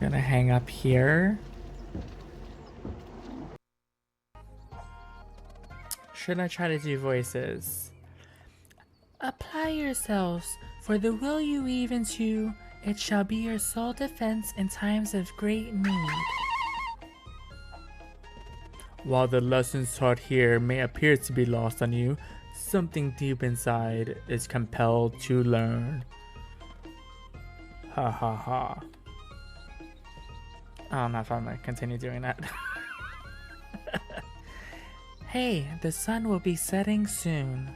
Gonna hang up here. Should I try to do voices? Apply yourselves, for the will you weave into it shall be your sole defense in times of great need. While the lessons taught here may appear to be lost on you, something deep inside is compelled to learn. Ha ha ha. I don't know if I'm gonna continue doing that. Hey, the sun will be setting soon.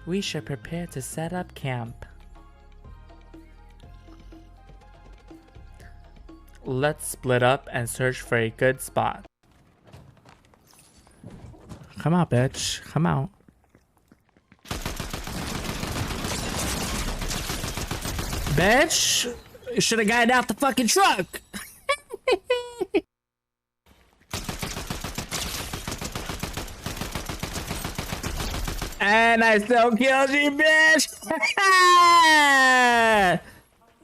We should prepare to set up camp. Let's split up and search for a good spot. Come out, bitch. Come out. Bitch! You should have gotten out the fucking truck! And I still killed you, bitch!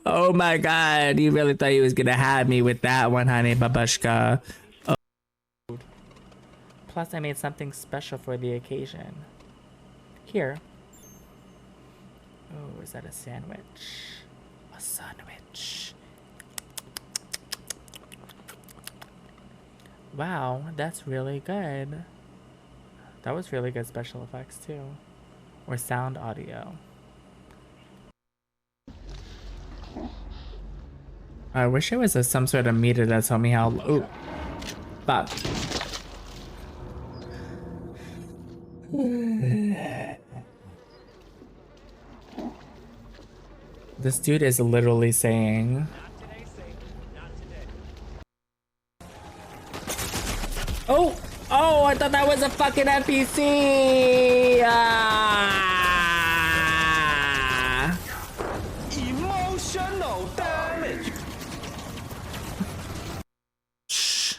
Oh my god, you really thought you was gonna have me with that one, honey babushka. Oh. Plus, I made something special for the occasion. Here. Oh, is that a sandwich? A sandwich. Wow, that's really good. That was really good special effects too. Or sound audio. I wish it was some sort of meter that told me how. Ooh. Fuck. This dude is literally saying. Oh! Oh, I thought that was a fucking NPC! Ah! Emotional damage. Shh.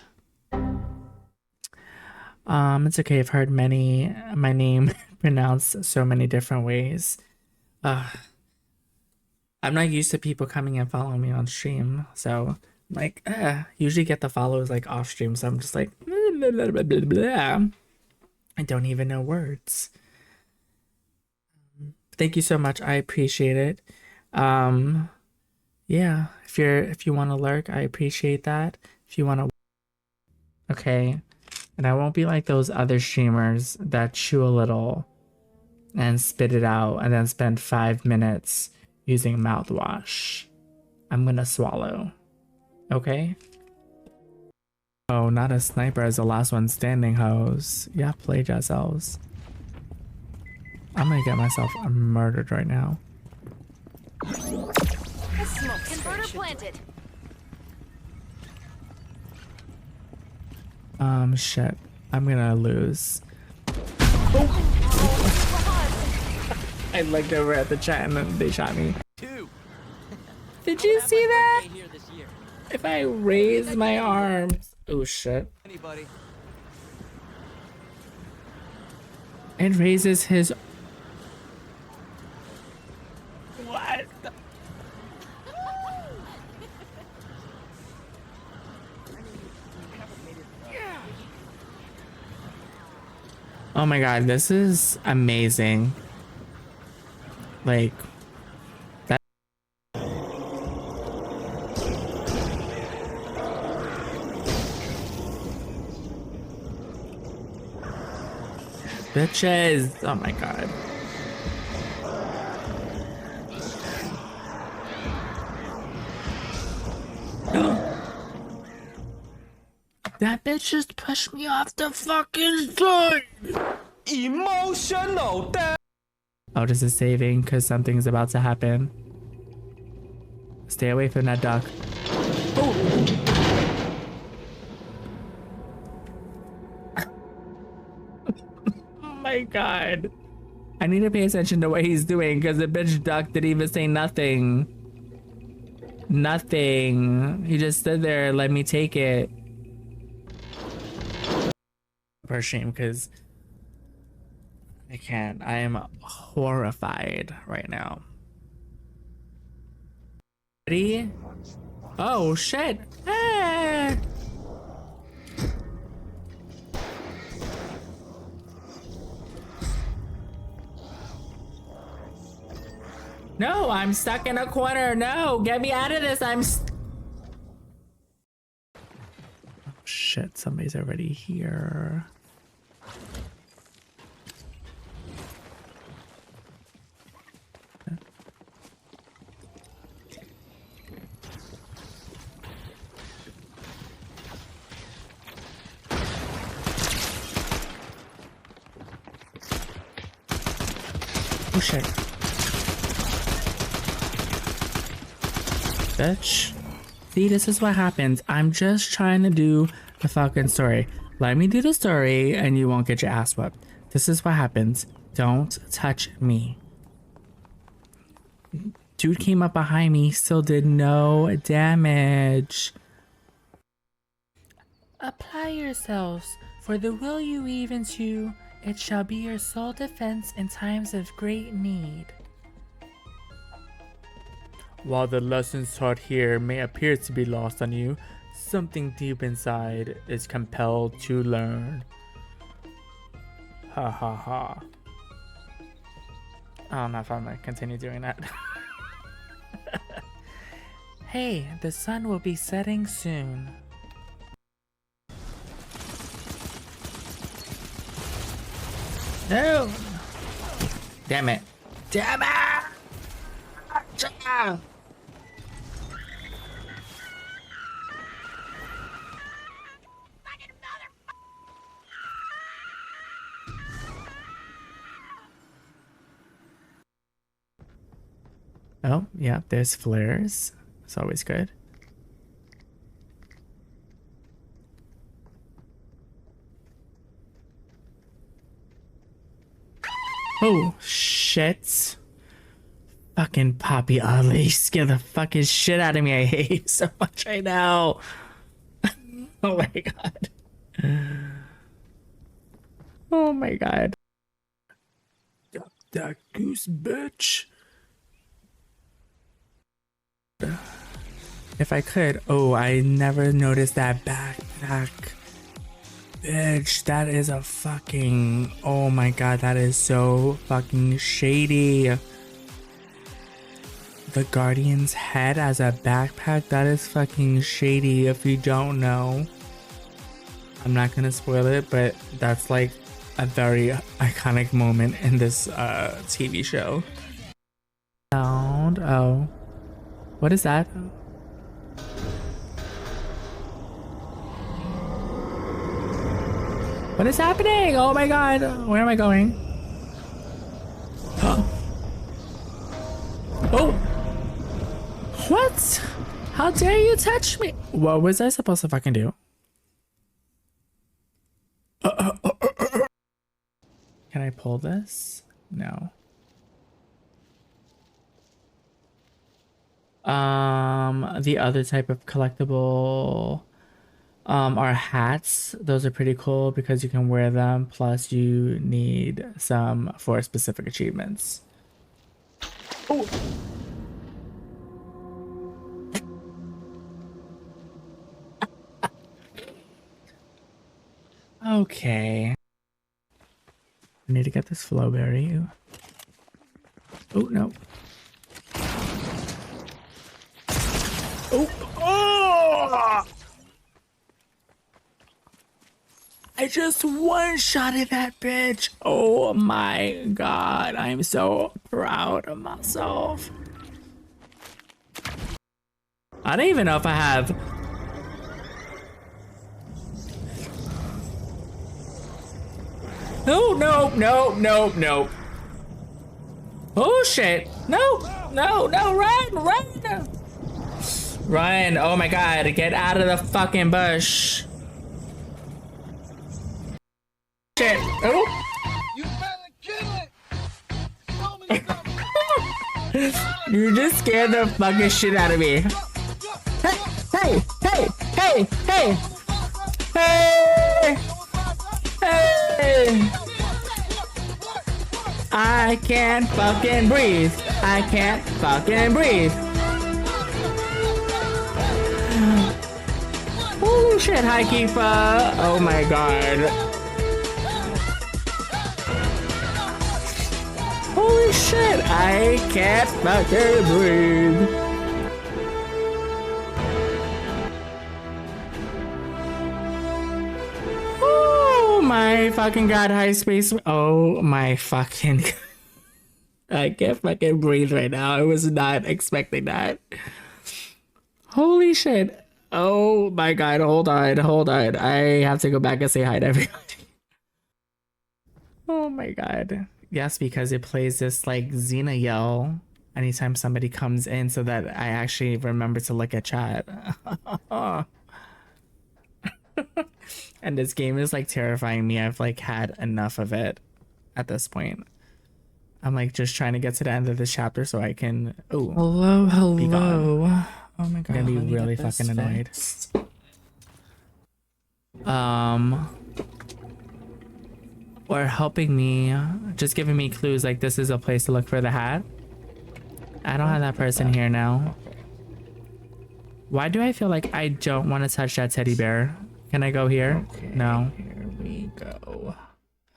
It's okay. I've heard my name pronounced so many different ways. I'm not used to people coming and following me on stream, so like, usually get the follows like off stream, so I'm just like, blah, blah, blah, blah, blah. I don't even know words. Thank you so much. I appreciate it. Yeah, if you want to lurk, I appreciate that. If you want to, okay. And I won't be like those other streamers that chew a little and spit it out and then spend 5 minutes using mouthwash. I'm gonna swallow. Okay? Oh, not a sniper as the last one standing, hoes. Yeah, play yourselves. I'm gonna get myself murdered right now. Smoke converter planted. Shit. I'm gonna lose. Oh! I looked over at the chat and then they shot me. Did you see that? If I raise my arms. Oh shit. It raises his. What? Oh my god, this is amazing. Like that. Bitches. Oh my god. That bitch just pushed me off the fucking side. Emotional damage. Oh, this is saving because something's about to happen. Stay away from that duck. Oh! Oh my god. I need to pay attention to what he's doing because the bitch duck didn't even say nothing. Nothing. He just stood there and let me take it. For shame, because I can't. I am horrified right now. Ready? Oh shit! Hey! No, I'm stuck in a corner. No, get me out of this. Oh shit, somebody's already here. Oh shit. Bitch. See, this is what happens. I'm just trying to do the fucking story. Let me do the story and you won't get your ass whipped. This is what happens. Don't touch me. Dude came up behind me, still did no damage. Apply yourselves, for the will you weave into, it shall be your sole defense in times of great need. While the lessons taught here may appear to be lost on you, something deep inside is compelled to learn. Ha ha ha. I don't know if I'm gonna continue doing that. Hey, the sun will be setting soon. No! Damn it. Damn it! Oh, yeah, there's flares. It's always good. Oh, shit. Fucking Poppy Ali, scare the fucking shit out of me. I hate you so much right now. Oh my god. Oh my god. That goose bitch. If I could. Oh, I never noticed that backpack. Bitch, that is a fucking... Oh my god, that is so fucking shady. The Guardian's head as a backpack, that is fucking shady if you don't know. I'm not gonna spoil it, but that's like a very iconic moment in this TV show. Sound. Oh. What is that? What is happening? Oh my god. Where am I going? Oh. What? How dare you touch me? What was I supposed to fucking do? Can I pull this? No. The other type of collectible are hats. Those are pretty cool because you can wear them, plus you need some for specific achievements. Oh. Okay. I need to get this flowberry. Oh no. Oh, oh! I just one-shotted that bitch. Oh my god, I'm so proud of myself. I don't even know if I have. No, no, no, no, no. Oh shit. No, no, no, run, run. Run, oh my god, get out of the fucking bush. Shit, oh. You better kill it. You just scared the fucking shit out of me. Hey, hey, hey, hey, hey. Hey. Hey. I can't fucking breathe. I can't fucking breathe. Holy shit, hi Kifa! Oh my god. Holy shit, I can't fucking breathe. Oh my fucking god, high space. Oh my fucking. I can't fucking breathe right now. I was not expecting that. Holy shit. Oh my god, hold on, hold on. I have to go back and say hi to everybody. Oh my god. Yes, because it plays this like Xena yell anytime somebody comes in so that I actually remember to look at chat. And this game is like terrifying me. I've like had enough of it at this point. I'm like just trying to get to the end of this chapter so I can. Oh, Hello, be hello. gone. Oh my god. I'm gonna be let me get really this fucking annoyed. fixed. Or helping me, just giving me clues like this is a place to look for the hat. I don't have that person here now. Why do I feel like I don't want to touch that teddy bear? Can I go here? Okay, No. Here we go.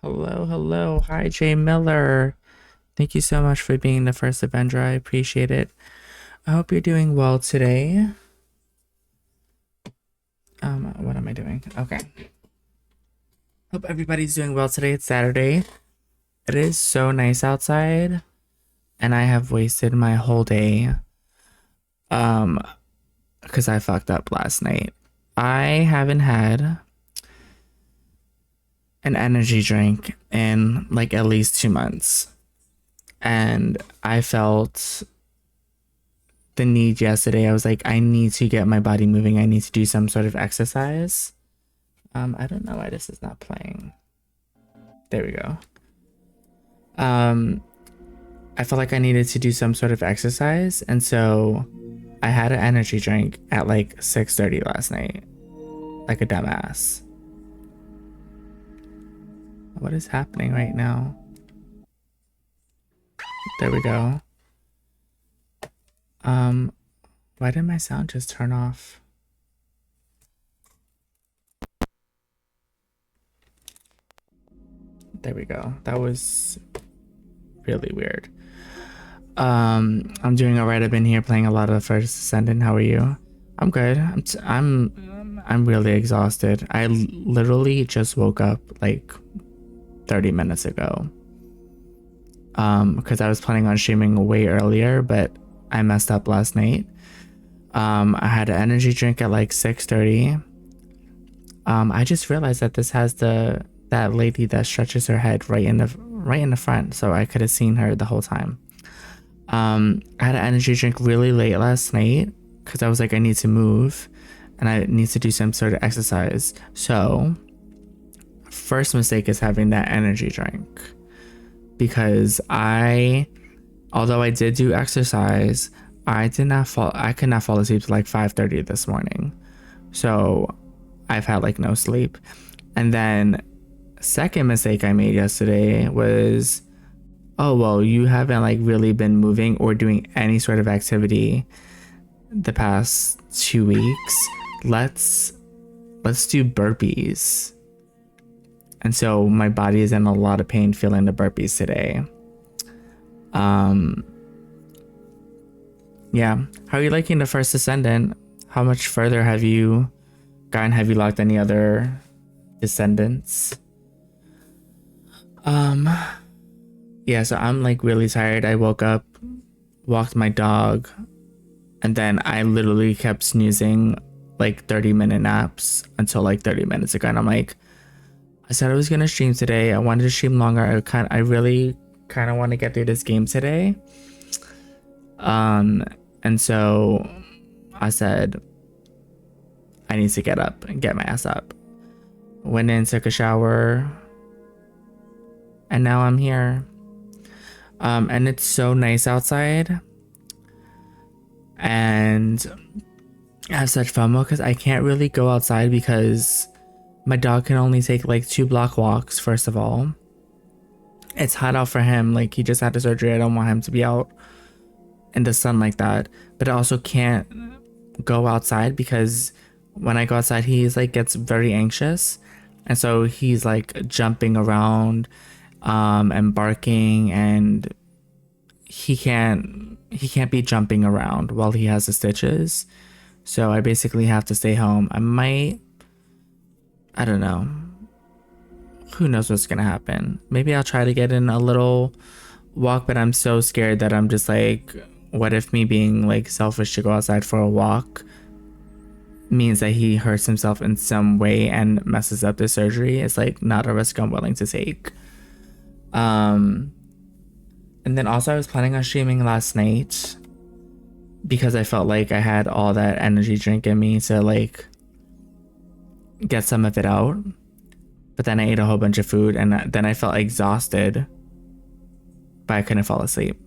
Hello, hello. Hi, Jay Miller. Thank you so much for being the first Avenger. I appreciate it. I hope you're doing well today. What am I doing? Okay. Hope everybody's doing well today. It's Saturday. It is so nice outside, and I have wasted my whole day. Because I fucked up last night. I haven't had an energy drink in like at least 2 months. And I felt the need yesterday. I was like, I need to get my body moving. I need to do some sort of exercise. I don't know why this is not playing. There we go. I felt like I needed to do some sort of exercise, and so I had an energy drink at like 6:30 last night. Like a dumbass. What is happening right now? There we go. Why did my sound just turn off? There we go. That was really weird. I'm doing alright. I've been here playing a lot of First Ascendant. How are you? I'm good. I'm really exhausted. I literally just woke up like 30 minutes ago. Because I was planning on streaming way earlier, but I messed up last night. I had an energy drink at like 6:30. I just realized that this has that lady that stretches her head right in the front, so I could have seen her the whole time. I had an energy drink really late last night because I was like, I need to move and I need to do some sort of exercise. So first mistake is having that energy drink, because although I did do exercise, I could not fall asleep till like 5:30 this morning. So I've had like no sleep. And then second mistake I made yesterday was, oh well, you haven't like really been moving or doing any sort of activity the past 2 weeks. Let's do burpees. And so my body is in a lot of pain feeling the burpees today. Yeah. How are you liking the First Ascendant? How much further have you gotten? Have you locked any other descendants? Yeah, so I'm like really tired. I woke up, walked my dog, and then I literally kept snoozing like 30-minute naps until like 30 minutes ago. And I'm like, I said I was gonna stream today. I wanted to stream longer. I really kind of want to get through this game today. And so I said, I need to get up and get my ass up. Went in, took a shower, and now I'm here. And it's so nice outside. And I have such FOMO because I can't really go outside because my dog can only take like 2-block walks, first of all. It's hot out for him. Like, he just had the surgery. I don't want him to be out in the sun like that. But I also can't go outside because when I go outside, he's like gets very anxious, and so he's like jumping around, and barking, and he can't be jumping around while he has the stitches. So I basically have to stay home. I don't know. Who knows what's gonna happen? Maybe I'll try to get in a little walk, but I'm so scared that I'm just like, what if me being like selfish to go outside for a walk means that he hurts himself in some way and messes up the surgery? It's like not a risk I'm willing to take. And then also I was planning on streaming last night because I felt like I had all that energy drink in me to like get some of it out. But then I ate a whole bunch of food and then I felt exhausted, but I couldn't fall asleep.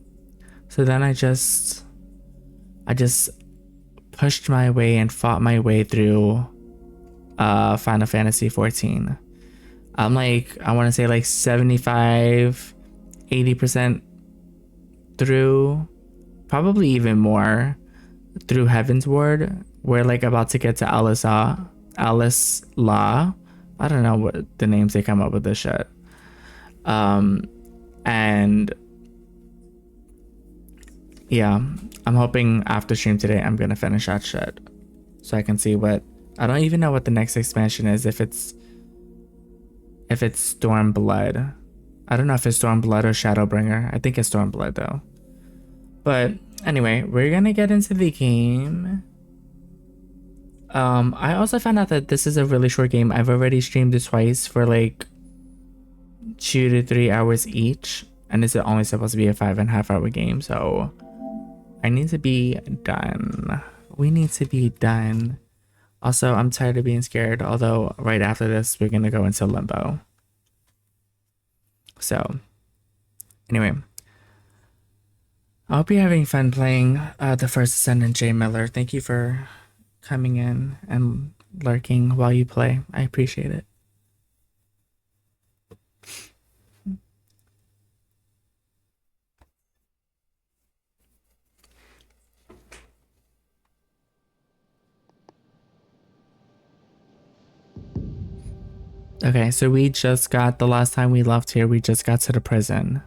So then I just pushed my way and fought my way through Final Fantasy 14. I'm like, I want to say like 75-80% through, probably even more, through Heaven's Ward. We're like about to get to Alice Law. I don't know what the names they come up with this shit. And yeah, I'm hoping after stream today I'm gonna finish that shit so I can see what, I don't even know what the next expansion is, if it's Stormblood. I don't know if it's Stormblood or Shadowbringer. I think it's Stormblood though. But anyway, we're gonna get into the game. I also found out that this is a really short game. I've already streamed it twice for like 2 to 3 hours each, and this is only supposed to be a 5.5 hour game, so I need to be done. We need to be done. Also, I'm tired of being scared, although right after this we're gonna go into limbo. So anyway, I hope you're having fun playing the First Ascendant, Jay Miller. Thank you for coming in and lurking while you play. I appreciate it. Okay, so we just got, the last time we left here, we just got to the prison.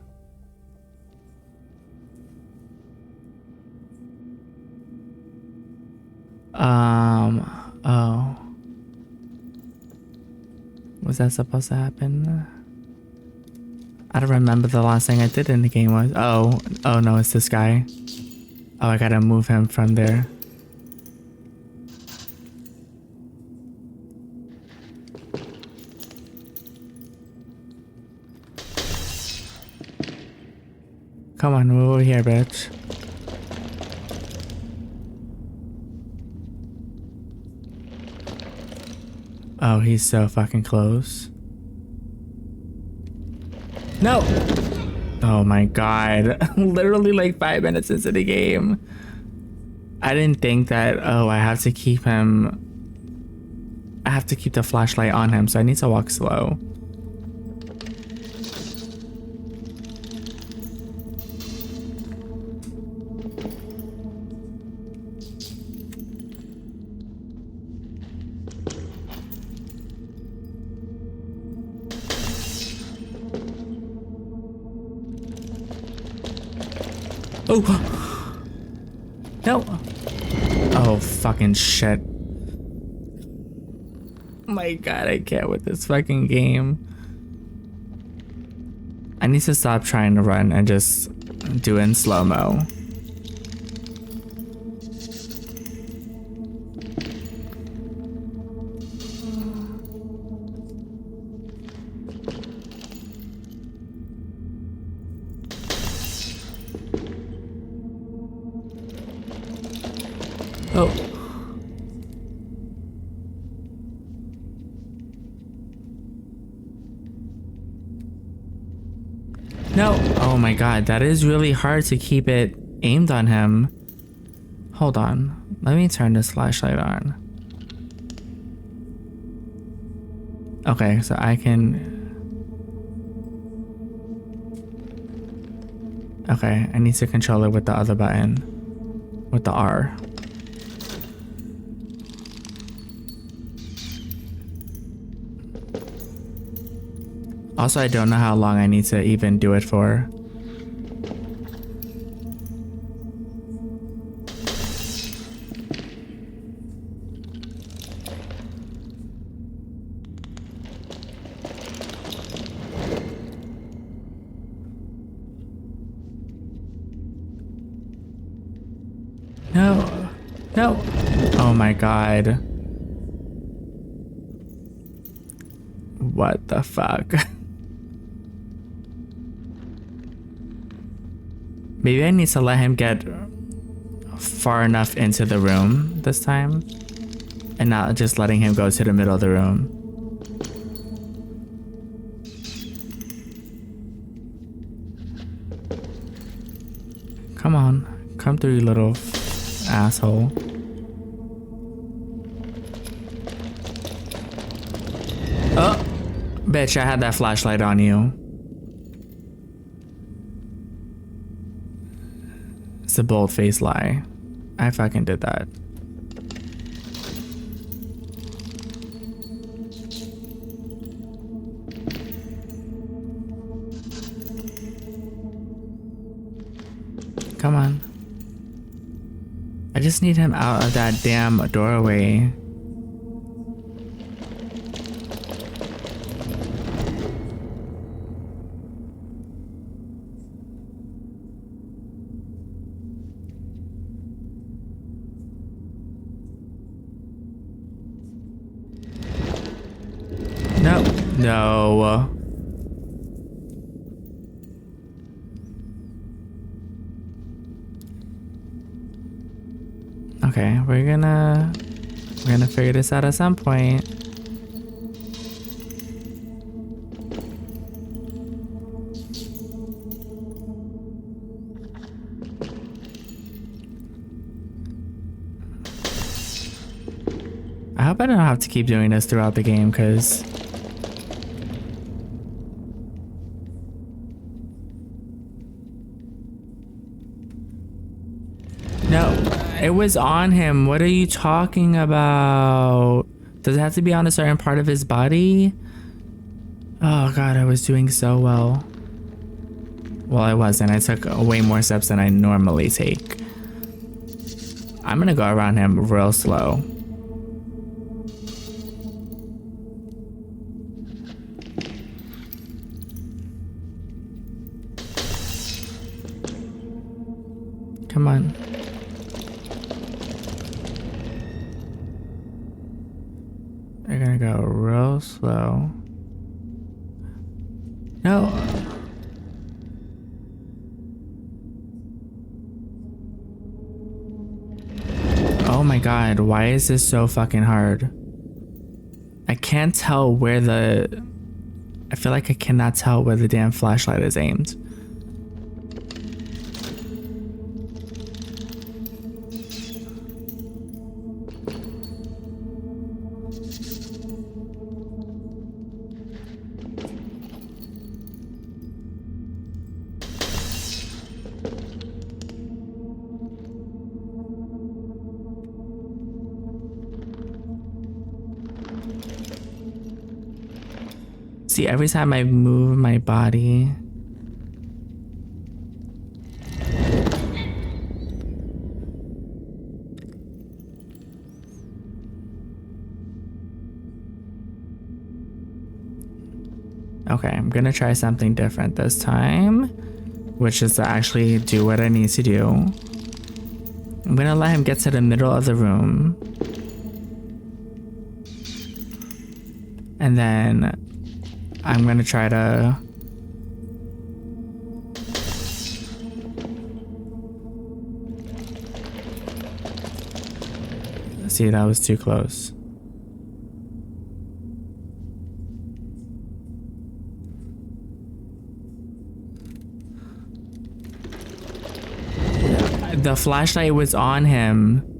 Oh. Was that supposed to happen? I don't remember the last thing I did in the game was. Oh no, it's this guy. Oh, I gotta move him from there. Come on, move over here, bitch. Oh, he's so fucking close. No! Oh my god. Literally like 5 minutes into the game. I didn't think that, oh, I have to keep him. I have to keep the flashlight on him, so I need to walk slow. Oh! No! Oh, fucking shit. My god, I can't with this fucking game. I need to stop trying to run and just do it in slow-mo. Oh. No. Oh my god, that is really hard to keep it aimed on him. Hold on. Let me turn this flashlight on. Okay, so I can... Okay, I need to control it with the other button. With the R. Also, I don't know how long I need to even do it for. No. No. Oh my god. What the fuck? Maybe I need to let him get far enough into the room this time and not just letting him go to the middle of the room. Come on. Come through, you little asshole. Oh, bitch, I had that flashlight on you. It's a bold-faced lie. I fucking did that. Come on. I just need him out of that damn doorway. No. No. Okay, we're gonna figure this out at some point. I hope I don't have to keep doing this throughout the game, because no, it was on him. What are you talking about? Does it have to be on a certain part of his body? Oh god, I was doing so well. Well, I wasn't. I took way more steps than I normally take. I'm gonna go around him real slow. Come on. We're gonna go real slow. No. Oh my god, why is this so fucking hard? I can't tell where the... I feel like I cannot tell where the damn flashlight is aimed. See, every time I move my body... Okay, I'm gonna try something different this time, which is to actually do what I need to do. I'm gonna let him get to the middle of the room. And then I'm gonna try to... See, that was too close. The flashlight was on him.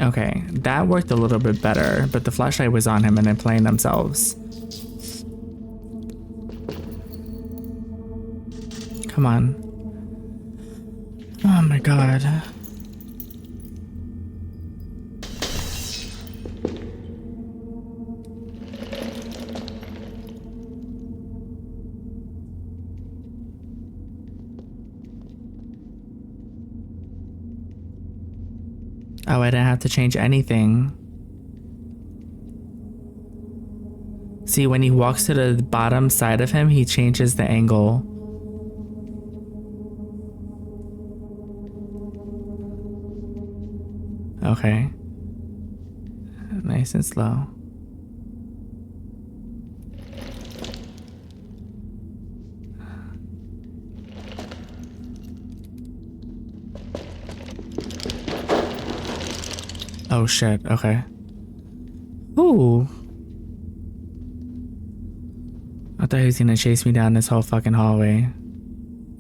Okay, that worked a little bit better, but the flashlight was on him and then playing themselves. Come on. Oh my god. Oh, I didn't have to change anything. See, when he walks to the bottom side of him, he changes the angle. Okay. Nice and slow. Oh shit, okay. Ooh. I thought he was gonna chase me down this whole fucking hallway.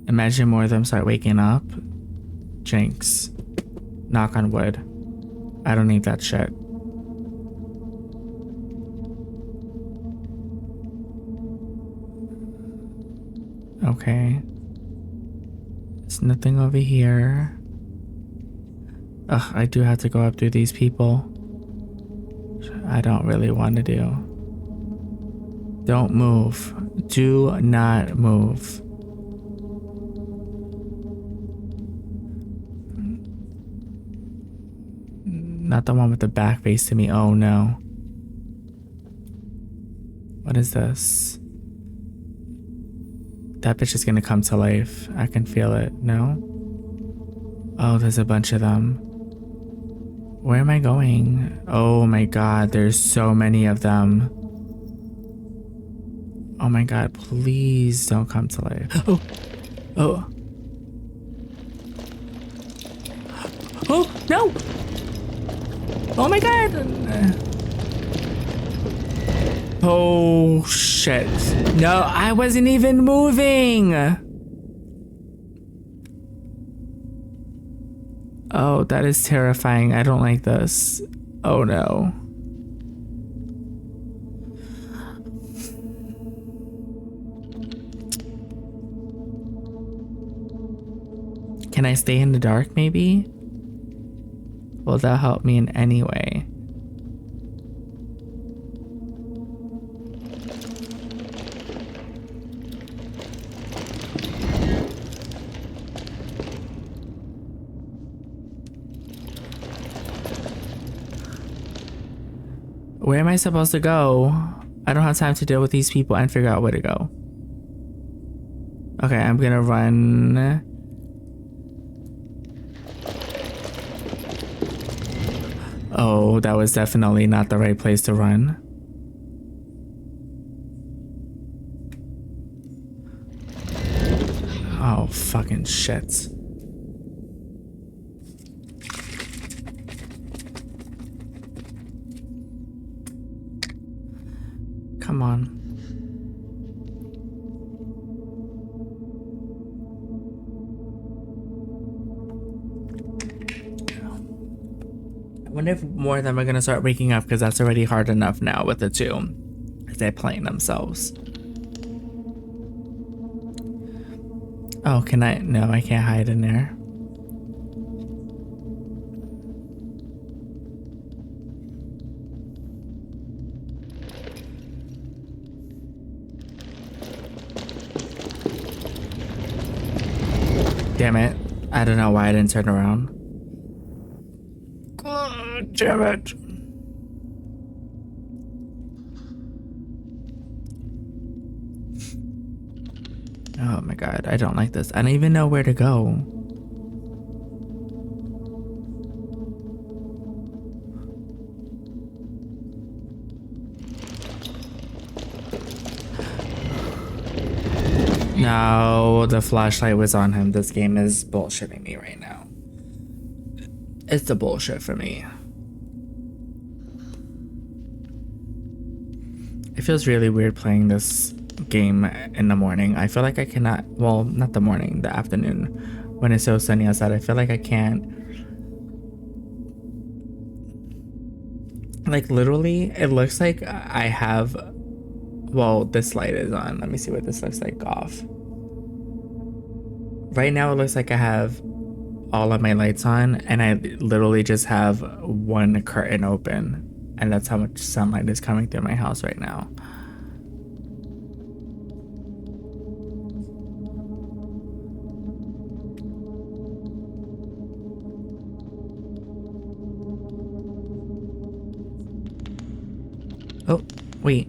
Imagine more of them start waking up. Jinx. Knock on wood. I don't need that shit. Okay. There's nothing over here. Ugh, I do have to go up through these people. I don't really want to do. Don't move. Do not move. Not the one with the back face to me. Oh no. What is this? That bitch is gonna come to life. I can feel it. No? Oh, there's a bunch of them. Where am I going? Oh my god, there's so many of them. Oh my god, please don't come to life. Oh! Oh! Oh, no! Oh my god! Oh shit. No, I wasn't even moving! Oh, that is terrifying. I don't like this. Oh no. Can I stay in the dark maybe? Will that help me in any way? Where am I supposed to go? I don't have time to deal with these people and figure out where to go. Okay, I'm gonna run. Oh, that was definitely not the right place to run. Oh, fucking shit. Come on. I wonder if more of them are gonna start waking up, because that's already hard enough now with the two as they're playing themselves. Oh, can I? No, I can't hide in there. Damn it. I don't know why I didn't turn around. God damn it. Oh my god, I don't like this. I don't even know where to go. No, the flashlight was on him. This game is bullshitting me right now. It's the bullshit for me. It feels really weird playing this game in the morning. I feel like I cannot, well, not the morning, the afternoon, when it's so sunny outside. I feel like I can't, like literally, it looks like I have, well, this light is on. Let me see what this looks like off. Right now it looks like I have all of my lights on, and I literally just have one curtain open, and that's how much sunlight is coming through my house right now. Wait.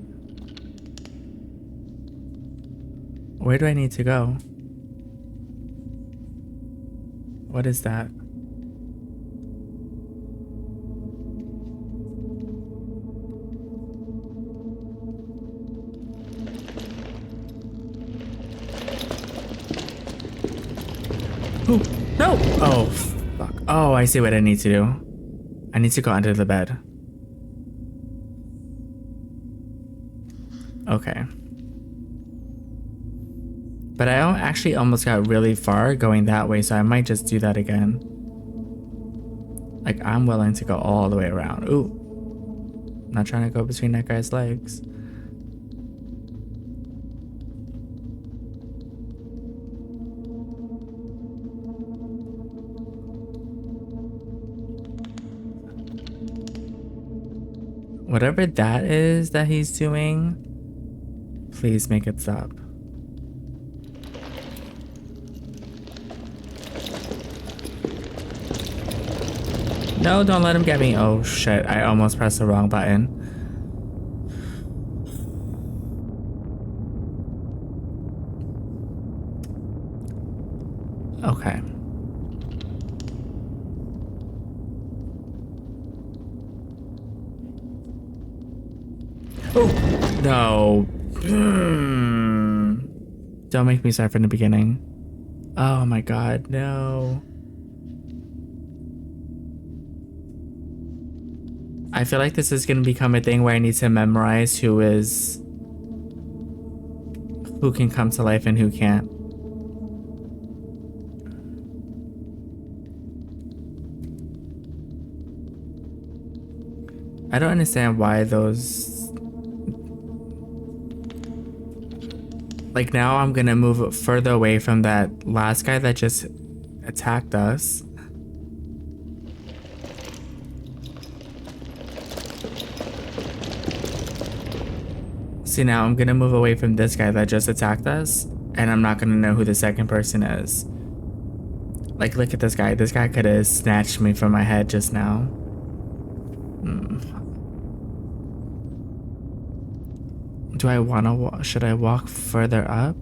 Where do I need to go? What is that? Oh, no! Oh, fuck. Oh, I see what I need to do. I need to go under the bed. Okay. But I actually almost got really far going that way, so I might just do that again. Like, I'm willing to go all the way around. Ooh. Not trying to go between that guy's legs. Whatever that is that he's doing, please make it stop. No, don't let him get me. Oh shit, I almost pressed the wrong button. Okay. Oh, no. Don't make me start from the beginning. Oh my god, no. I feel like this is gonna become a thing where I need to memorize who can come to life and who can't. I don't understand why those... Like, now I'm gonna move further away from that last guy that just attacked us. See, now I'm gonna move away from this guy that just attacked us, and I'm not gonna know who the second person is. Like, look at this guy. This guy could have snatched me from my head just now. Do I wanna walk? Should I walk further up?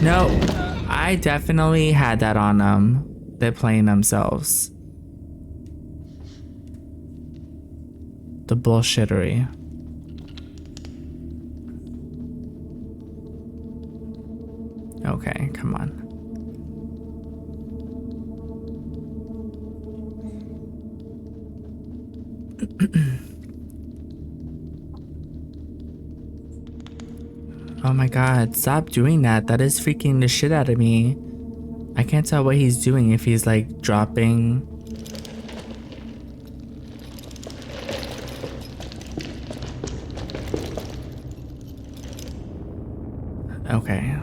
No, I definitely had that on them. They're playing themselves. The bullshittery. Okay, come on. Oh my god, stop doing that. That is freaking the shit out of me. I can't tell what he's doing, if he's like dropping. Okay.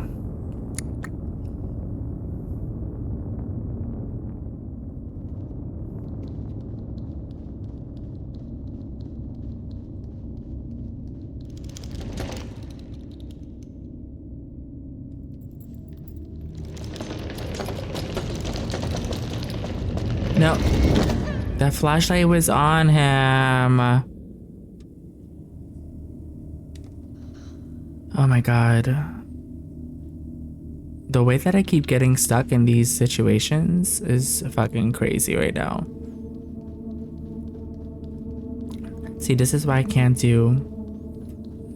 No, that flashlight was on him. Oh my god. The way that I keep getting stuck in these situations is fucking crazy right now. See, this is why I can't do...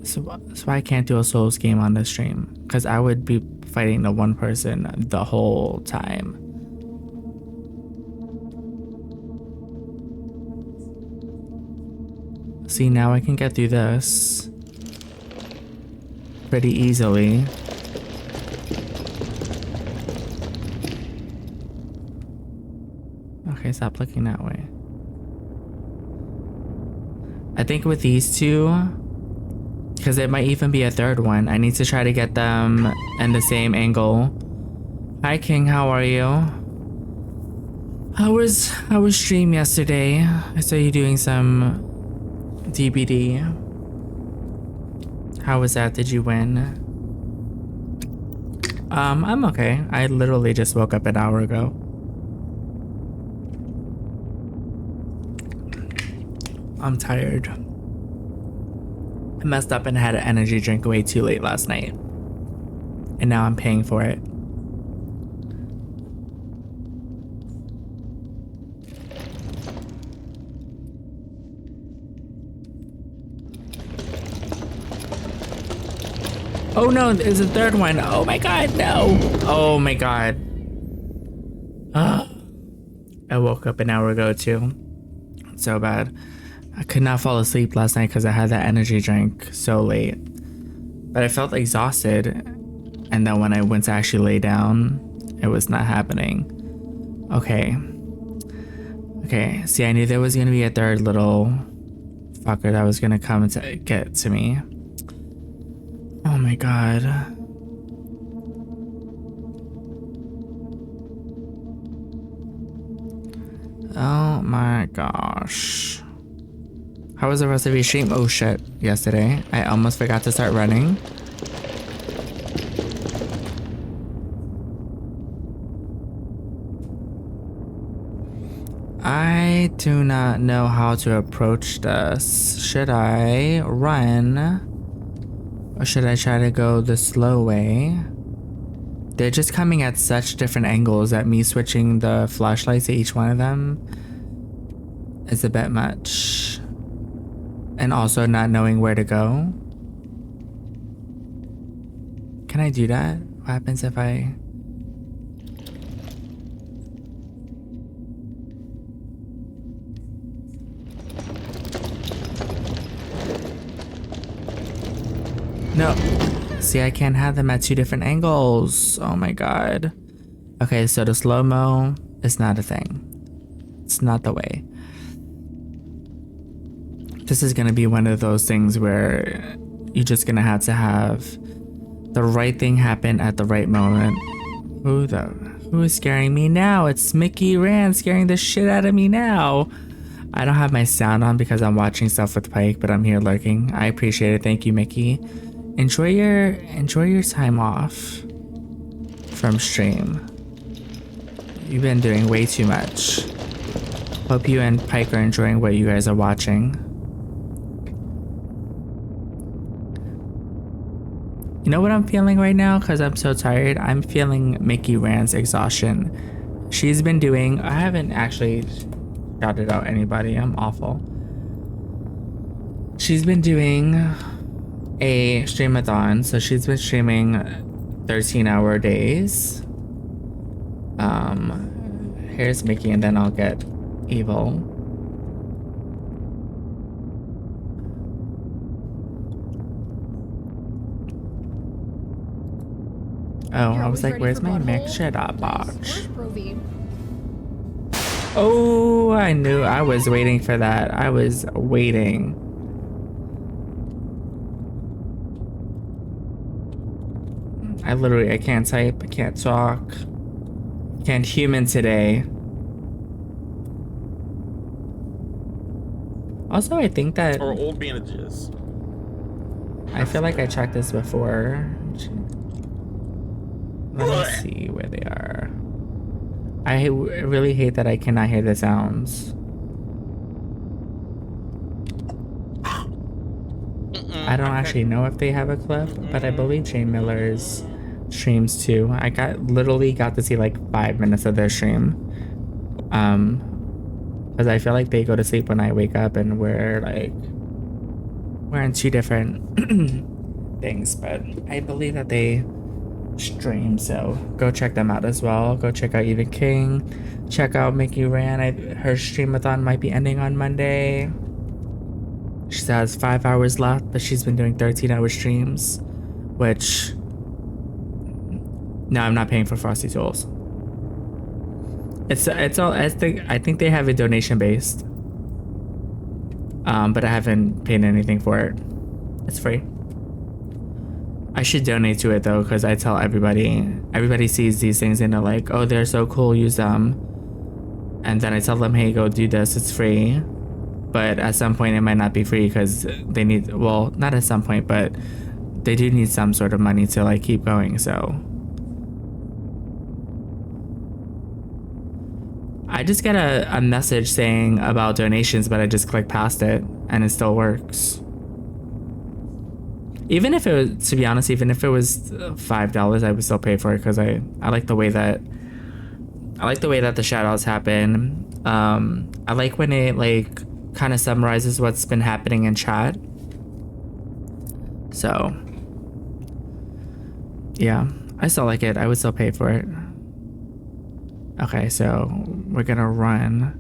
That's why I can't do a Souls game on this stream. Because I would be fighting the one person the whole time. See, now I can get through this pretty easily. Okay, stop looking that way. I think with these two, because it might even be a third one, I need to try to get them in the same angle. Hi King, how are you? How was stream yesterday? I saw you doing some DBD. How was that? Did you win? I'm okay. I literally just woke up an hour ago. I'm tired. I messed up and had an energy drink way too late last night. And now I'm paying for it. Oh no, there's a third one. Oh my god, no. Oh my god. I woke up an hour ago too. So bad. I could not fall asleep last night because I had that energy drink so late. But I felt exhausted. And then when I went to actually lay down, it was not happening. Okay. Okay, see, I knew there was going to be a third little fucker that was going to come to get to me. Oh my god. Oh my gosh. How was the rest of your stream? Oh shit, yesterday. I almost forgot to start running. I do not know how to approach this. Should I run? Or should I try to go the slow way? They're just coming at such different angles that me switching the flashlights to each one of them is a bit much. And also not knowing where to go. Can I do that? What happens if I... No. See, I can't have them at two different angles. Oh my god. Okay, so the slow-mo is not a thing. It's not the way. This is gonna be one of those things where you're just gonna have to have the right thing happen at the right moment. Who is scaring me now? It's Mickey Rand scaring the shit out of me now. I don't have my sound on because I'm watching stuff with Pike, but I'm here lurking. I appreciate it. Thank you, Mickey. Enjoy your time off from stream. You've been doing way too much. Hope you and Pike are enjoying what you guys are watching. You know what I'm feeling right now? Because I'm so tired. I'm feeling Mickey Rand's exhaustion. She's been doing... I haven't actually shouted out anybody. I'm awful. She's been doing a streamathon. So she's been streaming 13-hour days. Here's Mickey and then I'll get Evil. Oh, I was like, where's my mix? Shut up, box. Oh, I knew. I was waiting for that. I was waiting. I can't type. I can't talk. Can't human today. Also, I think that... Or old bandages. I feel like I checked this before. Let me see where they are. I really hate that I cannot hear the sounds. I don't actually know if they have a clip, but I believe Jane Miller's streams too. I literally got to see like 5 minutes of their stream. Because I feel like they go to sleep when I wake up and we're in two different things, but I believe that they stream, so go check them out as well. Go check out Even King, check out Mickey Rand. Her streamathon might be ending on Monday. She has 5 hours left, but she's been doing 13-hour streams, which no, I'm not paying for Frosty Tools. It's all I think they have it donation based, but I haven't paid anything for it. It's free. I should donate to it though, because I tell everybody sees these things and they're like, oh, they're so cool, use them. And then I tell them, hey, go do this, it's free. But at some point it might not be free because they need, well, not at some point, but they do need some sort of money to like keep going. So I just get a message saying about donations, but I just click past it and it still works. Even if it was, to be honest, even if it was $5, I would still pay for it because I like the way that the shout outs happen. I like when it like kind of summarizes what's been happening in chat. So yeah, I still like it. I would still pay for it. Okay, so we're gonna run.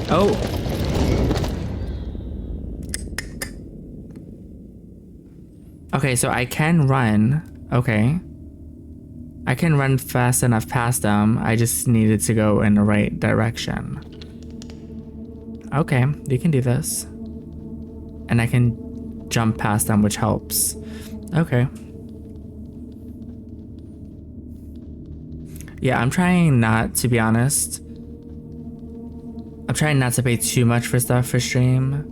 Oh. Okay, so I can run. Okay. I can run fast enough past them. I just needed to go in the right direction. Okay, you can do this. And I can jump past them, which helps. Okay. Yeah, I'm trying not, to be honest. I'm trying not to pay too much for stuff for stream.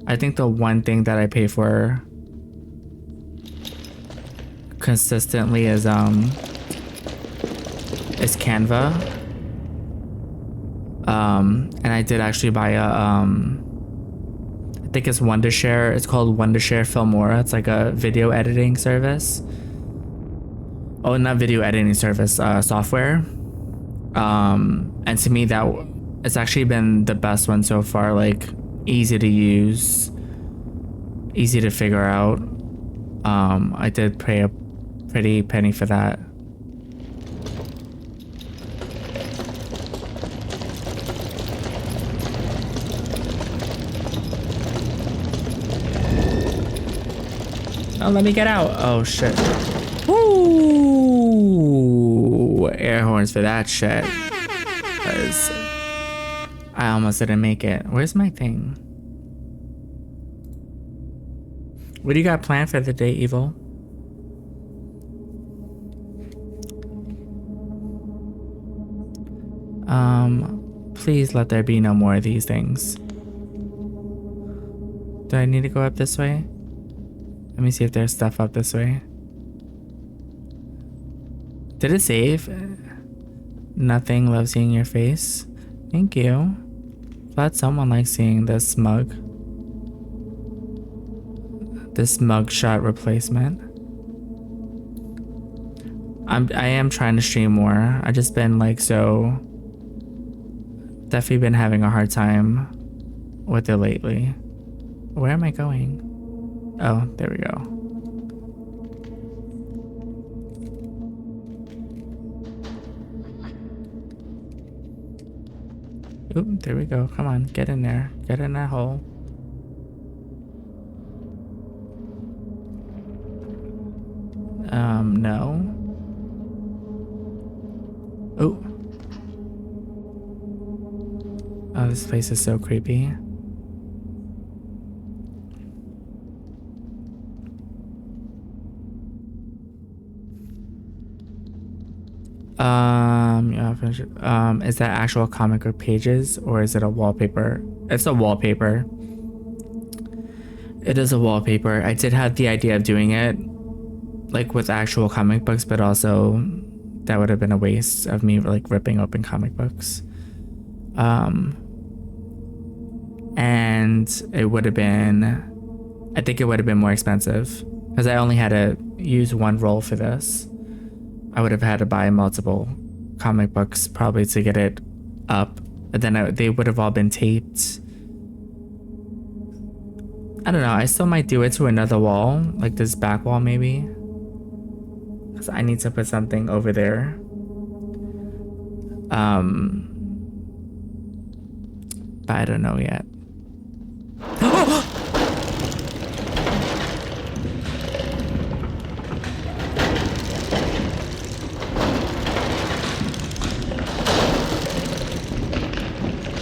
I think the one thing that I pay for consistently is Canva. And I did actually buy a I think it's Wondershare. It's called Wondershare Filmora. It's like a video editing service. Oh, not video editing service, software. And to me, that it's actually been the best one so far. Like, easy to use, easy to figure out. I did pay a pretty penny for that. Oh, let me get out. Oh, shit. Woo! Air horns for that shit. 'Cause I almost didn't make it. Where's my thing? What do you got planned for the day, Evil? Please let there be no more of these things. Do I need to go up this way? Let me see if there's stuff up this way. Did it save? Nothing, love seeing your face. Thank you. Glad someone likes seeing this mug. This mugshot replacement. I am trying to stream more. I just been like definitely been having a hard time with it lately. Where am I going? Oh, there we go. Oop, there we go. Come on, get in there. Get in that hole. No. Oh. Oh, this place is so creepy. Is that actual comic book pages or is it a wallpaper? It's a wallpaper. It is a wallpaper. I did have the idea of doing it like with actual comic books, but also that would have been a waste of me like ripping open comic books. And it would have been, I think it would have been more expensive because I only had to use one roll for this. I would have had to buy multiple comic books probably to get it up, but then they would have all been taped. I don't know. I still might do it to another wall, like this back wall maybe. Because I need to put something over there. But I don't know yet.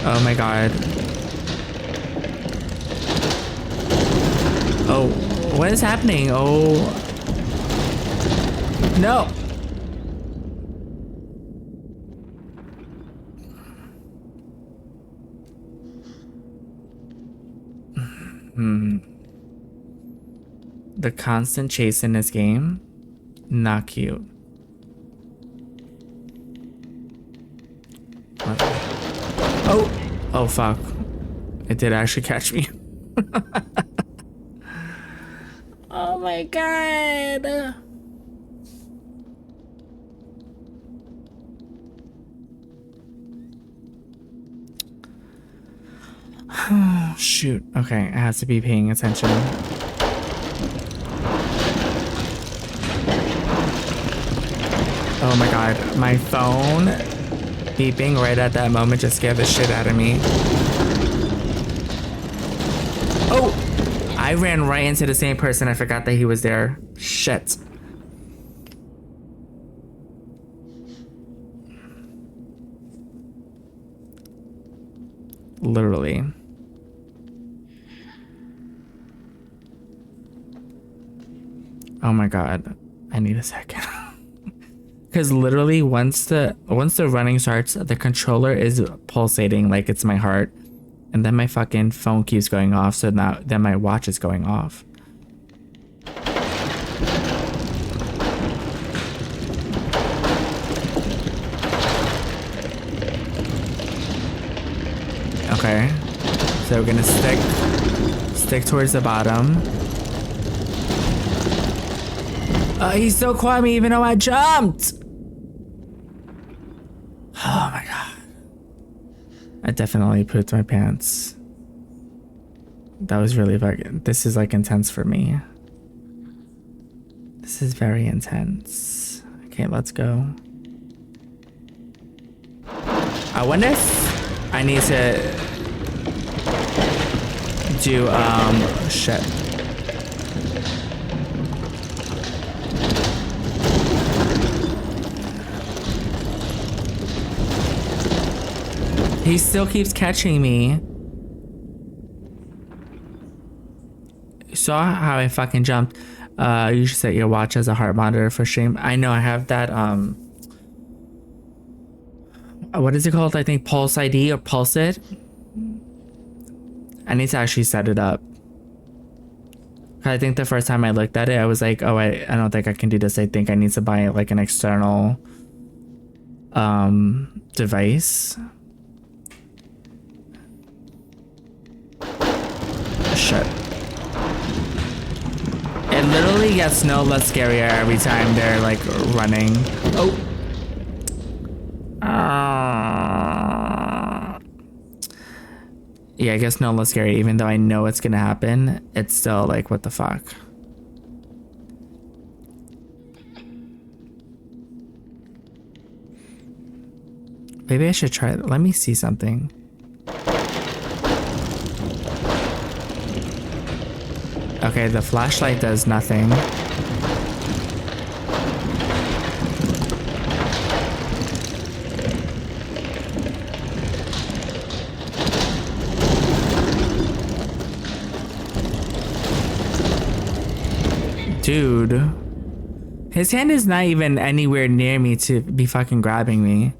Oh my god. Oh, what is happening? Oh. No. The constant chase in this game, not cute. Oh, oh fuck. It did actually catch me. Oh my god. Shoot. Okay, I have to be paying attention. Oh my god, my phone beeping right at that moment just scared the shit out of me. Oh! I ran right into the same person. I forgot that he was there. Shit. Literally. Oh my god. I need a second. Because literally once the running starts, the controller is pulsating like it's my heart. And then my fucking phone keeps going off, so now then my watch is going off. Okay. So we're gonna stick towards the bottom. He still caught me even though I jumped. Oh my god. I definitely pooped my pants. That was really fucking... This is like intense for me. This is very intense. Okay, let's go. I wonder if I need to do, shit. He still keeps catching me. Saw how I fucking jumped. You should set your watch as a heart monitor for shame. I know I have that, what is it called? I think Pulse ID or Pulse It. I need to actually set it up. I think the first time I looked at it, I was like, oh, I don't think I can do this. I think I need to buy like an external device. Shit. It literally gets no less scarier every time they're like running. Oh. Yeah, I guess no less scary. Even though I know it's gonna happen, it's still like, what the fuck? Maybe I should try. Let me see something. Okay, the flashlight does nothing. Dude. His hand is not even anywhere near me to be fucking grabbing me.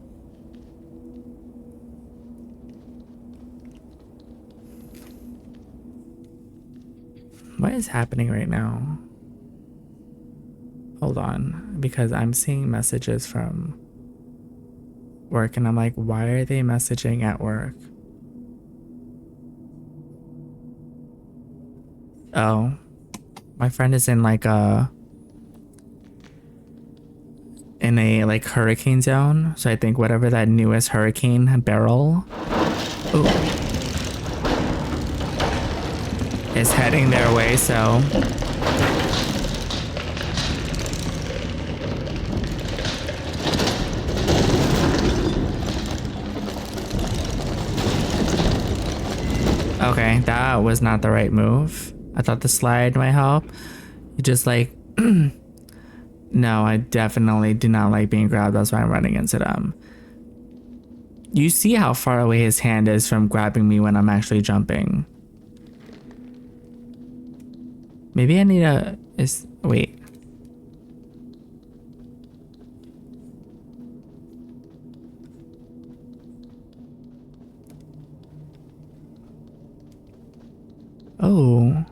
What is happening right now? Hold on, because I'm seeing messages from work and I'm like, why are they messaging at work? Oh, my friend is in like a like hurricane zone. So I think whatever that newest hurricane barrel is heading their way, so okay, that was not the right move. I thought the slide might help. You just like no, I definitely do not like being grabbed. That's why I'm running into them. You see how far away his hand is from grabbing me when I'm actually jumping. Maybe I need a... wait. Oh.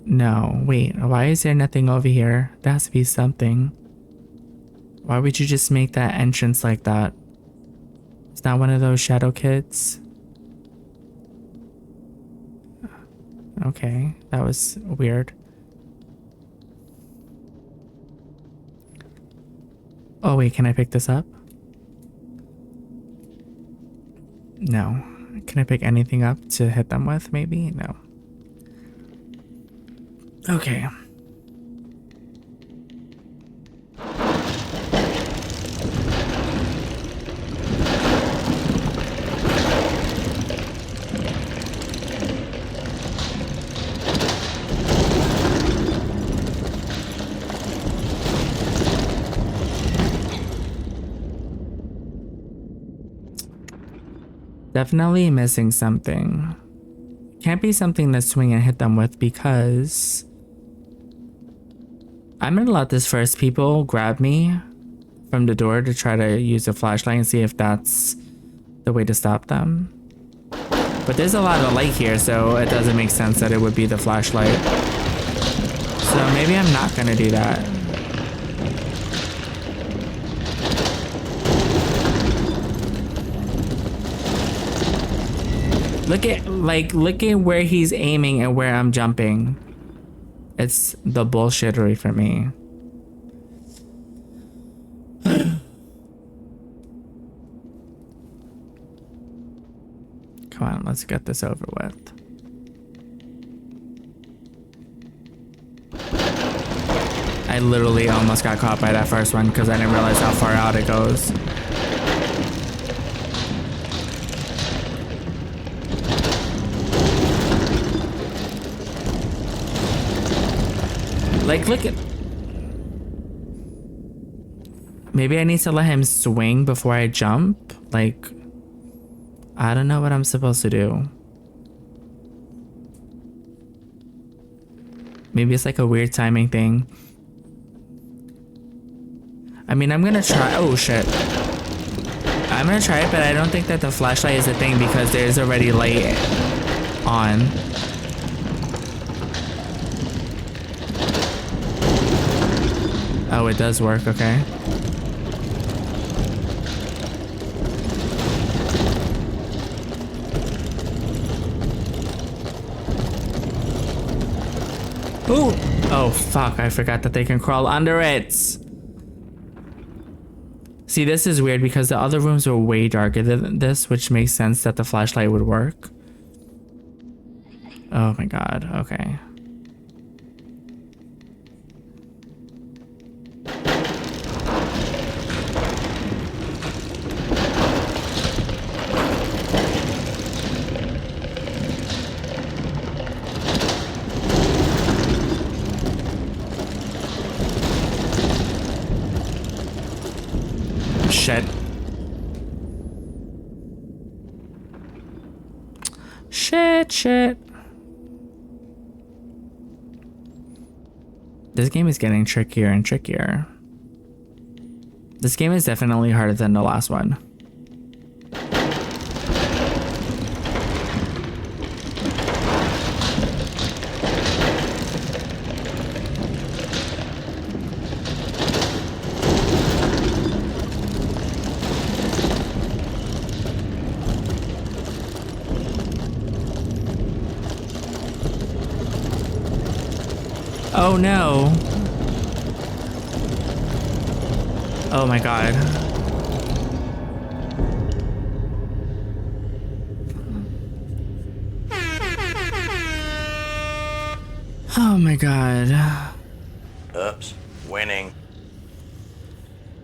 No, wait, why is there nothing over here? There has to be something. Why would you just make that entrance like that? It's not one of those shadow kids. Okay, that was weird. Oh wait, can I pick this up? No. Can I pick anything up to hit them with, maybe? No. Okay. Definitely missing something. Can't be something to swing and hit them with because I'm gonna let this first people grab me from the door to try to use a flashlight and see if that's the way to stop them. But there's a lot of light here, so it doesn't make sense that it would be the flashlight. So maybe I'm not gonna do that. Look at where he's aiming and where I'm jumping. It's the bullshittery for me. Come on, let's get this over with. I literally almost got caught by that first one because I didn't realize how far out it goes. Like, look at... Maybe I need to let him swing before I jump? Like, I don't know what I'm supposed to do. Maybe it's like a weird timing thing. I mean, I'm gonna try... Oh, shit. I'm gonna try it, but I don't think that the flashlight is a thing because there's already light on. Oh, it does work, okay. Ooh! Oh, fuck, I forgot that they can crawl under it! See, this is weird because the other rooms are way darker than this, which makes sense that the flashlight would work. Oh my god, okay. Shit. Shit. This game is getting trickier and trickier. This game is definitely harder than the last one. Oh no. Oh my god. Oh my god. Oops. Winning.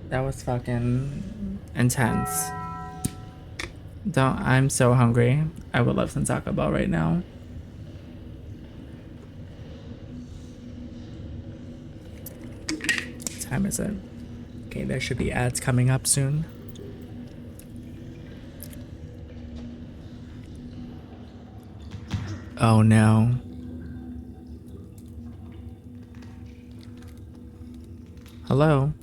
That was fucking intense. I'm so hungry. I would love some Taco Bell right now. What time is it? Okay, there should be ads coming up soon. Oh no. Hello?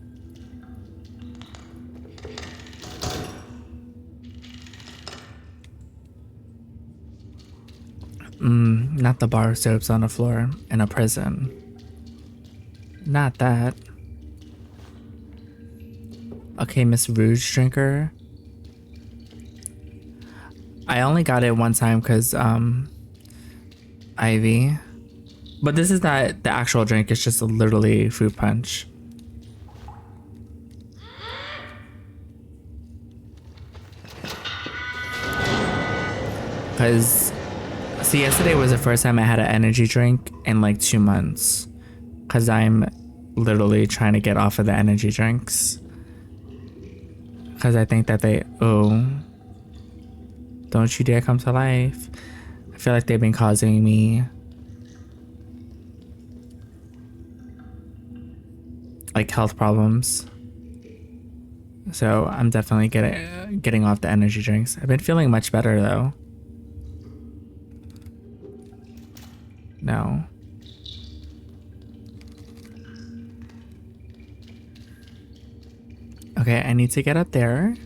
Not the bar soaps on the floor in a prison. Not that. Okay, Miss Rouge Drinker. I only got it one time because, Ivy. But this is not the actual drink, it's just literally fruit punch. Because, see, yesterday was the first time I had an energy drink in like 2 months. Because I'm literally trying to get off of the energy drinks. Because I think that don't you dare come to life. I feel like they've been causing me like health problems. So I'm definitely getting off the energy drinks. I've been feeling much better though. No. Okay, I need to get up there.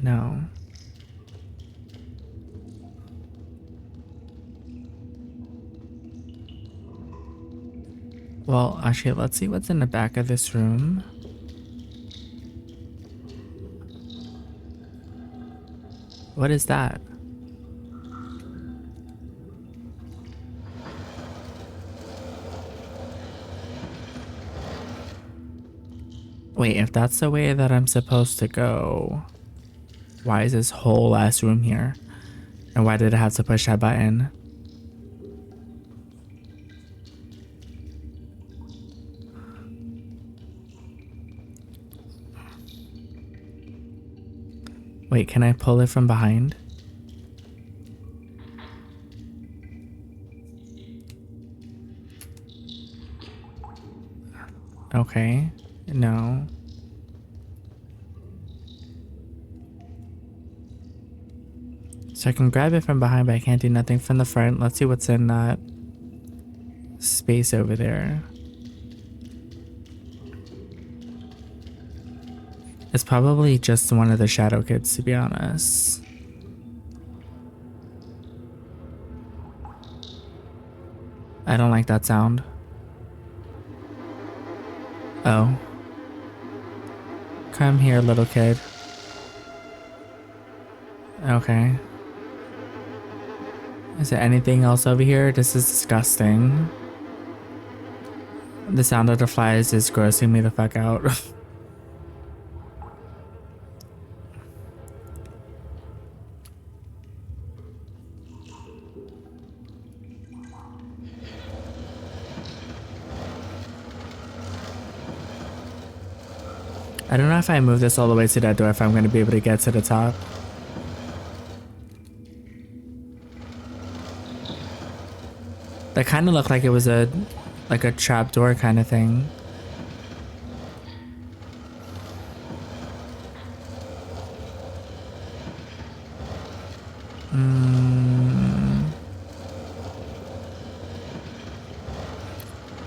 No. Well, actually, let's see what's in the back of this room. What is that? Wait, if that's the way that I'm supposed to go, why is this whole ass room here? And why did I have to push that button? Wait, can I pull it from behind? Okay, no. So I can grab it from behind, but I can't do nothing from the front. Let's see what's in that space over there. It's probably just one of the shadow kids, to be honest. I don't like that sound. Oh. Come here, little kid. Okay. Is there anything else over here? This is disgusting. The sound of the flies is grossing me the fuck out. I don't know if I move this all the way to that door if I'm going to be able to get to the top. That kind of looked like it was like a trap door kind of thing.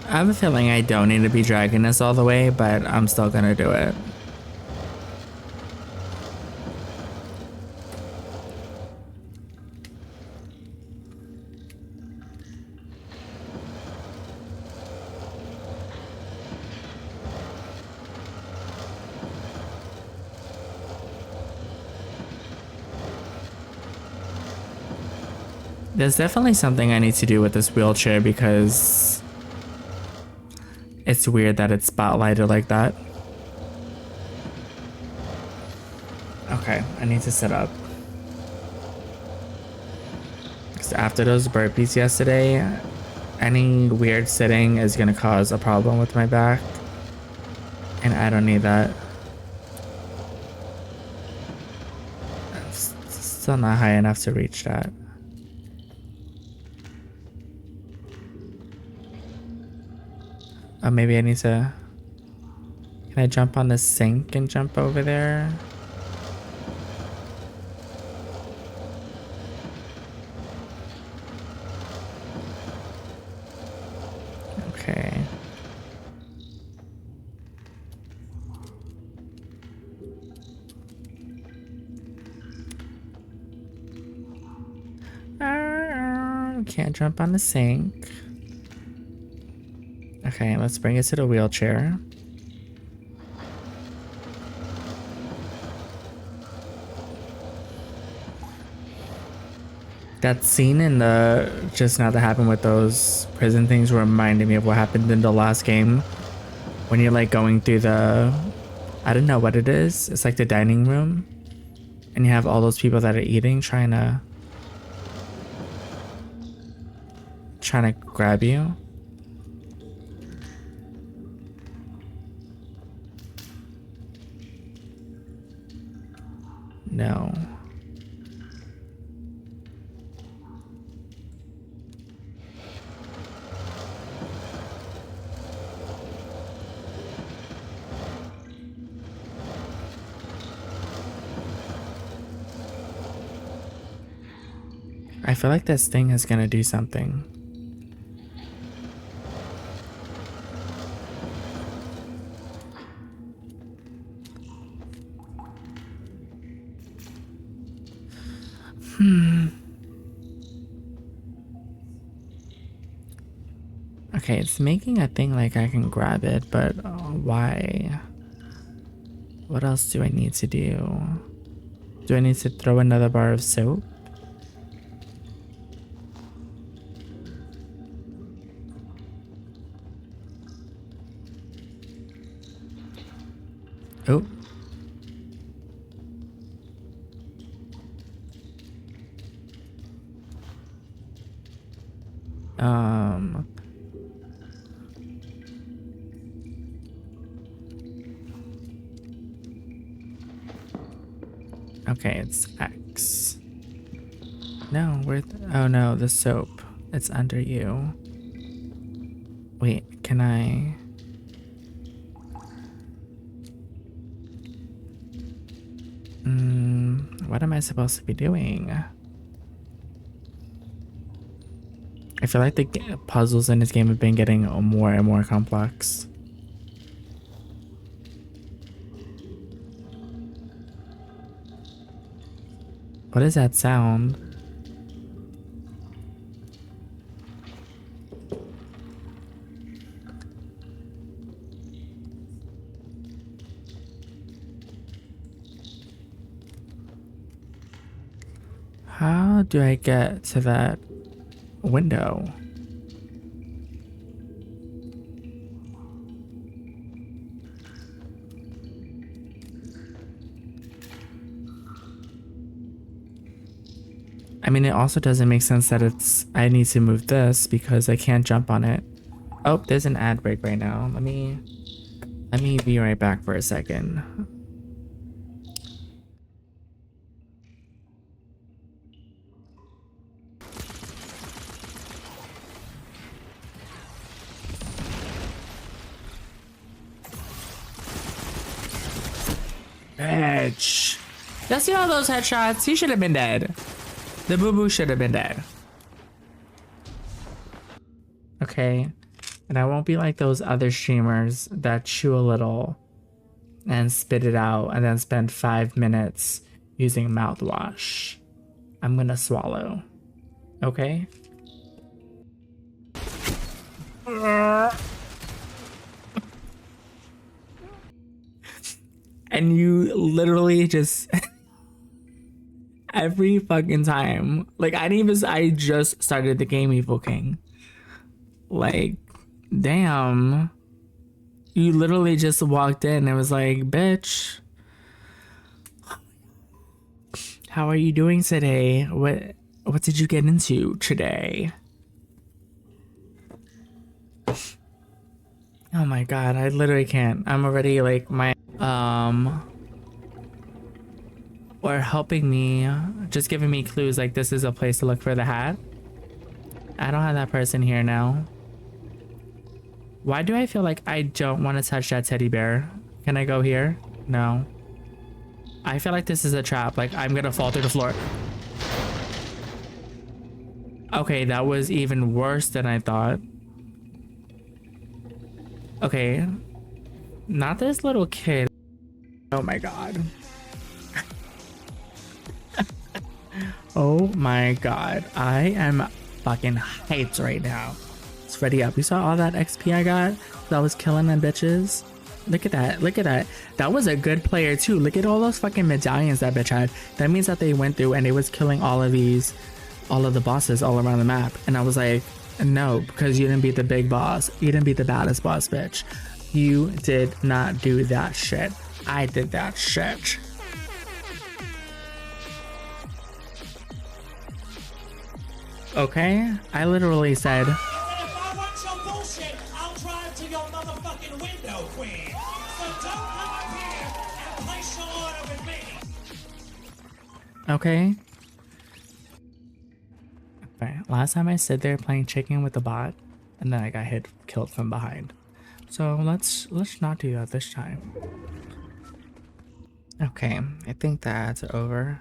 I have a feeling I don't need to be dragging this all the way, but I'm still gonna do it. There's definitely something I need to do with this wheelchair because it's weird that it's spotlighted like that. Okay, I need to sit up. Because after those burpees yesterday, any weird sitting is gonna cause a problem with my back. And I don't need that. It's still not high enough to reach that. Oh, maybe I need to... Can I jump on the sink and jump over there? Okay. can't jump on the sink. Okay, let's bring it to the wheelchair. That scene in the just now that happened with those prison things reminded me of what happened in the last game. When you're like going through the, I don't know what it is. It's like the dining room. And you have all those people that are eating trying to grab you. No. I feel like this thing is gonna do something. Okay, it's making a thing like I can grab it, but why? What else do I need to do? Do I need to throw another bar of soap? Oh. Okay, it's X. No, oh no, the soap. It's under you. Wait, can I? What am I supposed to be doing? I feel like the puzzles in this game have been getting more and more complex. What is that sound? How do I get to that window? I mean, it also doesn't make sense that I need to move this because I can't jump on it. Oh, there's an ad break right now. Let me be right back for a second. Bitch. Let's see all those headshots. He should have been dead. The boo-boo should have been dead. Okay. And I won't be like those other streamers that chew a little and spit it out and then spend 5 minutes using mouthwash. I'm gonna swallow. Okay? And you literally just every fucking time, like I just started the game, Evil King. Like, damn, you literally just walked in and was like, bitch, how are you doing today? What did you get into today? Oh my god, I literally can't. I'm already like or helping me, just giving me clues like this is a place to look for the hat. I don't have that person here now. Why do I feel like I don't want to touch that teddy bear? Can I go here? No. I feel like this is a trap. Like I'm gonna fall through the floor. Okay, that was even worse than I thought. Okay. Not this little kid. Oh my god. Oh my god. I am fucking hyped right now. It's ready up. You saw all that XP I got? That was killing them bitches. Look at that. Look at that. That was a good player too. Look at all those fucking medallions that bitch had. That means that they went through and they was killing all of the bosses all around the map. And I was like, no, because you didn't beat the big boss. You didn't beat the baddest boss, bitch. You did not do that shit. I did that shit. Okay? I literally said, If I want your bullshit, I'll drive to your motherfucking window, Queen. So don't come up here and place your order with me. okay? Okay, last time I stood there playing chicken with the bot, and then I got killed from behind. So let's not do that this time. Okay, I think that's over.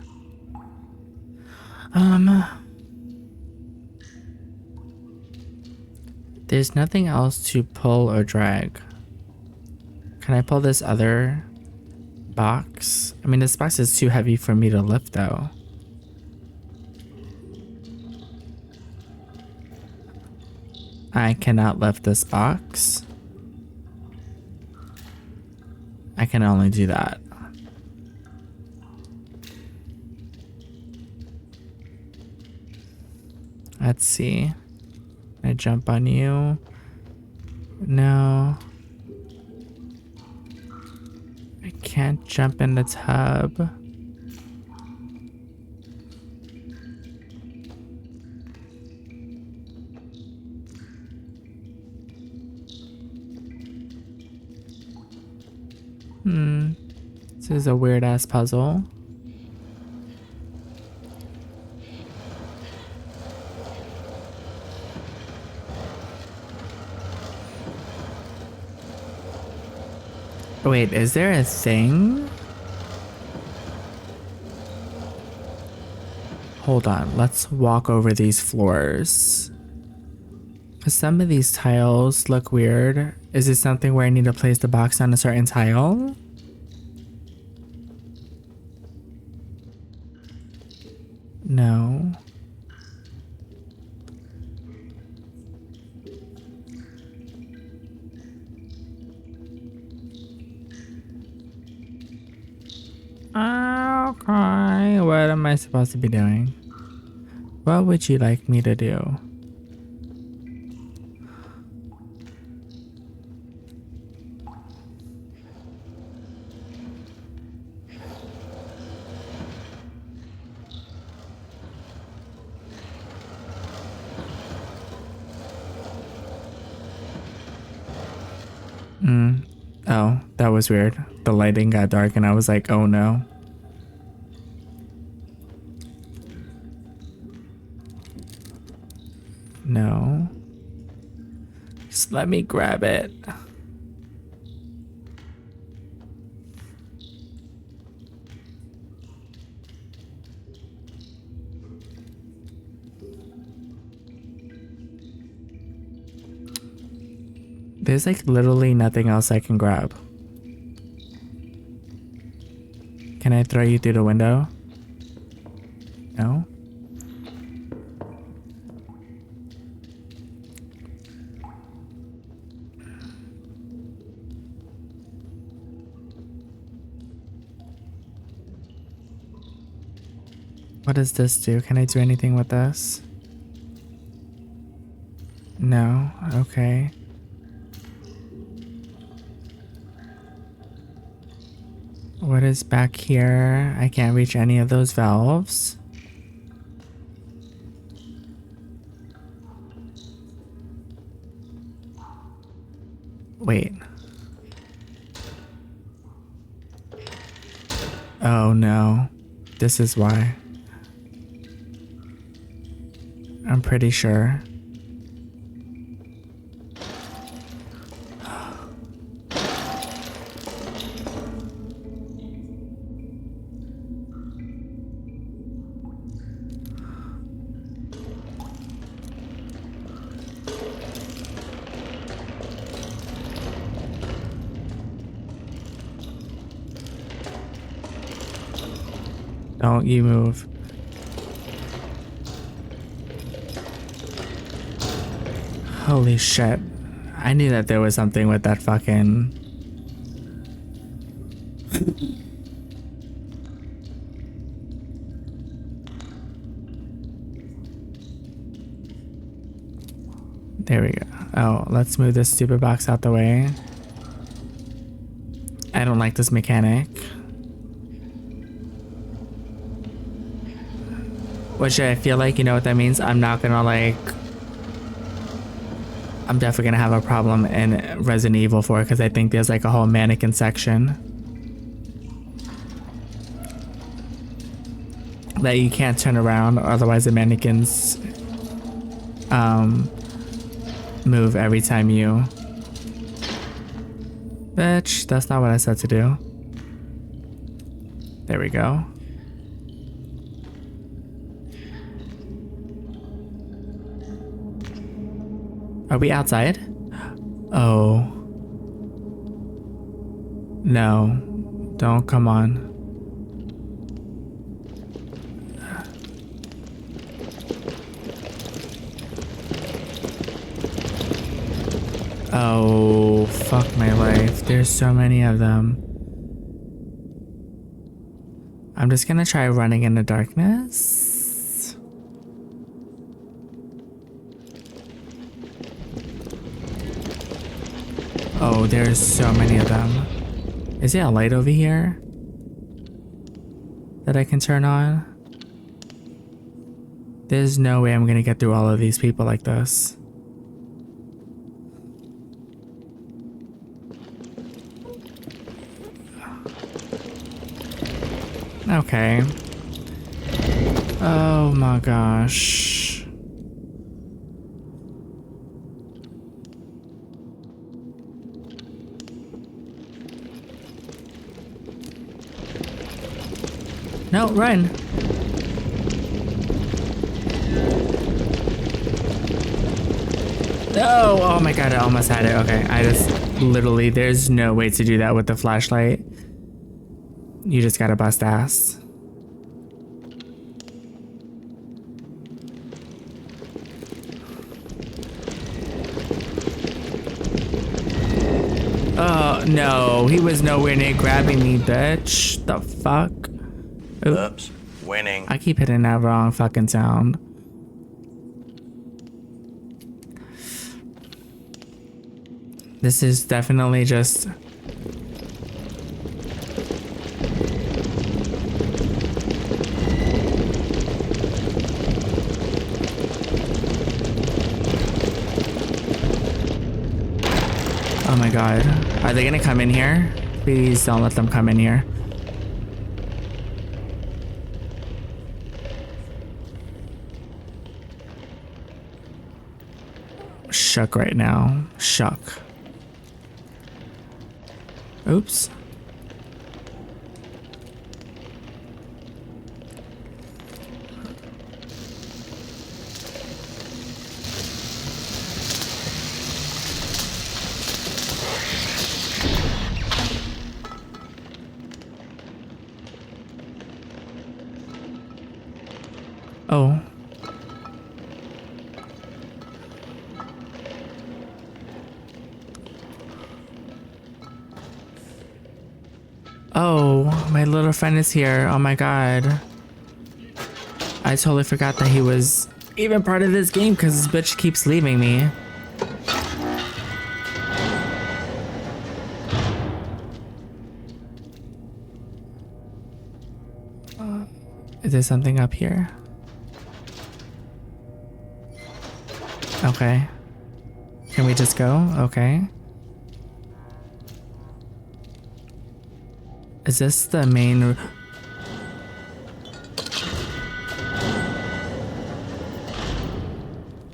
There's nothing else to pull or drag. Can I pull this other box? I mean, this box is too heavy for me to lift though. I cannot lift this box. I can only do that. Let's see. Can I jump on you? No. I can't jump in the tub. This is a weird ass puzzle. Wait, is there a thing? Hold on, let's walk over these floors. 'Cause some of these tiles look weird. Is it something where I need to place the box on a certain tile? No. Okay, what am I supposed to be doing? What would you like me to do? Oh, that was weird. The lighting got dark and I was like, oh no. No. Just let me grab it. There's like literally nothing else I can grab. Can I throw you through the window? No? What does this do? Can I do anything with this? No? Okay. What is back here? I can't reach any of those valves. Wait. Oh no. This is why. I'm pretty sure. Don't you move. Holy shit. I knew that there was something with that fucking... There we go. Oh, let's move this stupid box out the way. I don't like this mechanic. Which I feel like, you know what that means? I'm not gonna like... I'm definitely gonna have a problem in Resident Evil 4 because I think there's like a whole mannequin section that you can't turn around, otherwise the mannequins move every time you... Bitch, that's not what I said to do. There we go. Are we outside? Oh. No. Don't come on. Oh, fuck my life. There's so many of them. I'm just gonna try running in the darkness. Oh, there's so many of them. Is there a light over here that I can turn on? There's no way I'm gonna get through all of these people like this. Okay. Oh my gosh. No, run. No, oh my god, I almost had it. Okay, I just literally, there's no way to do that with the flashlight. You just gotta bust ass. Oh, no. He was nowhere near grabbing me, bitch. The fuck? Oop. Oops. Winning. I keep hitting that wrong fucking sound. This is definitely just... Oh my god. Are they gonna come in here? Please don't let them come in here. Shook right now. Shook. Oops. Oh. Oh, my little friend is here. Oh my god. I totally forgot that he was even part of this game because this bitch keeps leaving me. Is there something up here? Okay. Can we just go? Okay. Is this the main...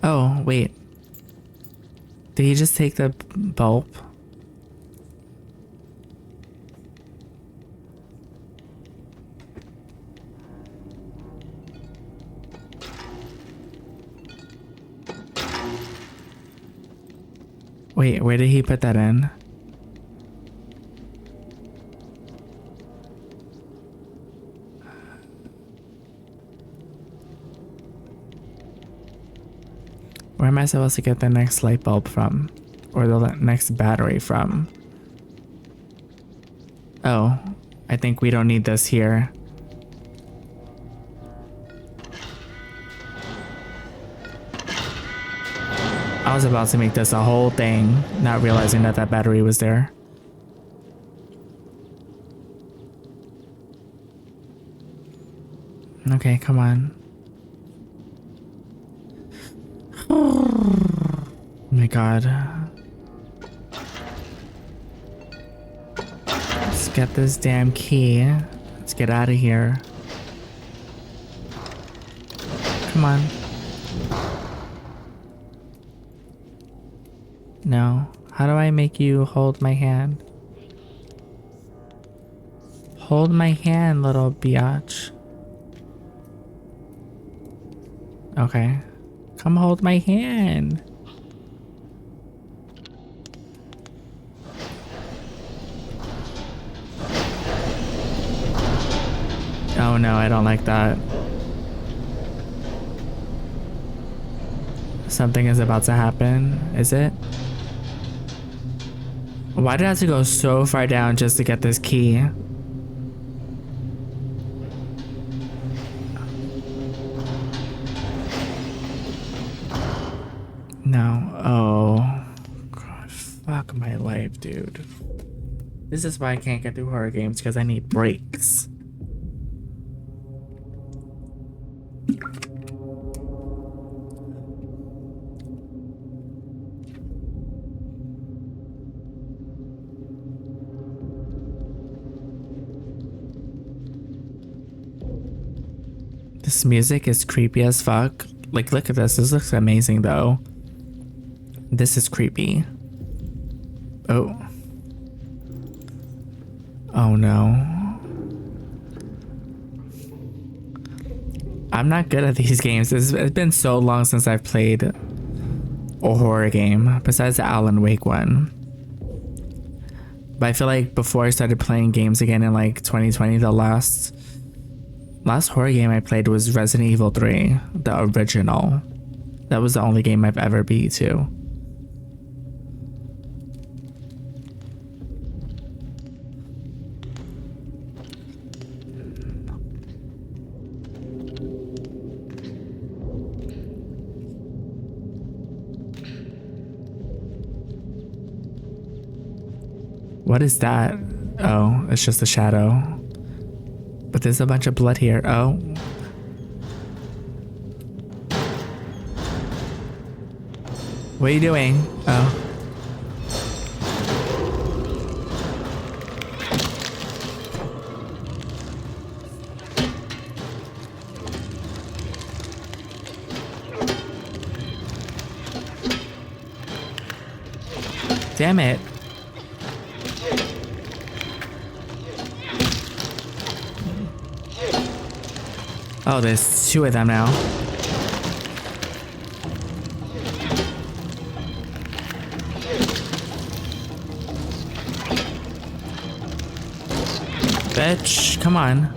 Oh, wait. Did he just take the bulb? Wait, where did he put that in? Where am I supposed to get the next light bulb from? Or the next battery from? Oh, I think we don't need this here. I was about to make this a whole thing, not realizing that that battery was there. Okay, come on. Oh my god. Let's get this damn key. Let's get out of here. Come on. No. How do I make you hold my hand? Hold my hand, little biatch. Okay. Come hold my hand. Oh no, I don't like that. Something is about to happen, is it? Why did I have to go so far down just to get this key? No. Oh. God, fuck my life, dude. This is why I can't get through horror games, because I need breaks. This music is creepy as fuck. Like, look at this. This looks amazing, though. This is creepy. Oh. Oh, no. I'm not good at these games. It's been so long since I've played a horror game, besides the Alan Wake one. But I feel like before I started playing games again in like 2020, the last horror game I played was Resident Evil 3, the original. That was the only game I've ever beat too. What is that? Oh, it's just a shadow. But there's a bunch of blood here. Oh. What are you doing? Oh. Damn it. Oh, there's two of them now. Bitch, come on.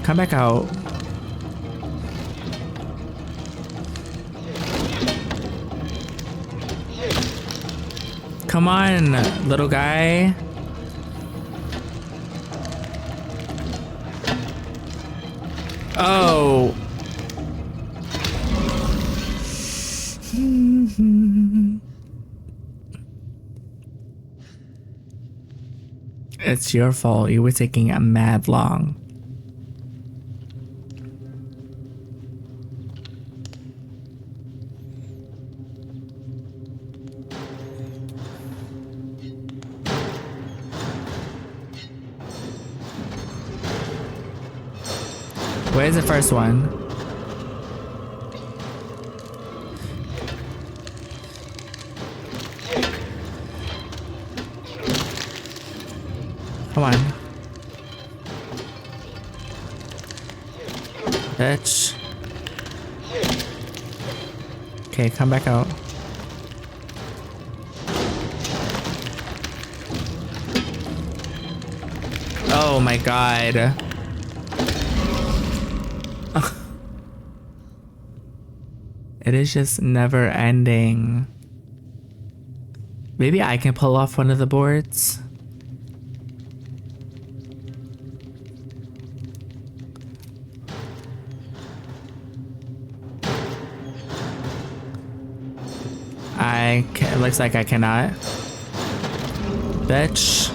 Come back out. Come on, little guy. Oh. It's your fault. You were taking a mad long. Where's the first one? Come on. Bitch. Okay, come back out. Oh my god. It is just never ending. Maybe I can pull off one of the boards. It looks like I cannot. Bitch.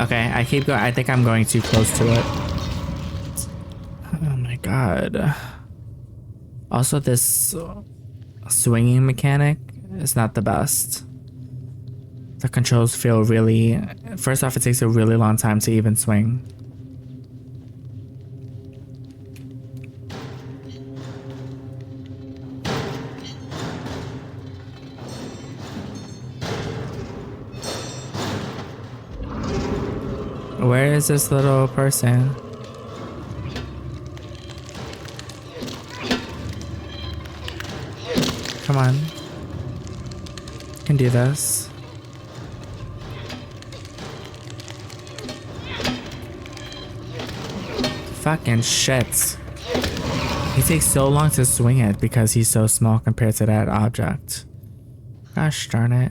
Okay, I keep going. I think I'm going too close to it. Oh my god. Also, this swinging mechanic is not the best. The controls feel really... First off, it takes a really long time to even swing. Where is this little person? Come on. You can do this. Fucking shit. He takes so long to swing it because he's so small compared to that object. Gosh darn it.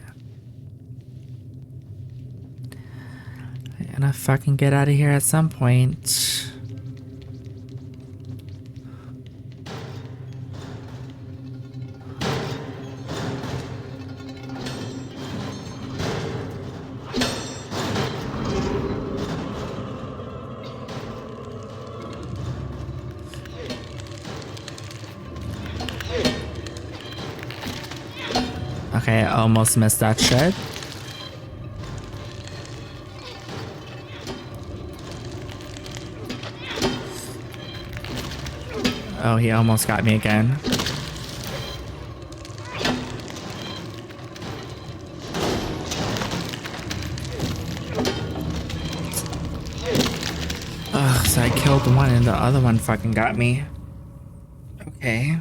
I'm gonna fucking get out of here at some point. Okay, I almost missed that shit. Oh, he almost got me again. Ugh, so I killed one and the other one fucking got me. Okay.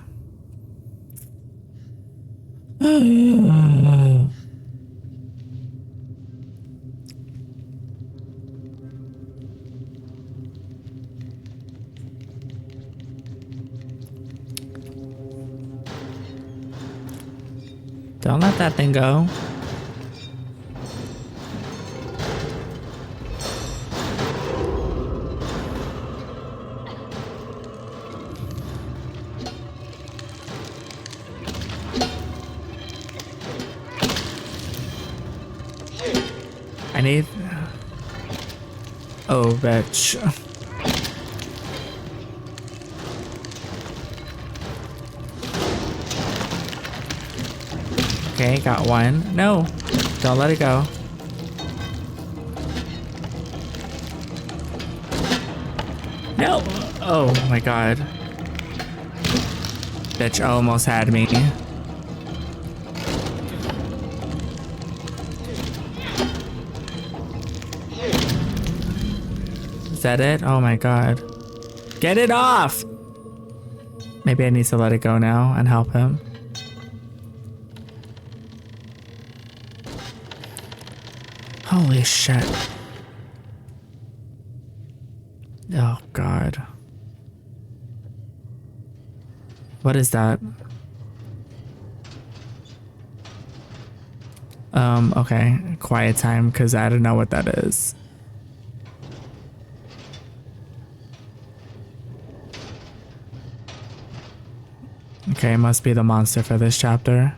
Don't let that thing go. I need... Oh, bitch. Okay, got one. No, don't let it go. No! Oh my god. Bitch almost had me. Is that it? Oh my god. Get it off! Maybe I need to let it go now and help him. Holy shit. Oh god. What is that? Okay. Quiet time, because I don't know what that is. Okay, must be the monster for this chapter.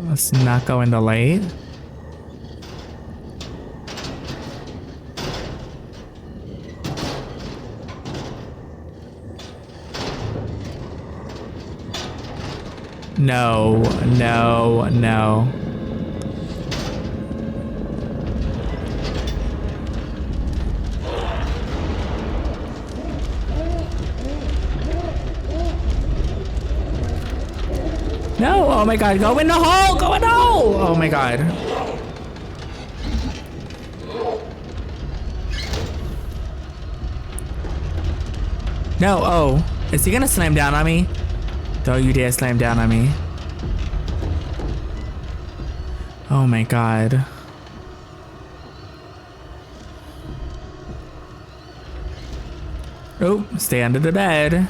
Let's not go in the light. No, no, no. No, oh my god, go in the hole, go in the hole! Oh my god. No, oh. Is he gonna slam down on me? Don't you dare slam down on me. Oh my god. Oh, stay under the bed.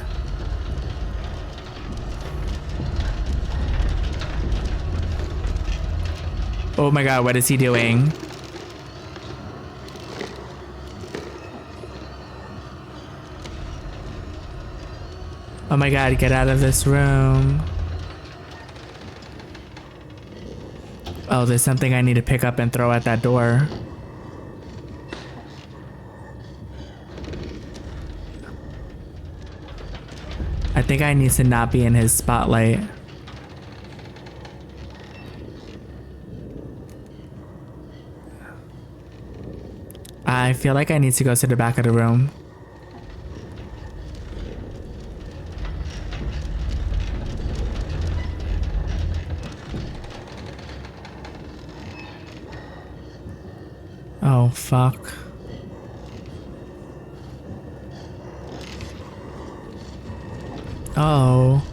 Oh my god, what is he doing? Oh my god, get out of this room. Oh, there's something I need to pick up and throw at that door. I think I need to not be in his spotlight. I feel like I need to go to the back of the room. Oh, fuck. Oh.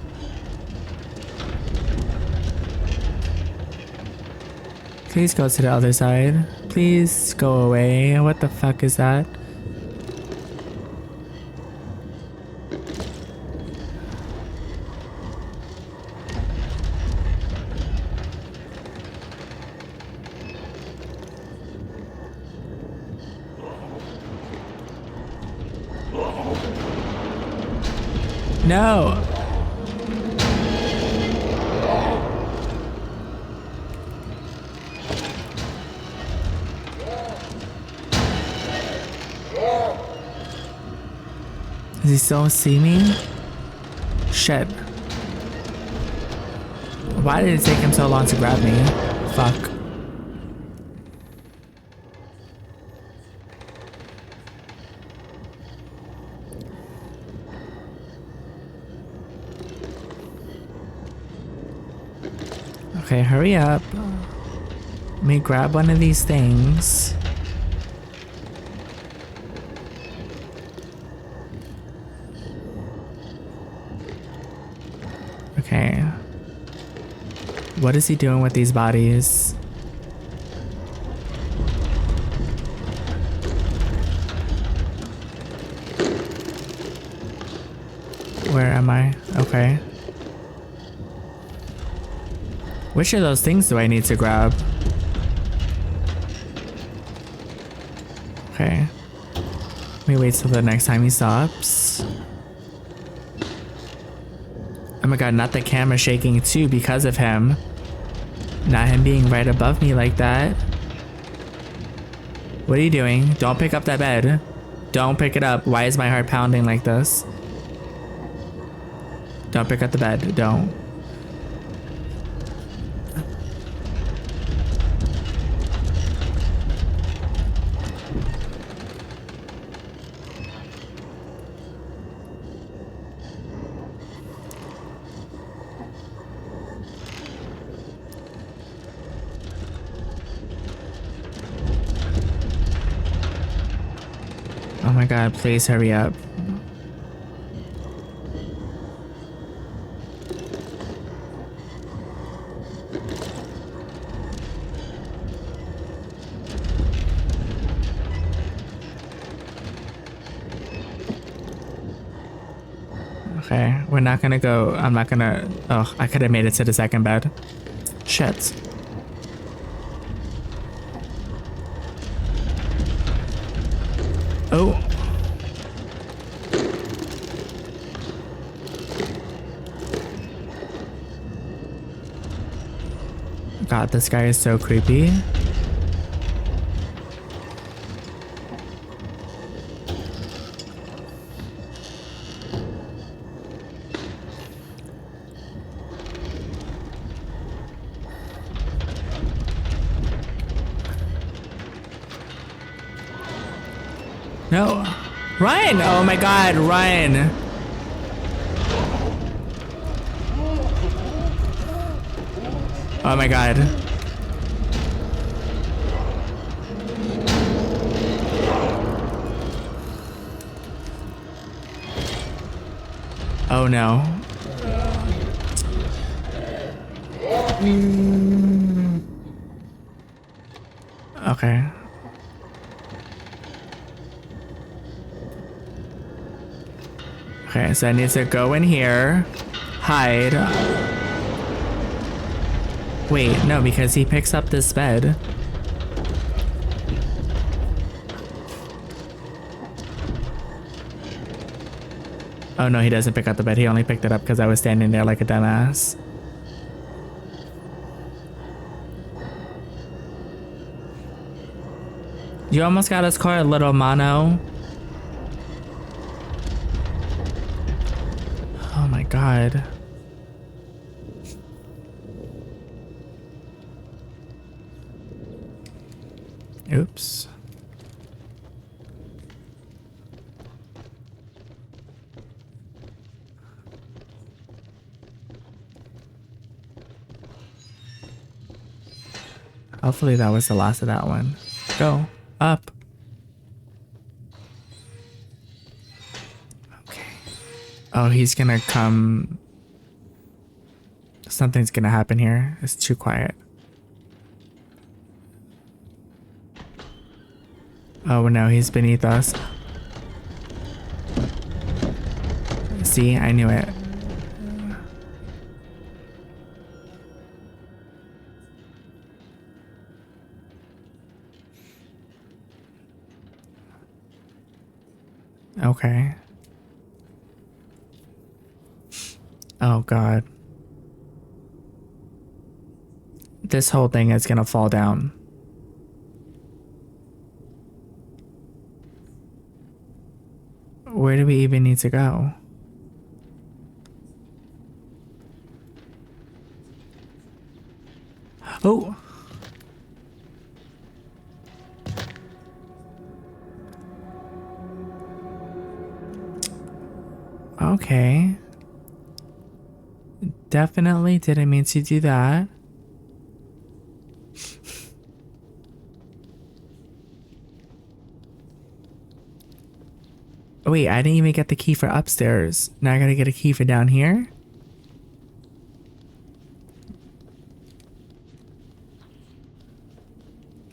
Please go to the other side. Please go away. What the fuck is that? No. Does he still see me? Shit. Why did it take him so long to grab me? Fuck. Okay, hurry up. Let me grab one of these things. Okay. What is he doing with these bodies? Where am I? Okay. Which of those things do I need to grab? Okay. Let me wait till the next time he stops. Oh my god, not the camera shaking too because of him. Not him being right above me like that. What are you doing? Don't pick up that bed. Don't pick it up. Why is my heart pounding like this? Don't pick up the bed. Don't. Oh my god, please hurry up. Okay, we're not gonna go. I'm not gonna. Oh, I could have made it to the second bed. Shit. Oh. God, this guy is so creepy. No. Ryan! Oh my god, Ryan. Oh my god. Oh no. Okay. Okay, so I need to go in here, hide. Wait, no, because he picks up this bed. Oh no, he doesn't pick up the bed. He only picked it up because I was standing there like a dumbass. You almost got us caught, little mono. Oh my god. Oops. Hopefully that was the last of that one. Go up. Okay. Oh, he's gonna come. Something's gonna happen here. It's too quiet. Oh no, he's beneath us. See, I knew it. Okay. Oh god. This whole thing is gonna fall down. Where do we even need to go? Oh! Okay. Definitely didn't mean to do that. Oh, wait, I didn't even get the key for upstairs. Now I gotta get a key for down here?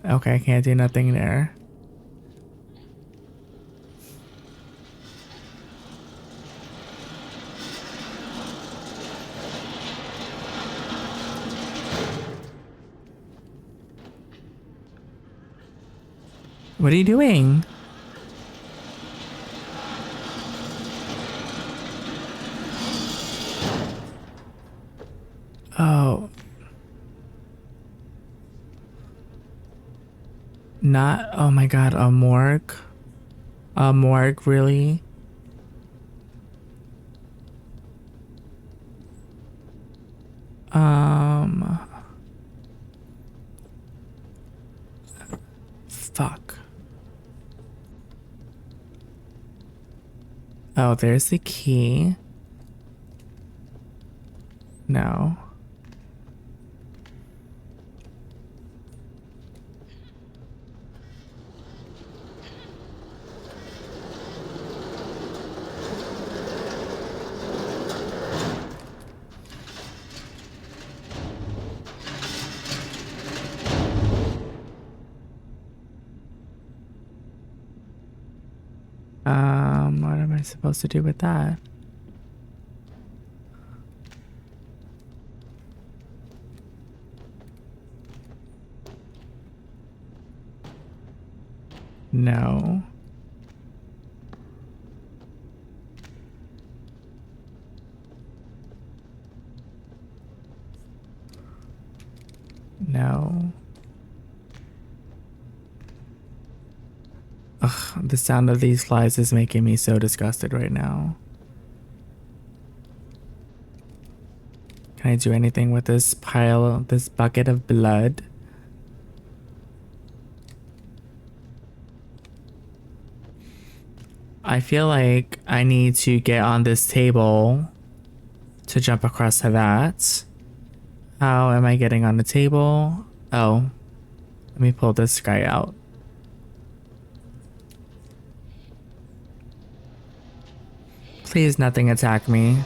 Okay, I can't do nothing there. What are you doing? Oh. Not, oh my god, a morgue? A morgue, really? Fuck. Oh, there's the key. No. What am I supposed to do with that? No. No. Ugh, the sound of these flies is making me so disgusted right now. Can I do anything with this pile, this bucket of blood? I feel like I need to get on this table to jump across to that. How am I getting on the table? Oh, let me pull this guy out. Please, nothing attack me.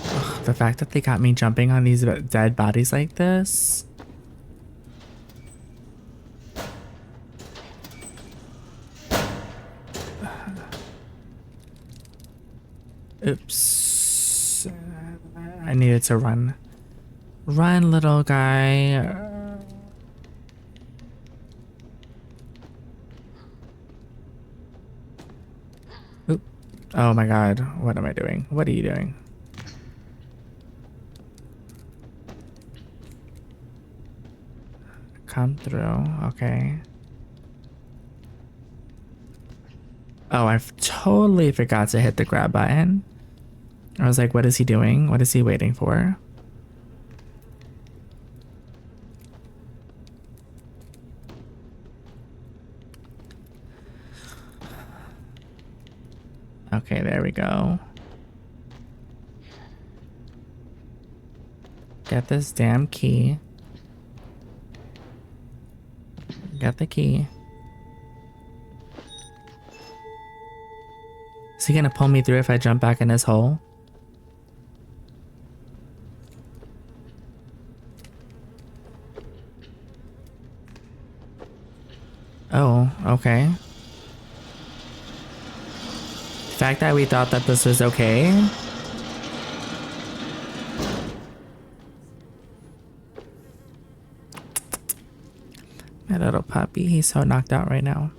Ugh, the fact that they got me jumping on these dead bodies like this. Oops. I needed to run. Run, little guy. Oop. Oh my god. What am I doing? What are you doing? Come through. Okay. Oh, I totally forgot to hit the grab button. I was like, what is he doing? What is he waiting for? Okay, there we go. Get this damn key. Get the key. Is he gonna pull me through if I jump back in his hole? Oh, okay. The fact that we thought that this was okay. My little puppy, he's so knocked out right now.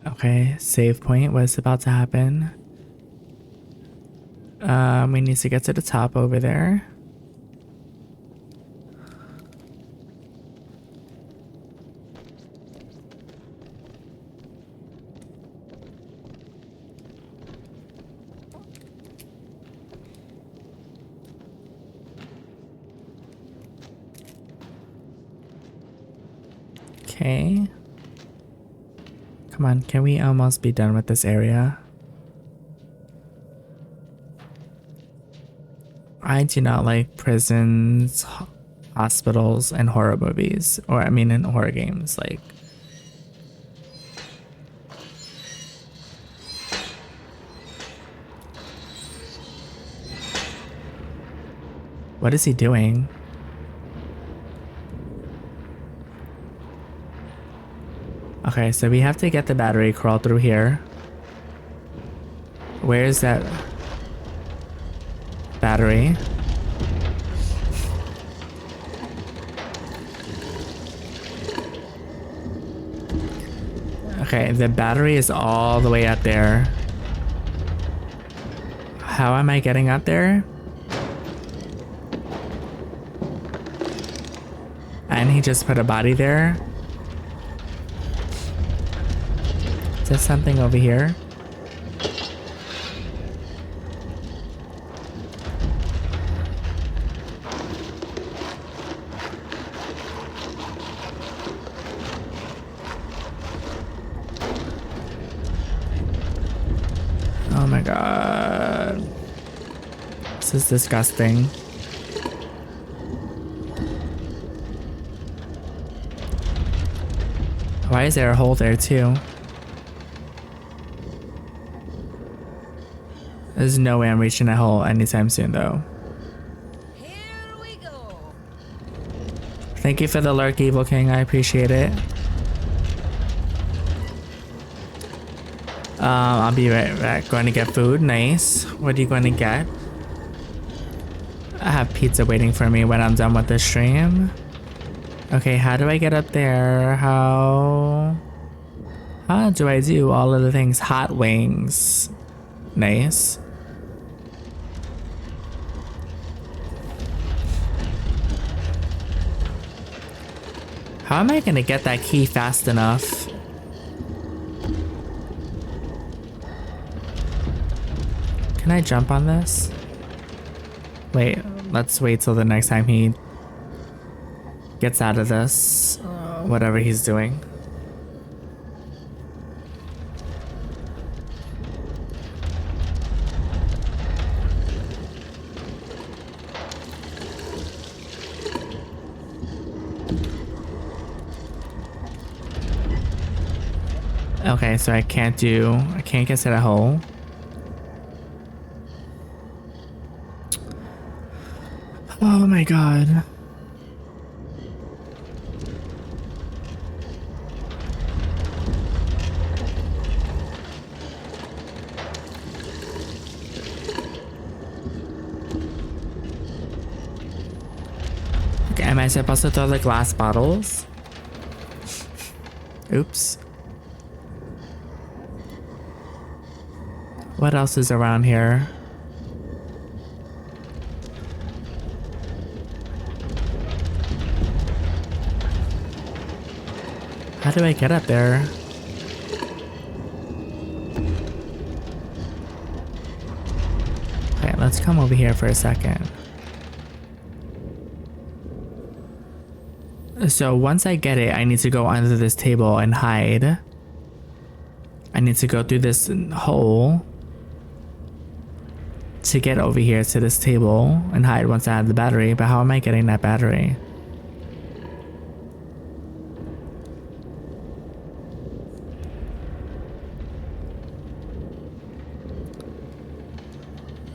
Okay, save point. What's about to happen? We need to get to the top over there. Okay. Come on, can we almost be done with this area? I do not like prisons, hospitals, and horror movies. Or, I mean, in horror games. Like, what is he doing? Okay, so we have to get the battery, crawl through here. Where is that battery? Okay, the battery is all the way up there. How am I getting up there? And he just put a body there. Is there something over here? Oh my god. This is disgusting. Why is there a hole there too? There's no way I'm reaching that hole anytime soon though. Here we go. Thank you for the lurk, Evil King. I appreciate it. I'll be right back. Going to get food. Nice. What are you going to get? I have pizza waiting for me when I'm done with the stream. Okay, how do I get up there? How do I do all of the things? Hot wings. Nice. How am I gonna get that key fast enough? Can I jump on this? Wait, let's wait till the next time he gets out of this. Whatever he's doing. Okay, so I can't get to that hole. Oh my god. Okay, am I supposed to throw the glass bottles? Oops. What else is around here? How do I get up there? Okay, let's come over here for a second. So once I get it, I need to go under this table and hide. I need to go through this hole to get over here to this table and hide once I have the battery. But how am I getting that battery?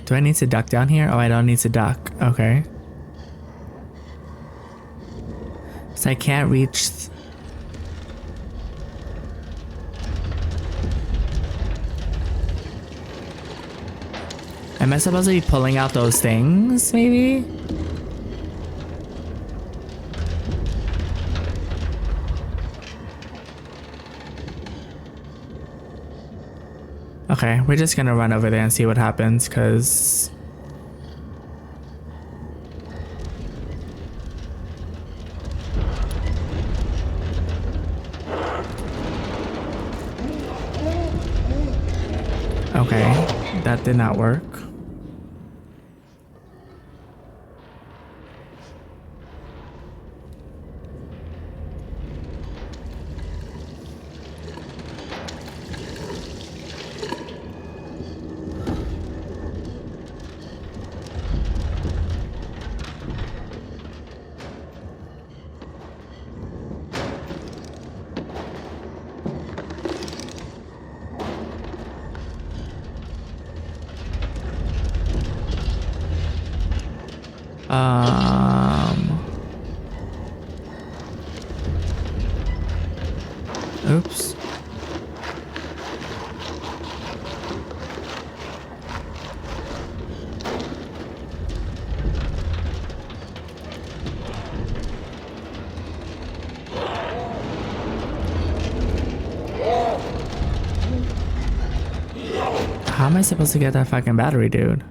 Do I need to duck down here? Oh, I don't need to duck. Okay. So I can't reach... Am I supposed to be pulling out those things, maybe? Okay, we're just gonna run over there and see what happens, because... Okay, that did not work. Oops. How am I supposed to get that fucking battery, dude?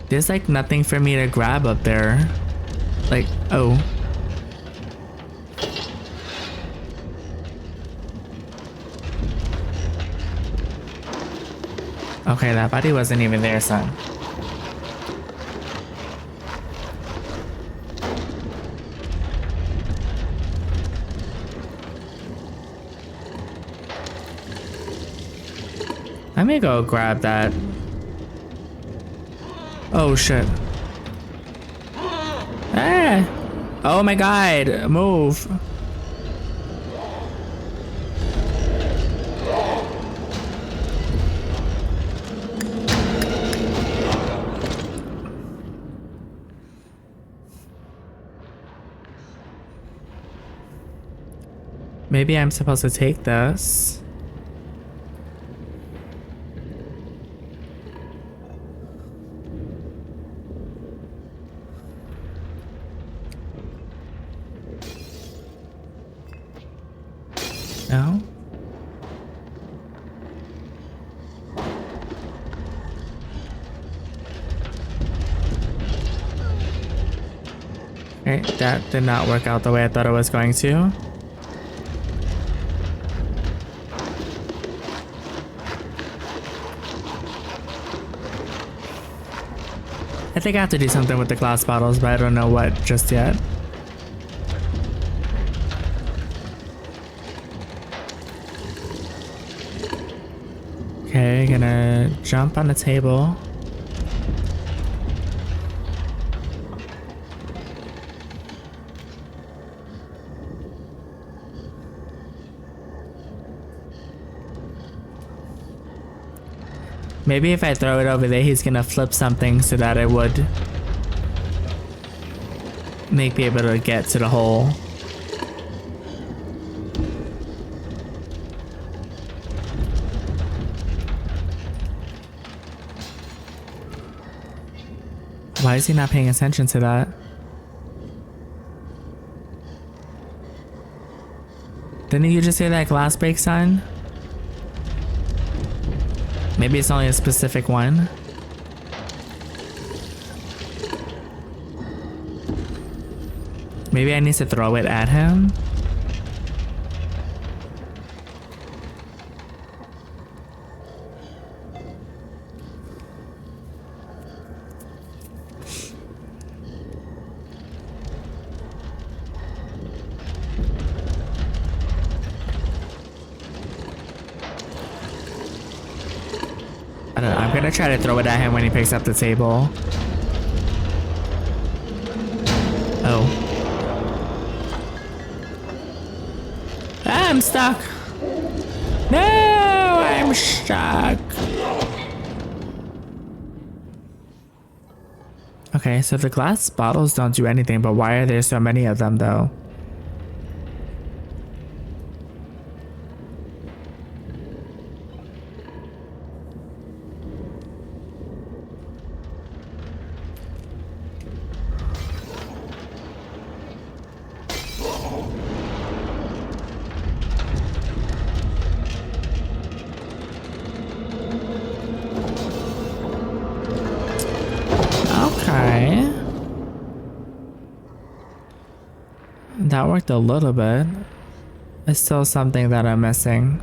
There's like nothing for me to grab up there. Like, oh. Okay, that body wasn't even there, son. Let me go grab that. Oh shit. Ah! Oh my god, move. Maybe I'm supposed to take this. No? Okay, that did not work out the way I thought it was going to. I I think I have to do something with the glass bottles, but I don't know what just yet. Okay, gonna jump on the table. Maybe if I throw it over there, he's gonna flip something so that it would make me able to get to the hole. Why is he not paying attention to that? Didn't you just hear that glass break sign? Maybe it's only a specific one. Maybe I need to throw it at him. I don't know, I'm gonna try to throw it at him when he picks up the table. Oh. I'm stuck. No, I'm stuck. Okay, so the glass bottles don't do anything, but why are there so many of them though? Okay. That worked a little bit. It's still something that I'm missing.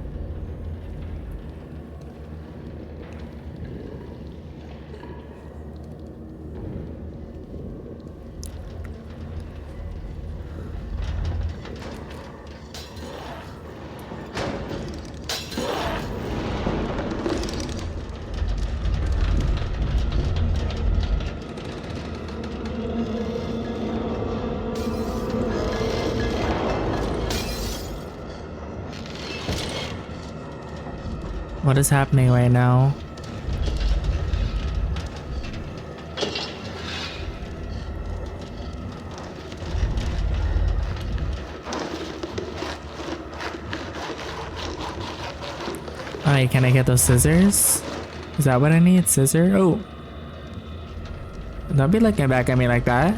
What is happening right now? Alright, can I get those scissors? Is that what I need? Scissor? Oh. Don't be looking back at me like that.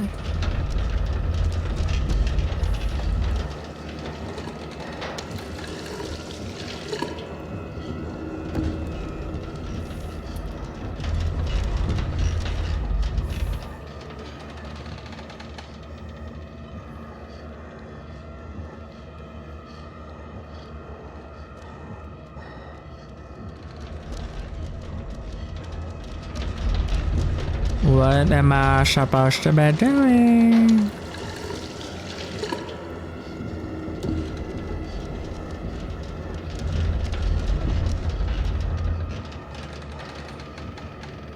What am I supposed to be doing?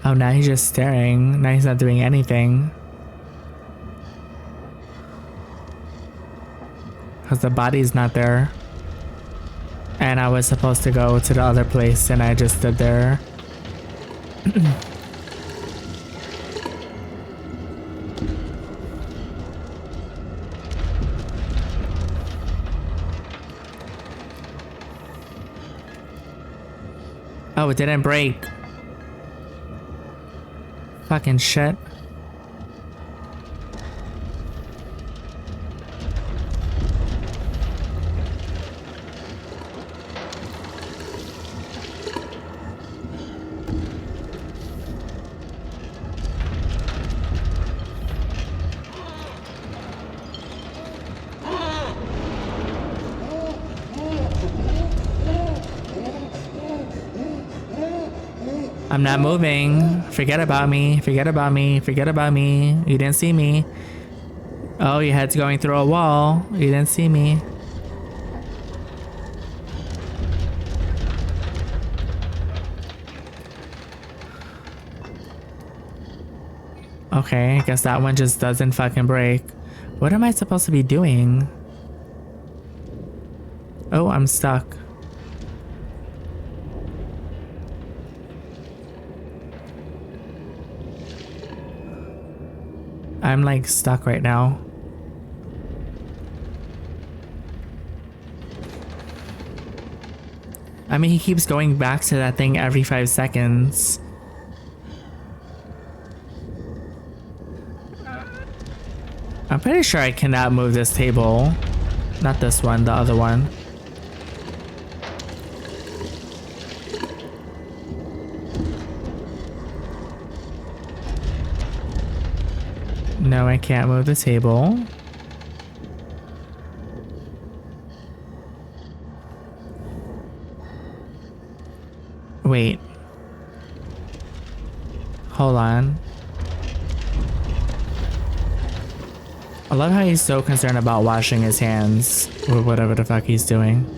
Oh, now he's just staring. Now he's not doing anything. Because the body's not there. And I was supposed to go to the other place and I just stood there. Oh, it didn't break. Fucking shit. I'm not moving. Forget about me. Forget about me. Forget about me. You didn't see me. Oh, your head's going through a wall. You didn't see me. Okay, I guess that one just doesn't fucking break. What am I supposed to be doing? Oh, I'm stuck. I'm like stuck right now. I mean, he keeps going back to that thing every 5 seconds. I'm pretty sure I cannot move this table. Not this one, the other one. No, I can't move the table. Wait. Hold on. I love how he's so concerned about washing his hands or whatever the fuck he's doing.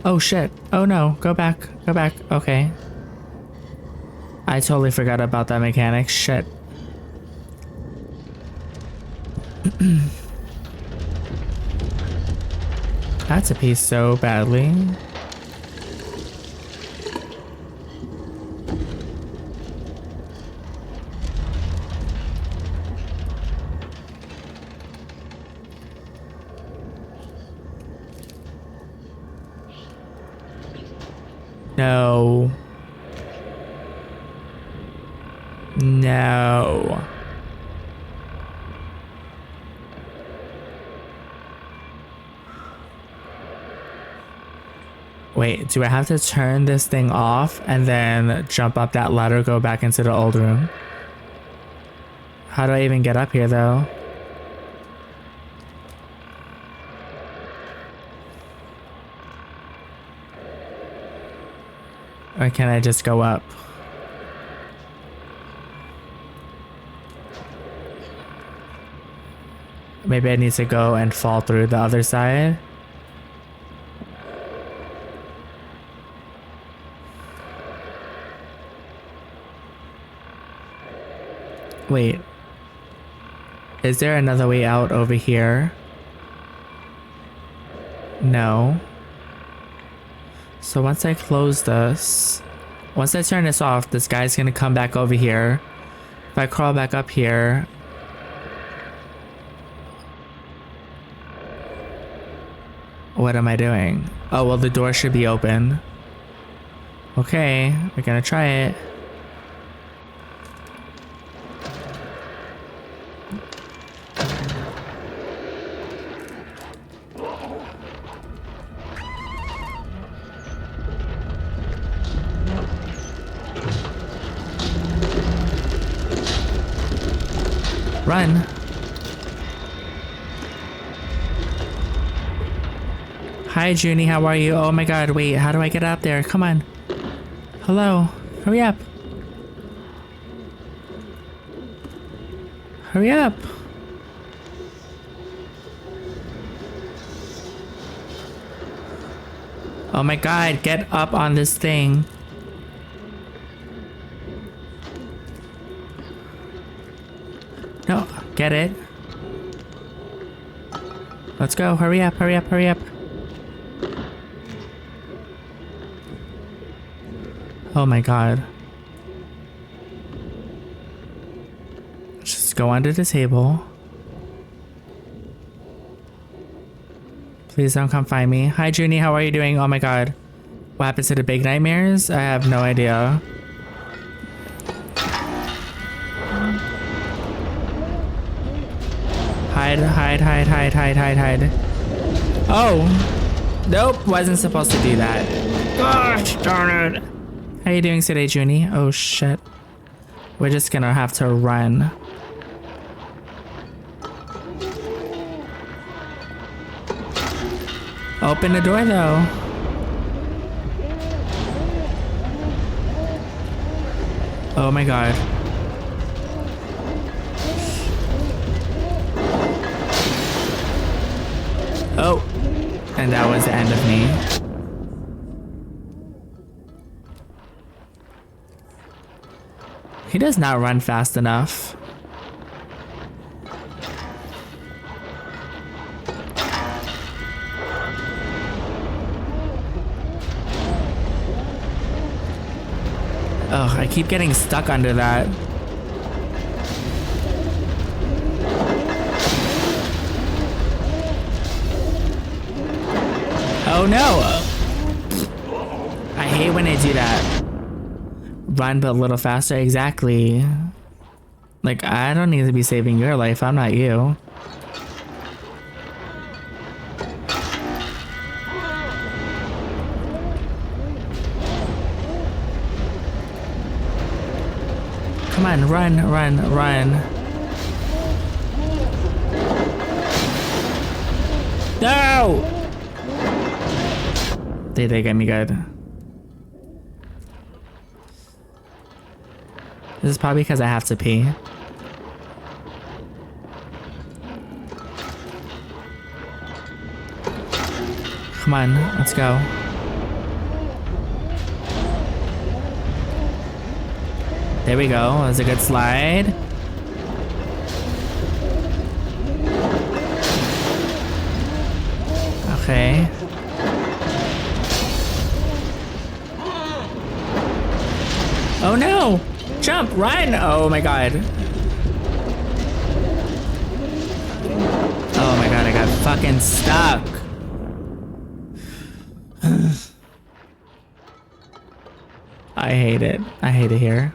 Oh shit. Oh no. Go back. Go back. Okay. I totally forgot about that mechanic. Shit. That's a piece so badly. No. No. Wait, do I have to turn this thing off and then jump up that ladder, go back into the old room? How do I even get up here though? Or can I just go up? Maybe I need to go and fall through the other side. Wait. Is there another way out over here? No. So once I close this, once I turn this off, this guy's gonna come back over here. If I crawl back up here, what am I doing? Oh, well, the door should be open. Okay, we're gonna try it. Run. Hi, Junie, how are you? Oh my god, wait, how do I get up there? Come on. Hello, hurry up. Hurry up. Oh my god, get up on this thing. No, get it. Let's go, hurry up, hurry up, hurry up. Oh my god. Just go under the table. Please don't come find me. Hi, Junie, how are you doing? Oh my god. What happened to the big nightmares? I have no idea. Hide, hide, hide, hide, hide, hide, hide. Oh! Nope, wasn't supposed to do that. Gosh darn it. How you doing today, Junie? Oh shit. We're just gonna have to run. Open the door though. Oh my god. Oh, and that was the end of me. He does not run fast enough. Ugh, I keep getting stuck under that. Oh no! I hate when they do that. Run but a little faster, exactly. Like, I don't need to be saving your life, I'm not you. Come on, run, run, run. No! They did get me good. This is probably because I have to pee. Come on, let's go. There we go. That was a good slide. Okay. Oh no! Jump! Run! Oh my god. Oh my god, I got fucking stuck. I hate it. I hate it here.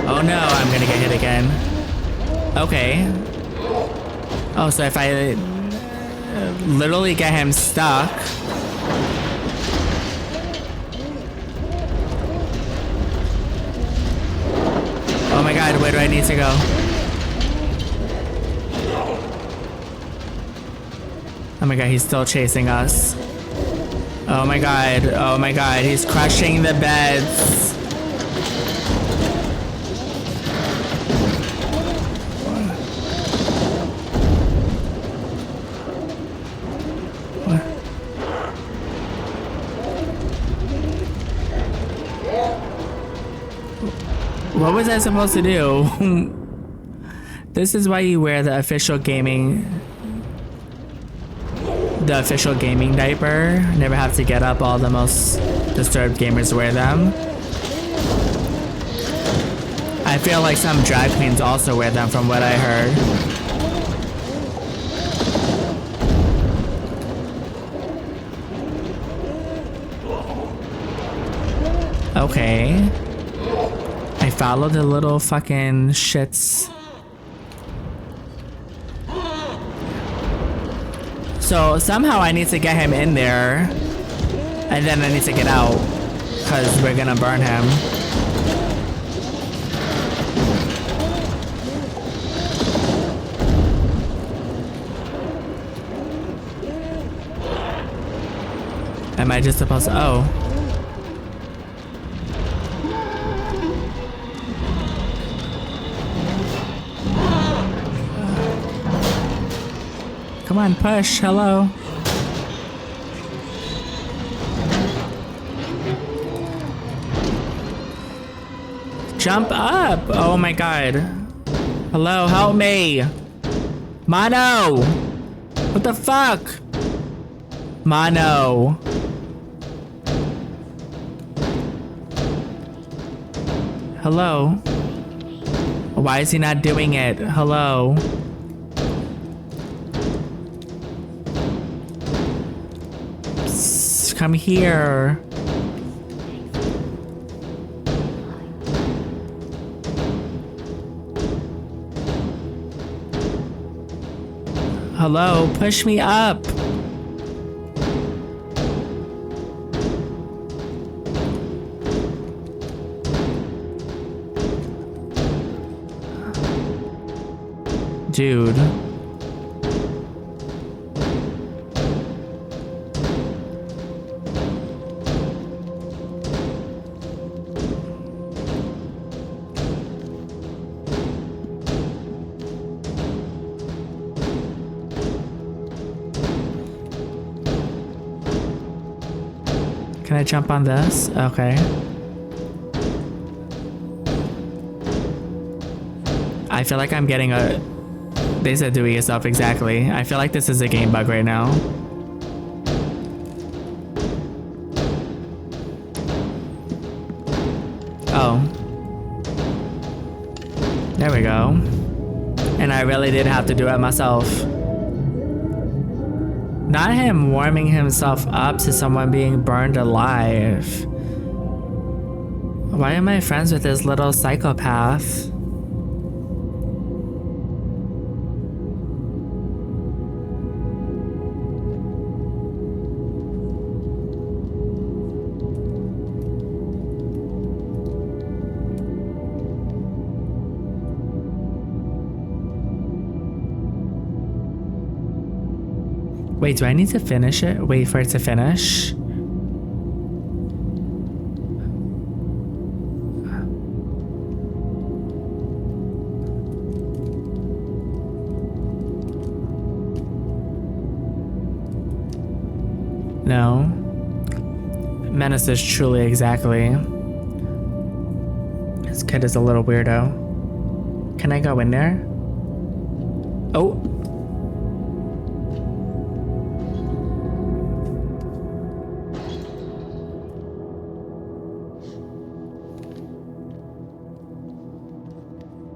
Oh no, I'm gonna get hit again. Okay. Oh, so if I literally get him stuck. Oh my god, where do I need to go? Oh my god, he's still chasing us. Oh my god, he's crushing the beds. What was I supposed to do? This is why you wear the official gaming diaper. Never have to get up. All the most disturbed gamers wear them. I feel like some drag queens also wear them from what I heard. Okay. I followed the little fucking shits. So somehow I need to get him in there. And then I need to get out. Because we're gonna burn him. Am I just supposed to... Oh. Come on, push. Hello. Jump up. Oh my god. Hello, help me. Mono. What the fuck? Mono. Hello. Why is he not doing it? Hello. Come here. Hello, push me up. Dude. Can I jump on this? Okay. I feel like I'm getting a... They said do it yourself, exactly. I feel like this is a game bug right now. Oh. There we go. And I really did have to do it myself. Not him warming himself up to someone being burned alive. Why am I friends with this little psychopath? Wait, do I need to finish it? Wait for it to finish? No. Menace is truly exactly. This kid is a little weirdo. Can I go in there? Oh.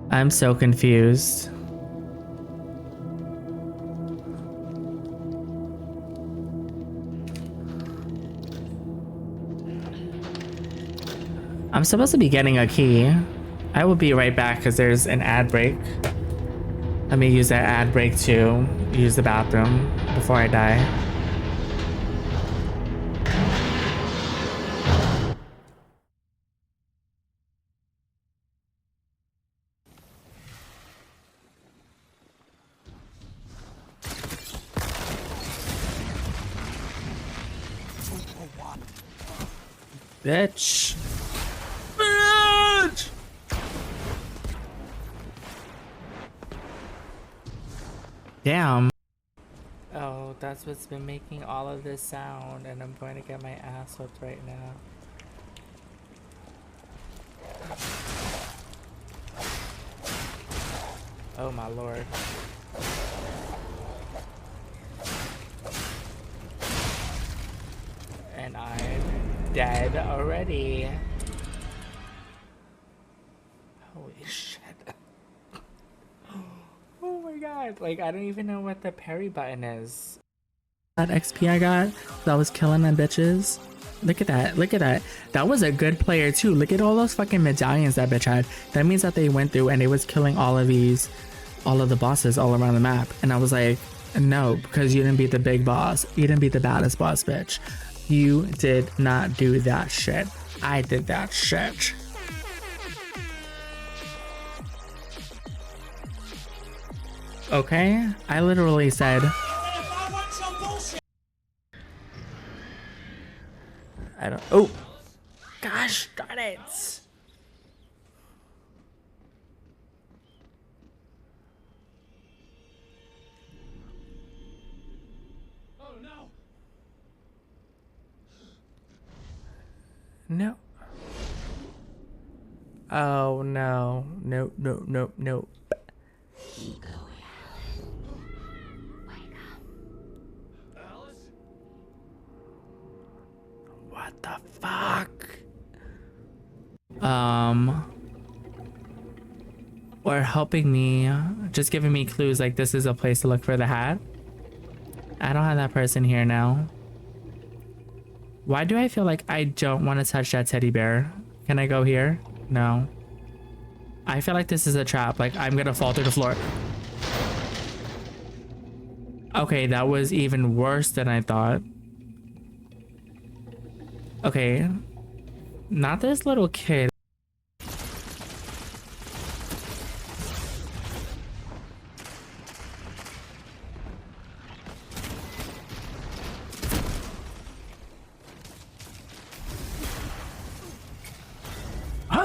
I'm so confused. I'm supposed to be getting a key. I will be right back because there's an ad break. Let me use that ad break to use the bathroom before I die. Bitch. Bitch! Damn. Oh, that's what's been making all of this sound, and I'm going to get my ass whipped right now. Oh my lord. And I'm dead already. Holy shit. Oh my god. Like, I don't even know what the parry button is. That XP I got, that was killing them bitches. Look at that. Look at that. That was a good player too. Look at all those fucking medallions that bitch had. That means that they went through and they was killing all of the bosses all around the map. And I was like, no, because you didn't beat the big boss. You didn't beat the baddest boss, bitch. You did not do that shit. I did that shit. Okay? I literally said... I don't... Oh! Gosh darn it! Oh no! No. Oh no. No, no, no, no. What the fuck? Or helping me, just giving me clues like this is a place to look for the hat. I don't have that person here now. Why do I feel like I don't want to touch that teddy bear? Can I go here? No. I feel like this is a trap. Like, I'm gonna fall through the floor. Okay, that was even worse than I thought. Okay. Not this little kid.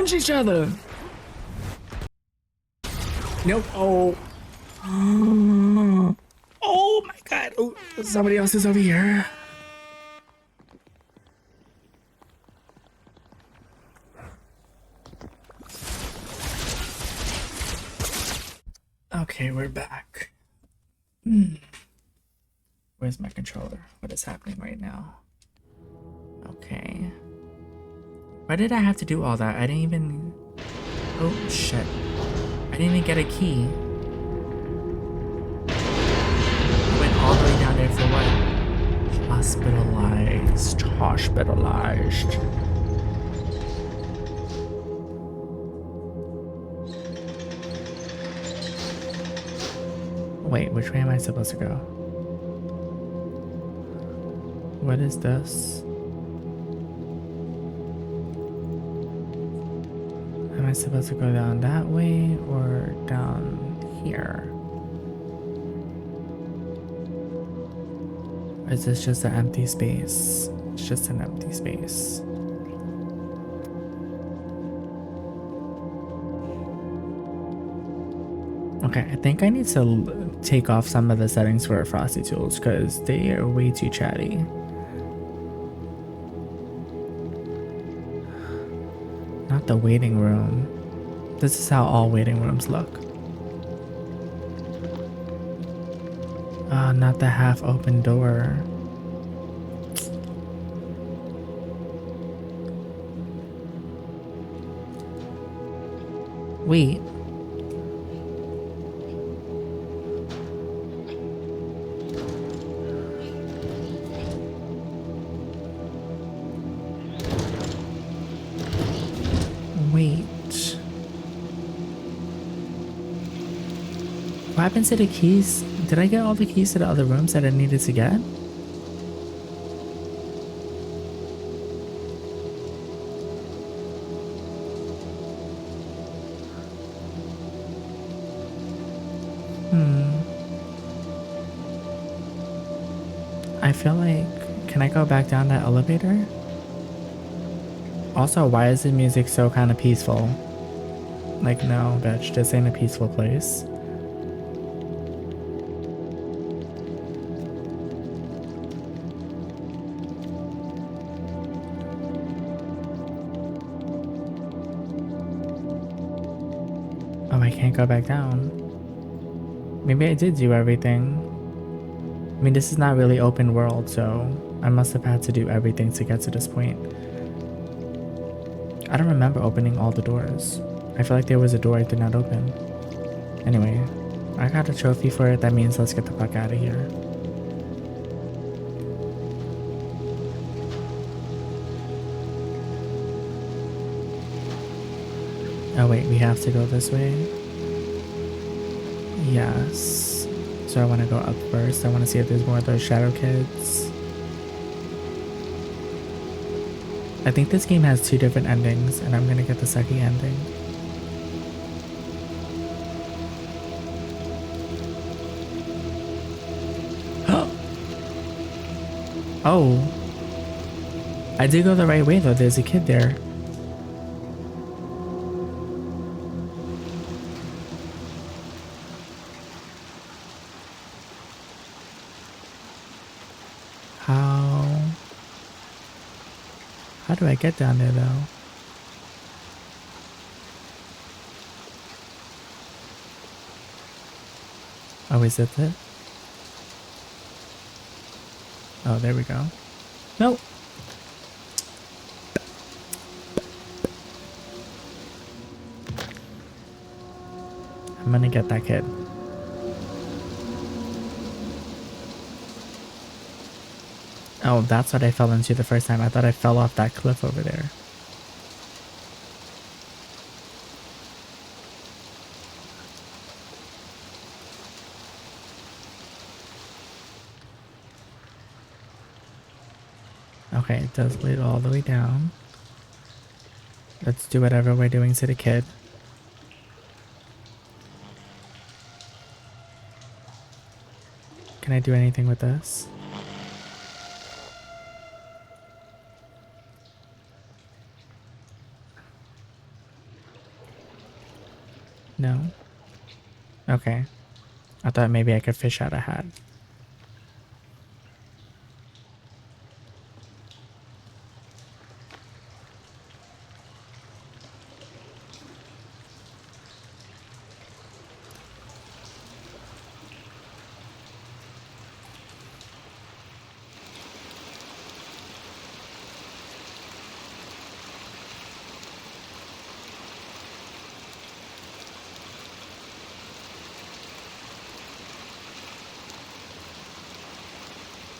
punch each other. Nope. Oh. Oh my god. Oh, somebody else is over here. Okay, we're back. Where's my controller? What is happening right now? Okay. Why did I have to do all that? I didn't even... Oh, shit. I didn't even get a key. I went all the way down there for what? Hospitalized. Hospitalized. Wait, which way am I supposed to go? What is this? Am I supposed to go down that way or down here? Or is this just an empty space? It's just an empty space. Okay, I think I need to take off some of the settings for Frosty Tools because they are way too chatty. Not the waiting room. This is how all waiting rooms look. Not the half open door. Wait. Wait. What happened to the keys? Did I get all the keys to the other rooms that I needed to get? I feel like... Can I go back down that elevator? Also, why is the music so kind of peaceful? Like, no, bitch, this ain't a peaceful place. Oh, I can't go back down. Maybe I did do everything. I mean, this is not really open world, so I must have had to do everything to get to this point. I don't remember opening all the doors. I feel like there was a door I did not open. Anyway, I got a trophy for it. That means let's get the fuck out of here. Oh wait, we have to go this way? Yes. So I want to go up first. I want to see if there's more of those shadow kids. I think this game has 2 different endings, and I'm gonna get the second ending. Oh. I did go the right way though, there's a kid there. How do I get down there though? Oh, is that it? Oh, there we go. Nope. I'm gonna get that kid. Oh, that's what I fell into the first time. I thought I fell off that cliff over there. Okay, it does lead all the way down. Let's do whatever we're doing to the kid. Can I do anything with this? Okay. I thought maybe I could fish out a hat.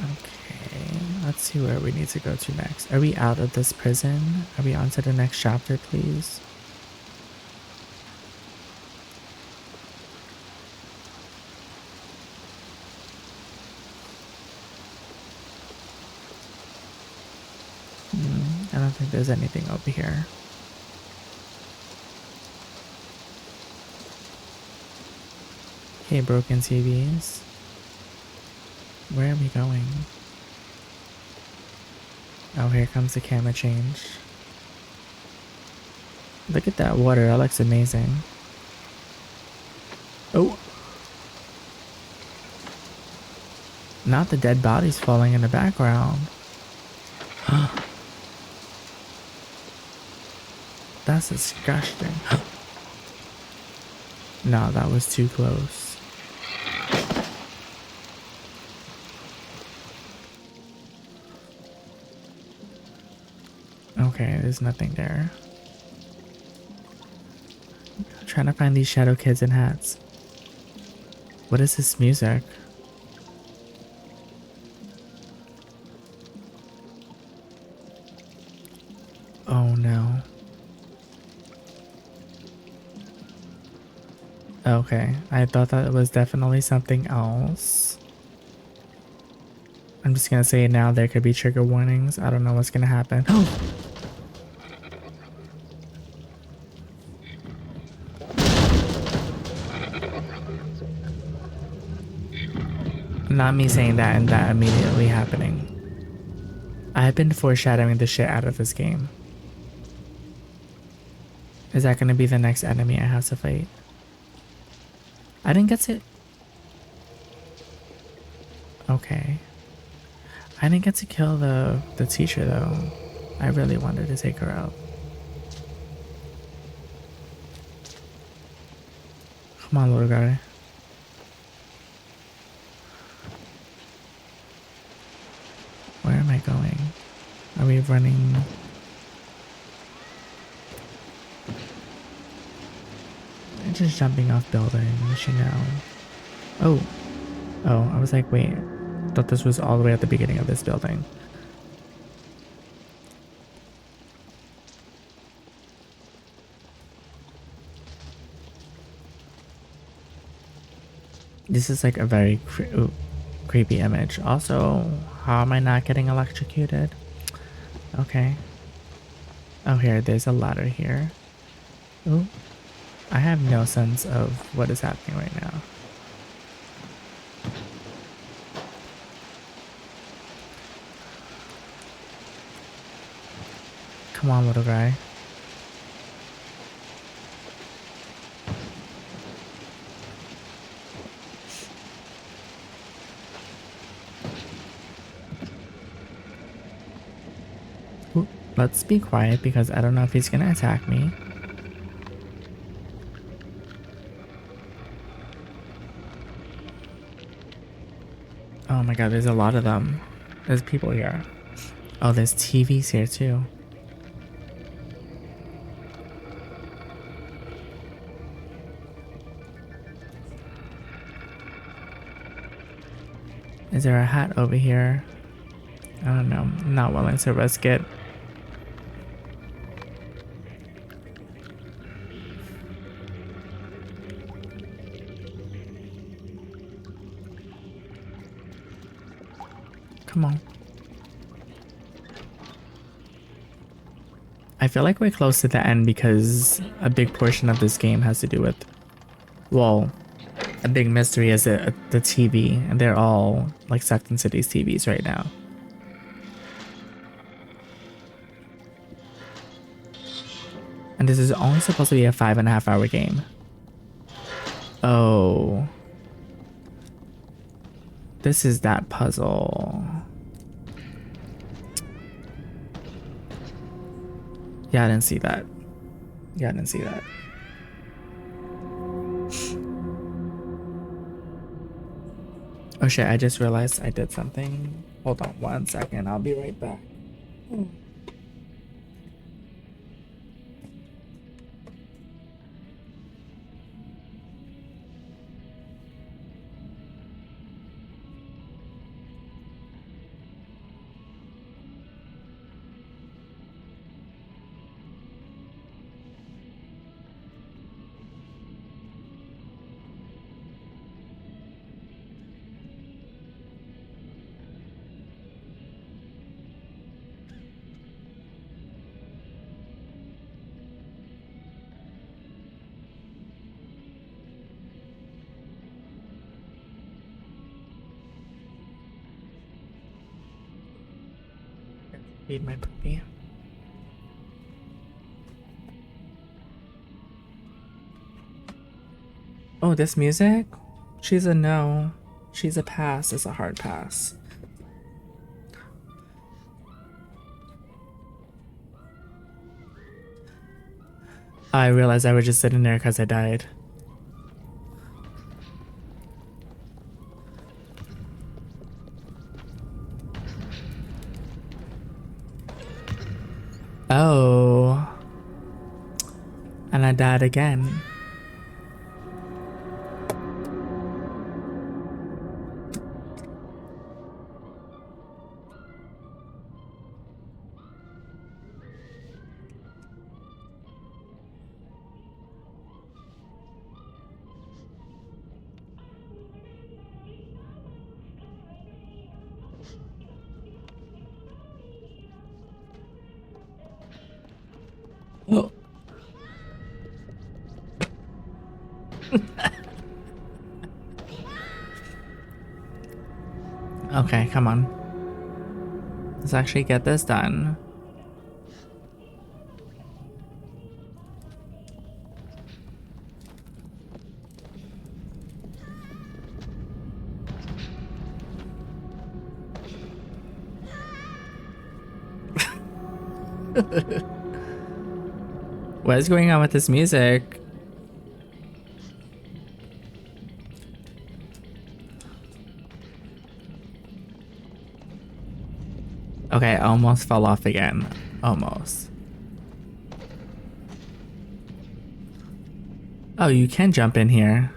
Okay, let's see where we need to go to next. Are we out of this prison? Are we on to the next chapter, please? I don't think there's anything over here. Okay, broken TVs. Where are we going? Oh, here comes the camera change. Look at that water, that looks amazing. Oh! Not the dead bodies falling in the background. That's disgusting. No, that was too close. Okay, there's nothing there. I'm trying to find these shadow kids in hats. What is this music? Oh no. Okay, I thought that was definitely something else. I'm just gonna say now there could be trigger warnings. I don't know what's gonna happen. Not me saying that and that immediately happening. I've been foreshadowing the shit out of this game. Is that gonna be the next enemy I have to fight? I didn't get to... Okay. I didn't get to kill the teacher though. I really wanted to take her out. Come on, little guy. Where am I going? Are we running? I'm just jumping off buildings, you know. Oh. Oh, I was like, wait. I thought this was all the way at the beginning of this building. This is like a very creepy image. Also, how am I not getting electrocuted? Okay. Oh, here, there's a ladder here. Oh, I have no sense of what is happening right now. Come on, little guy. Ooh, let's be quiet because I don't know if he's gonna attack me. Oh my god, there's a lot of them. There's people here. Oh, there's TVs here too. Is there a hat over here? I don't know. I'm not willing to risk it. Come on. I feel like we're close to the end because a big portion of this game has to do with, well, a big mystery is the TV, and they're all like sucked into these TVs right now. And this is only supposed to be a 5.5 hour game. Oh. This is that puzzle. Yeah, I didn't see that. Yeah, I didn't see that. Oh shit, I just realized I did something. Hold on 1 second, I'll be right back. Feed my puppy. Oh, this music? She's a no. She's a pass. It's a hard pass. I realized I was just sitting there because I died. Oh. And I died again. Oh. Okay, come on. Let's actually get this done. What is going on with this music? Okay, I almost fell off again. Almost. Oh, you can jump in here.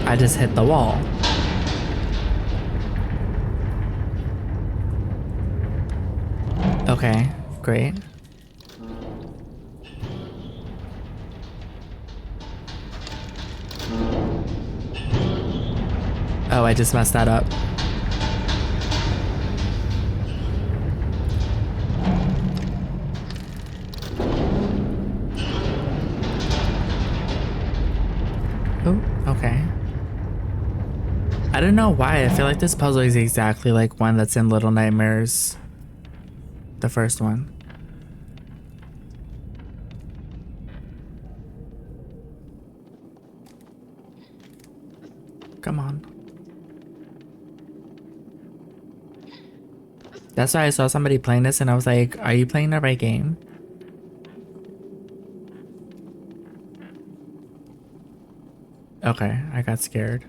I just hit the wall. Okay, great. Oh, I just messed that up. Oh, okay. I don't know why. I feel like this puzzle is exactly like one that's in Little Nightmares. The first one. Come on. That's why I saw somebody playing this and I was like, are you playing the right game? Okay, I got scared.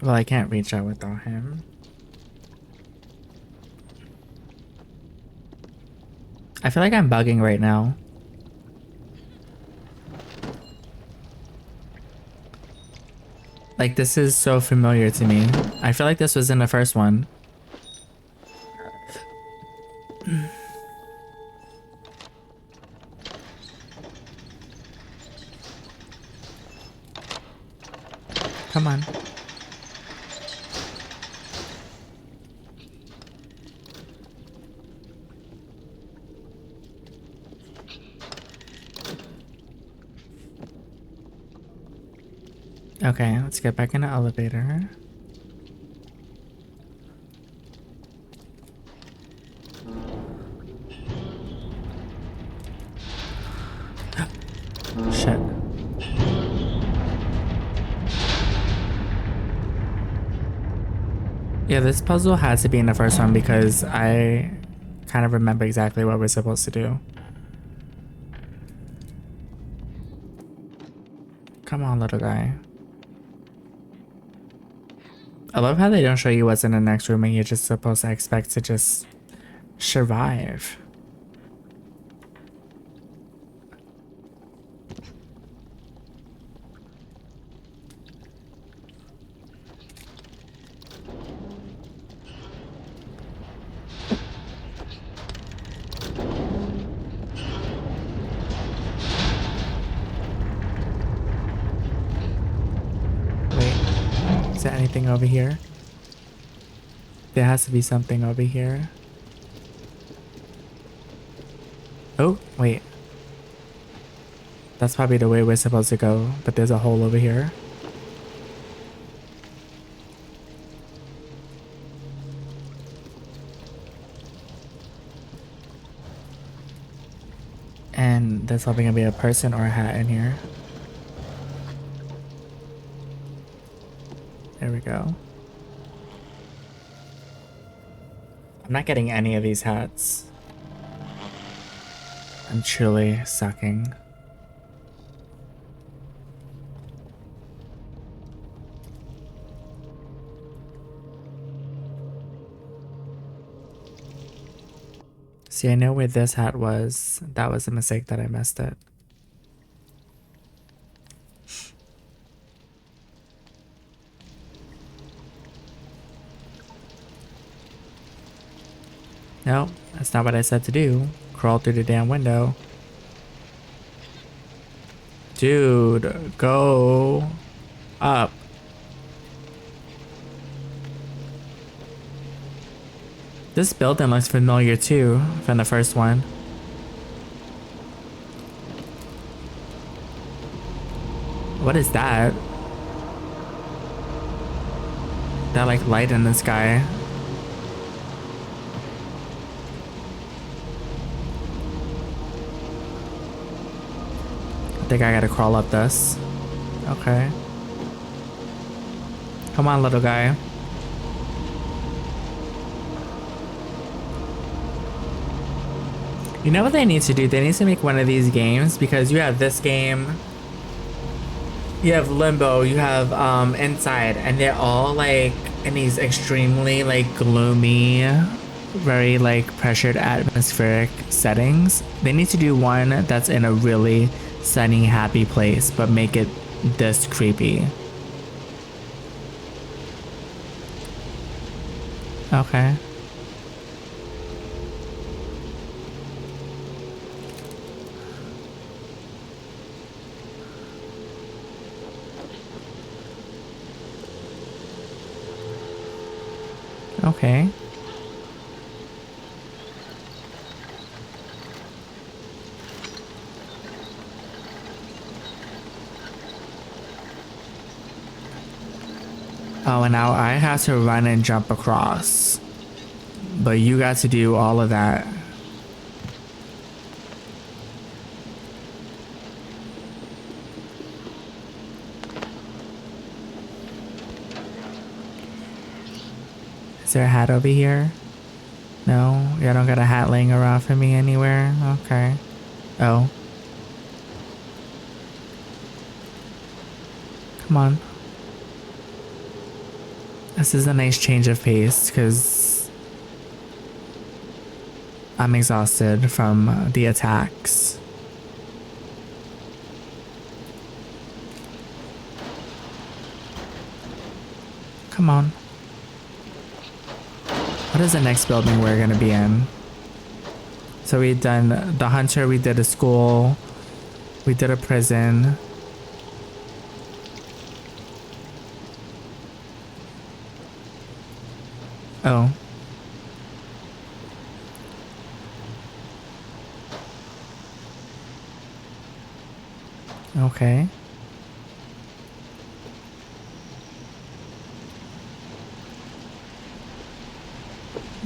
Well, I can't reach out without him. I feel like I'm bugging right now. Like, this is so familiar to me. I feel like this was in the first one. Come on. Okay, let's get back in the elevator. Shit. Yeah, this puzzle has to be in the first one because I kind of remember exactly what we're supposed to do. Come on, little guy. I love how they don't show you what's in the next room and you're just supposed to expect to just survive. Wait, is there anything over here? There has to be something over here. Oh, wait. That's probably the way we're supposed to go, but there's a hole over here. And there's probably gonna be a person or a hat in here. There we go. I'm not getting any of these hats. I'm truly sucking. See, I know where this hat was. That was a mistake that I missed it. No, that's not what I said to do. Crawl through the damn window. Dude, go up. This building looks familiar too, from the first one. What is that? That like light in the sky. I think I gotta crawl up this. Okay. Come on, little guy. You know what they need to do? They need to make one of these games because you have this game, you have Limbo, you have Inside, and they're all like in these extremely like gloomy, very like pressured atmospheric settings. They need to do one that's in a really sunny, happy place, but make it this creepy. Okay. Okay. Oh, and now I have to run and jump across. But you got to do all of that. Is there a hat over here? No? You don't got a hat laying around for me anywhere? Okay. Oh. Come on. This is a nice change of pace because I'm exhausted from the attacks. Come on. What is the next building we're gonna be in? So we've done the Hunter, we did a school, we did a prison. Oh. Okay.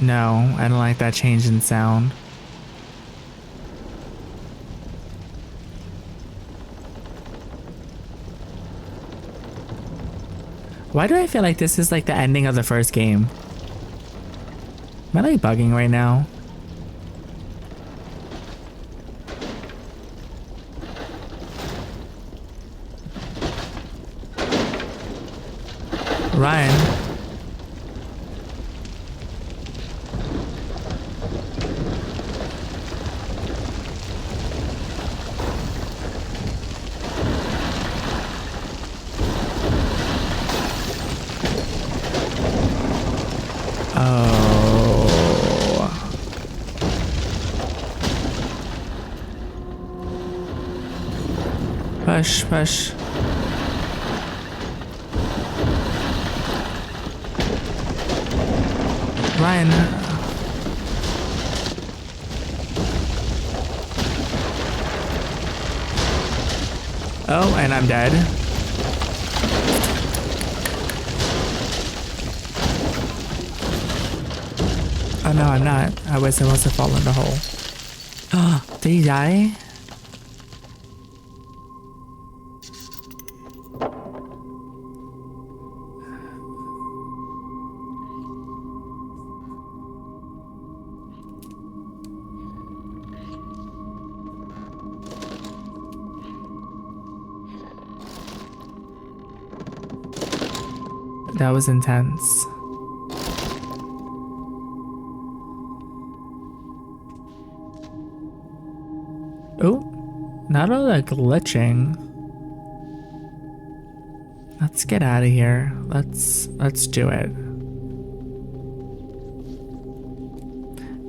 No, I don't like that change in sound. Why do I feel like this is like the ending of the first game? Am I like bugging right now? Ryan. Push, push. Ryan. Oh, and I'm dead. Oh no, I'm not. I was supposed to fall in the hole. Oh, did he die? That was intense. Oh, not all that glitching. Let's get out of here. Let's do it.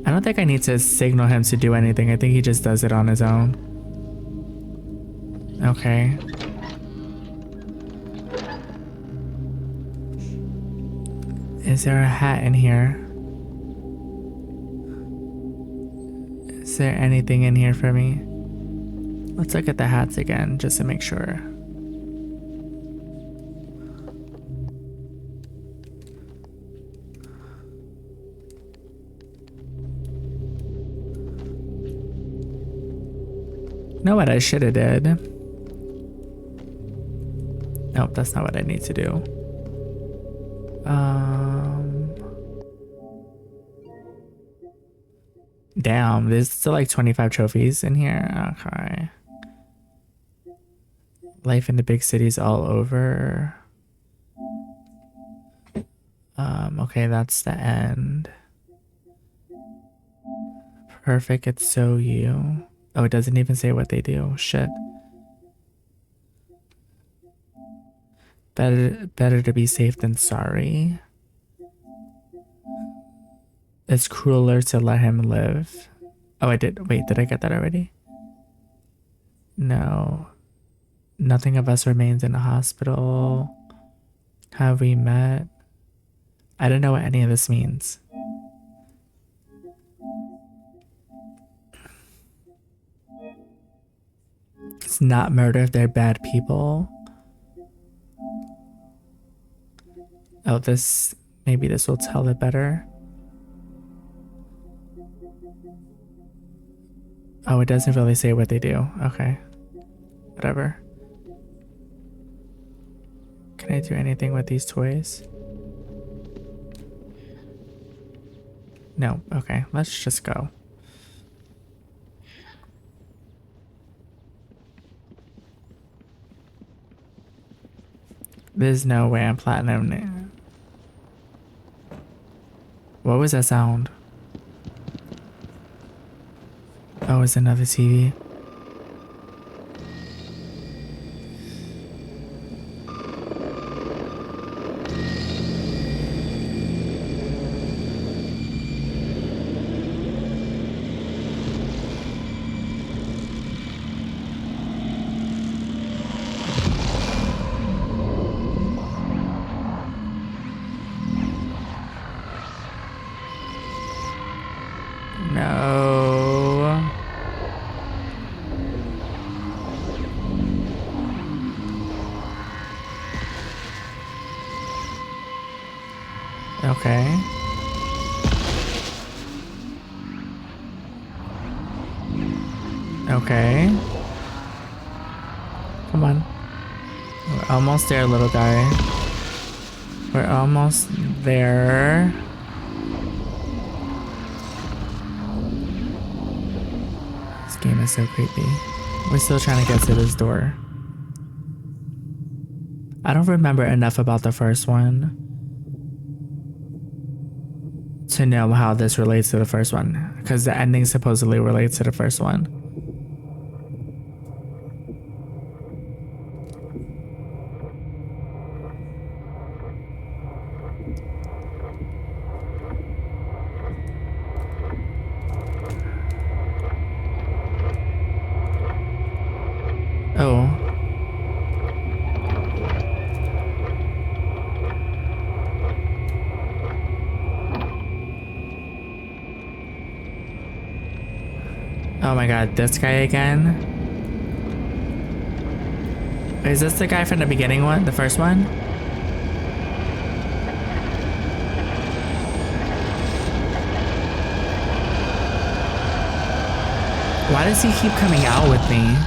I don't think I need to signal him to do anything. I think he just does it on his own. Okay. Is there a hat in here? Is there anything in here for me? Let's look at the hats again just to make sure. Know what I should have did? Nope, that's not what I need to do. Damn, there's still like 25 trophies in here. Okay. Life in the big cities all over. Okay, that's the end. Perfect, it's so you. Oh, it doesn't even say what they do. Shit. Better to be safe than sorry. It's crueler to let him live. Oh, I did. Wait, did I get that already? No. Nothing of us remains in the hospital. Have we met? I don't know what any of this means. It's not murder if they're bad people. Oh, maybe this will tell it better. Oh, it doesn't really say what they do. Okay. Whatever. Can I do anything with these toys? No. Okay, let's just go. There's no way I'm platinum. What was that sound? Oh, it's another TV. No. Okay. Okay. Come on. We're almost there, little guy. We're almost there. This game is so creepy. We're still trying to get to this door. I don't remember enough about the first one to know how this relates to the first one, because the ending supposedly relates to the first one. Oh. Oh my god, this guy again? Is this the guy from the beginning one? The first one? Why does he keep coming out with me?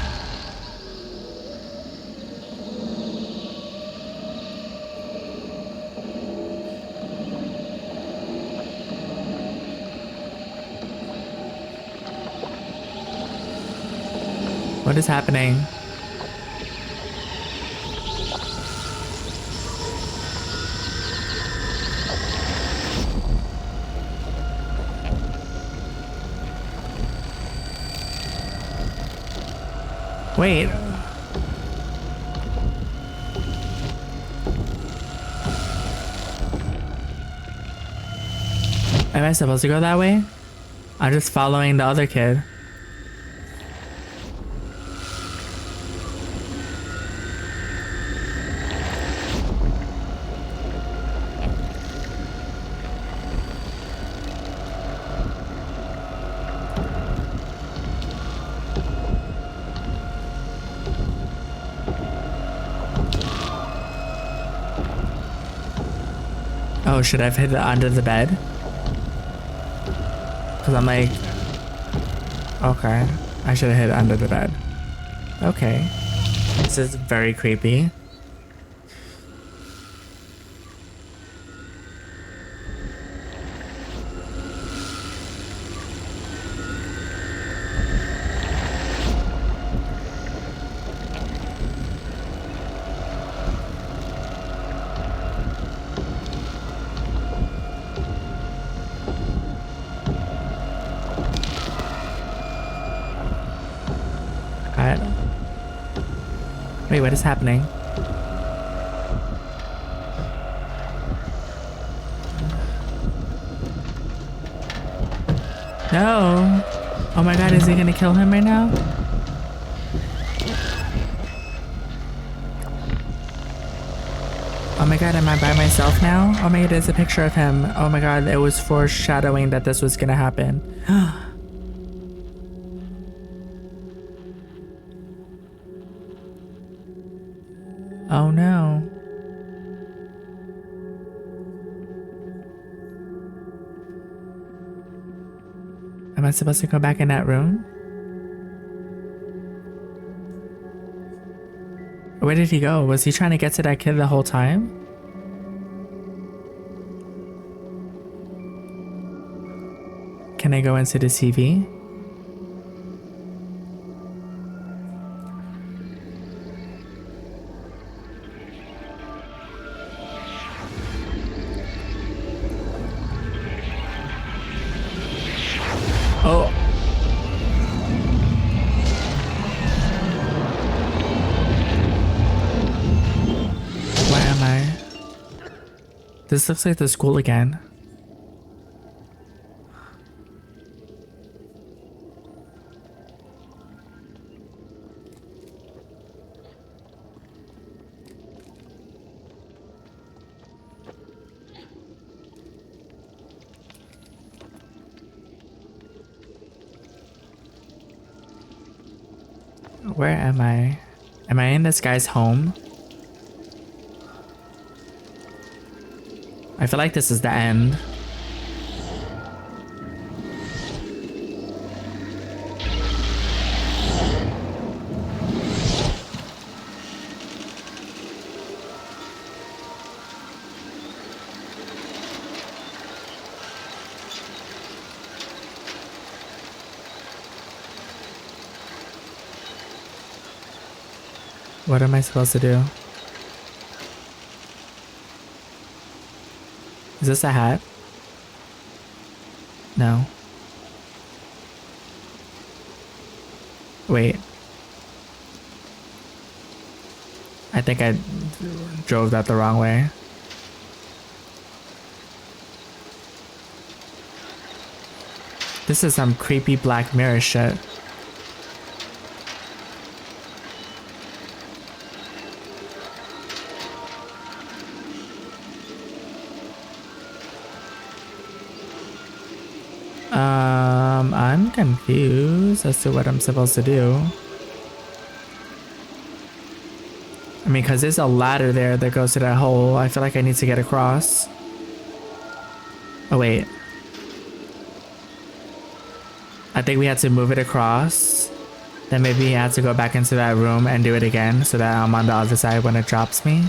What is happening? Wait. Am I supposed to go that way? I'm just following the other kid. Oh, should I have hid it under the bed? Because I'm like... Okay. I should have hid it under the bed. Okay. This is very creepy. Wait, what is happening? No! Oh my god, is he gonna kill him right now? Oh my god, am I by myself now? Oh my god, there's a picture of him. Oh my god, it was foreshadowing that this was gonna happen. Oh no. Am I supposed to go back in that room? Where did he go? Was he trying to get to that kid the whole time? Can I go into the TV? Oh. Where am I? This looks like the school again. Where am I? Am I in this guy's home? I feel like this is the end. What am I supposed to do? Is this a hat? No. Wait. I think I drove that the wrong way. This is some creepy Black Mirror shit. I'm confused as to what I'm supposed to do. I mean, because there's a ladder there that goes to that hole. I feel like I need to get across. Oh, wait. I think we had to move it across. Then maybe we had to go back into that room and do it again so that I'm on the other side when it drops me.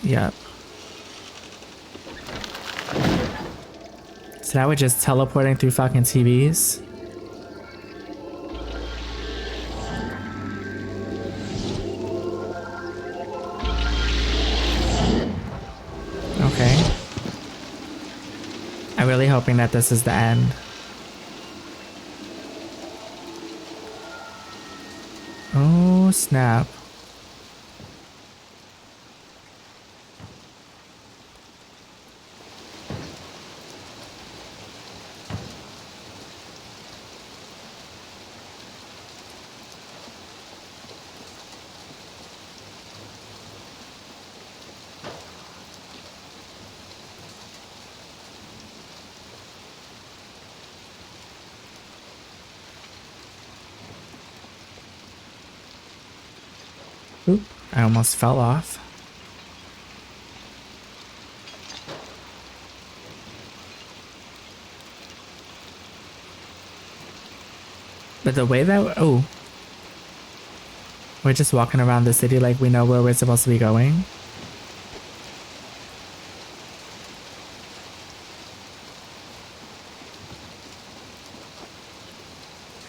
Yep. So now we're just teleporting through fucking TVs. Okay. I'm really hoping that this is the end. Oh, snap. Oop, I almost fell off. But the way that, oh, we're just walking around the city like we know where we're supposed to be going.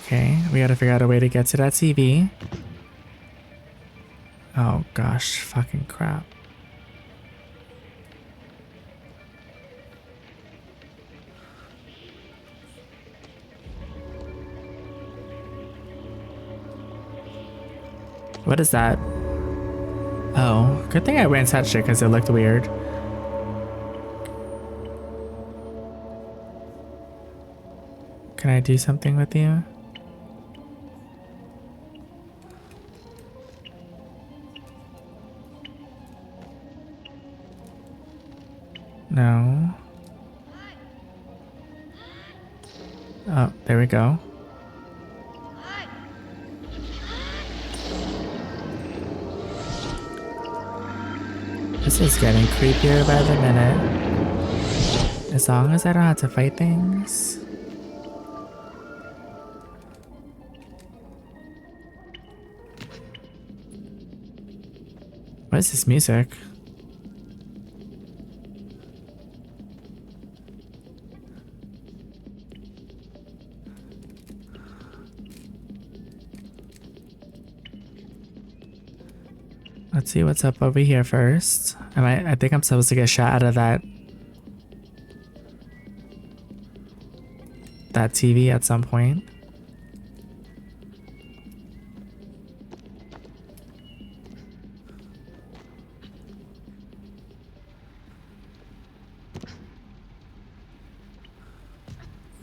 Okay, we gotta figure out a way to get to that TV. Oh gosh, fucking crap. What is that? Oh, good thing I ran touched it because it looked weird. Can I do something with you? No. Oh, there we go. This is getting creepier by the minute. As long as I don't have to fight things. What is this music? Let's see what's up over here first. I think I'm supposed to get shot out of that TV at some point.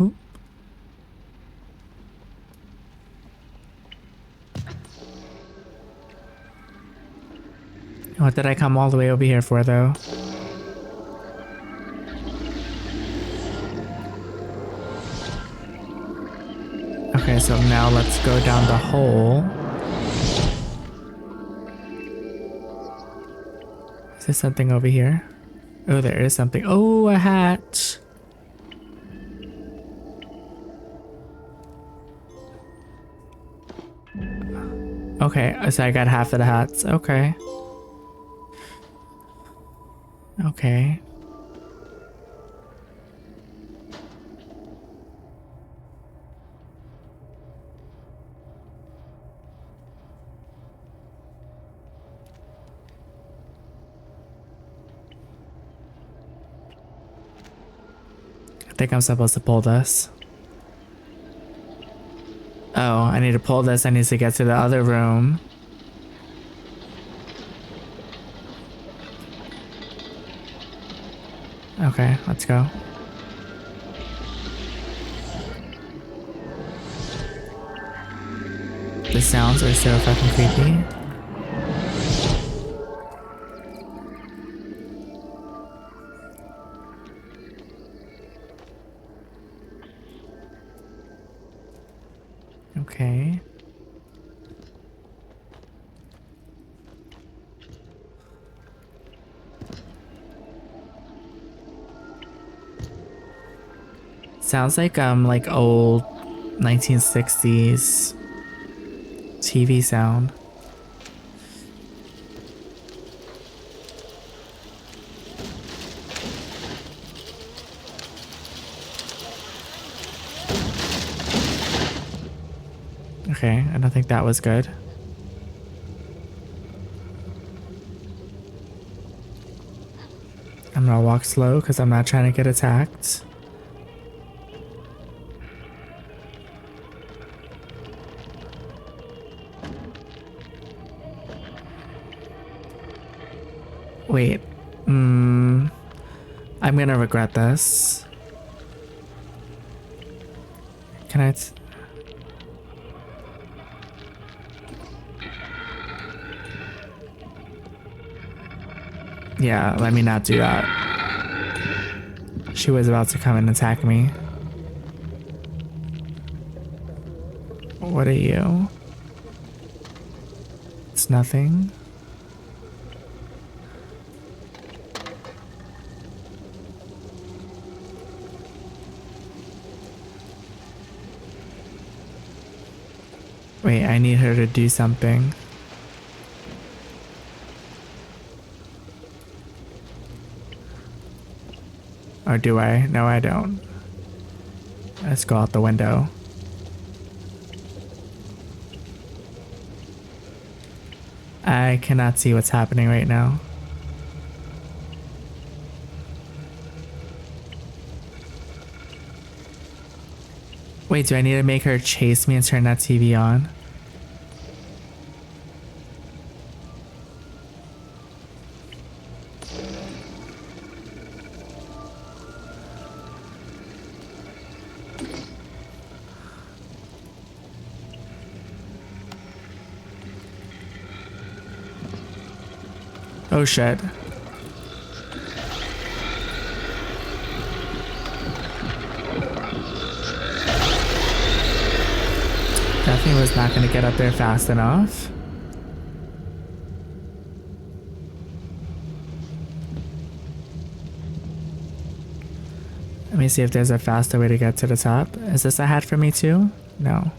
Ooh. What did I come all the way over here for, though? Okay, so now let's go down the hole. Is there something over here? Oh, there is something. Oh, a hat. Okay, so I got half of the hats. Okay. Okay. think I'm supposed to pull this. Oh, I need to pull this. I need to get to the other room. Okay, let's go. The sounds are so fucking creepy. Okay. Sounds like old 1960s TV sound. Okay, I don't think that was good. I'm gonna walk slow because I'm not trying to get attacked. Wait. I'm gonna regret this. Can I... Yeah, let me not do that. She was about to come and attack me. What are you? It's nothing. Wait, I need her to do something. Or do I? No, I don't. Let's go out the window. I cannot see what's happening right now. Wait, do I need to make her chase me and turn that TV on? Oh shit. Definitely was not going to get up there fast enough. Let me see if there's a faster way to get to the top. Is this a hat for me too? No.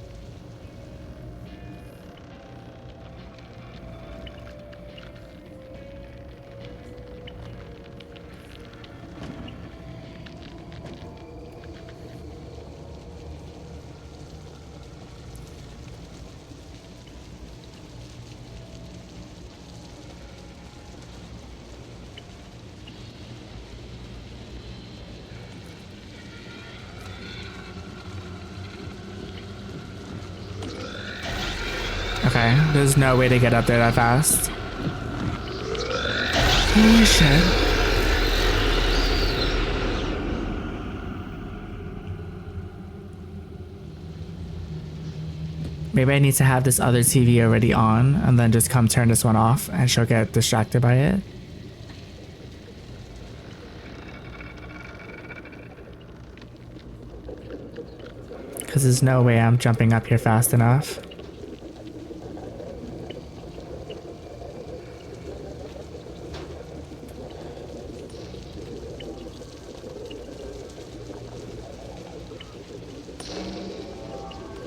Okay, there's no way to get up there that fast. Holy shit. Maybe I need to have this other TV already on and then just come turn this one off and she'll get distracted by it. Because there's no way I'm jumping up here fast enough.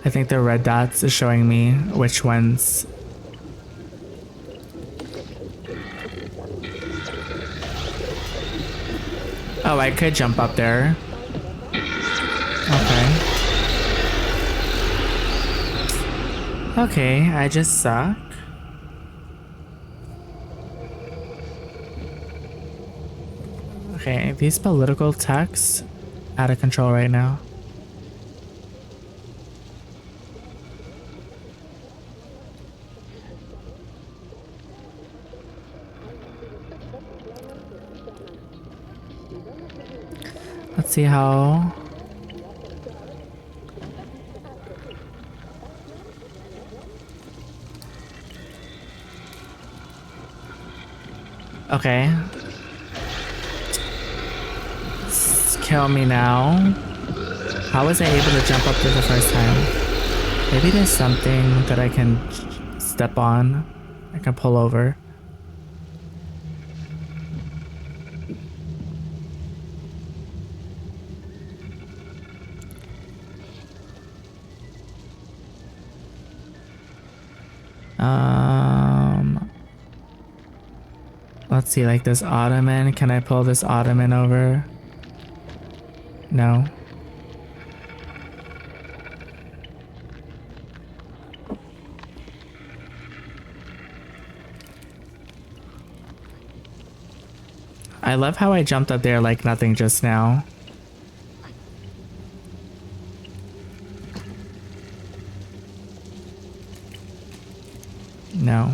I think the red dots is showing me which ones. Oh, I could jump up there. Okay. Okay, I just suck. Okay, these political texts out of control right now. Let's see how. Okay. Kill me now. How was I able to jump up there the first time? Maybe there's something that I can step on. I can pull over. Let's see, like this ottoman. Can I pull this ottoman over? No. I love how I jumped up there like nothing just now. No.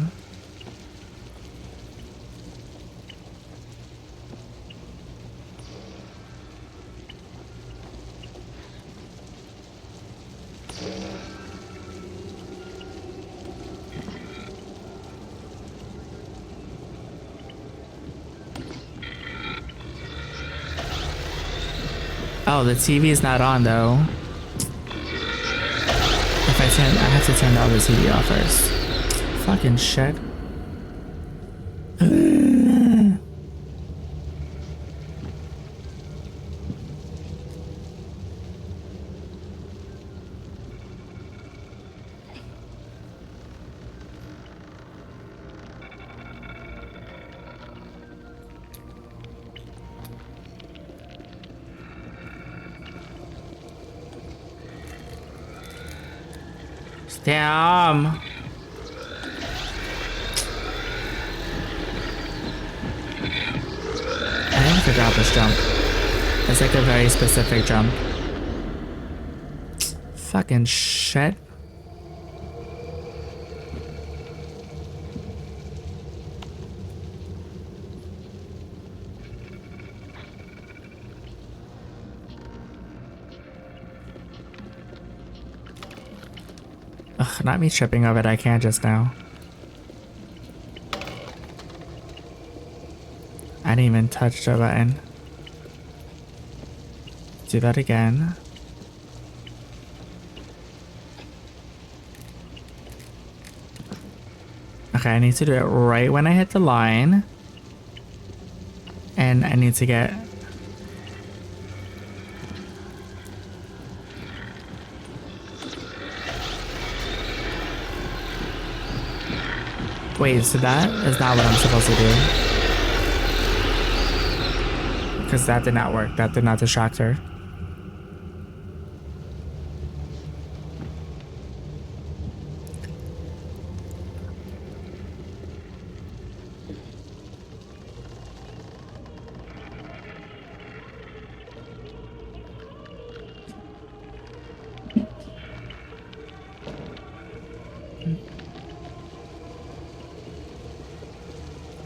Oh, the TV is not on though. If I have to turn the other TV off first. Fucking shit. Damn. I have to drop this jump. It's like a very specific jump. Fucking shit. Ugh, not me tripping over it, I can't just now. I didn't even touch the button. Do that again. Okay, I need to do it right when I hit the line. And I need to get... Wait, so that is not what I'm supposed to do. Because that did not work. That did not distract her.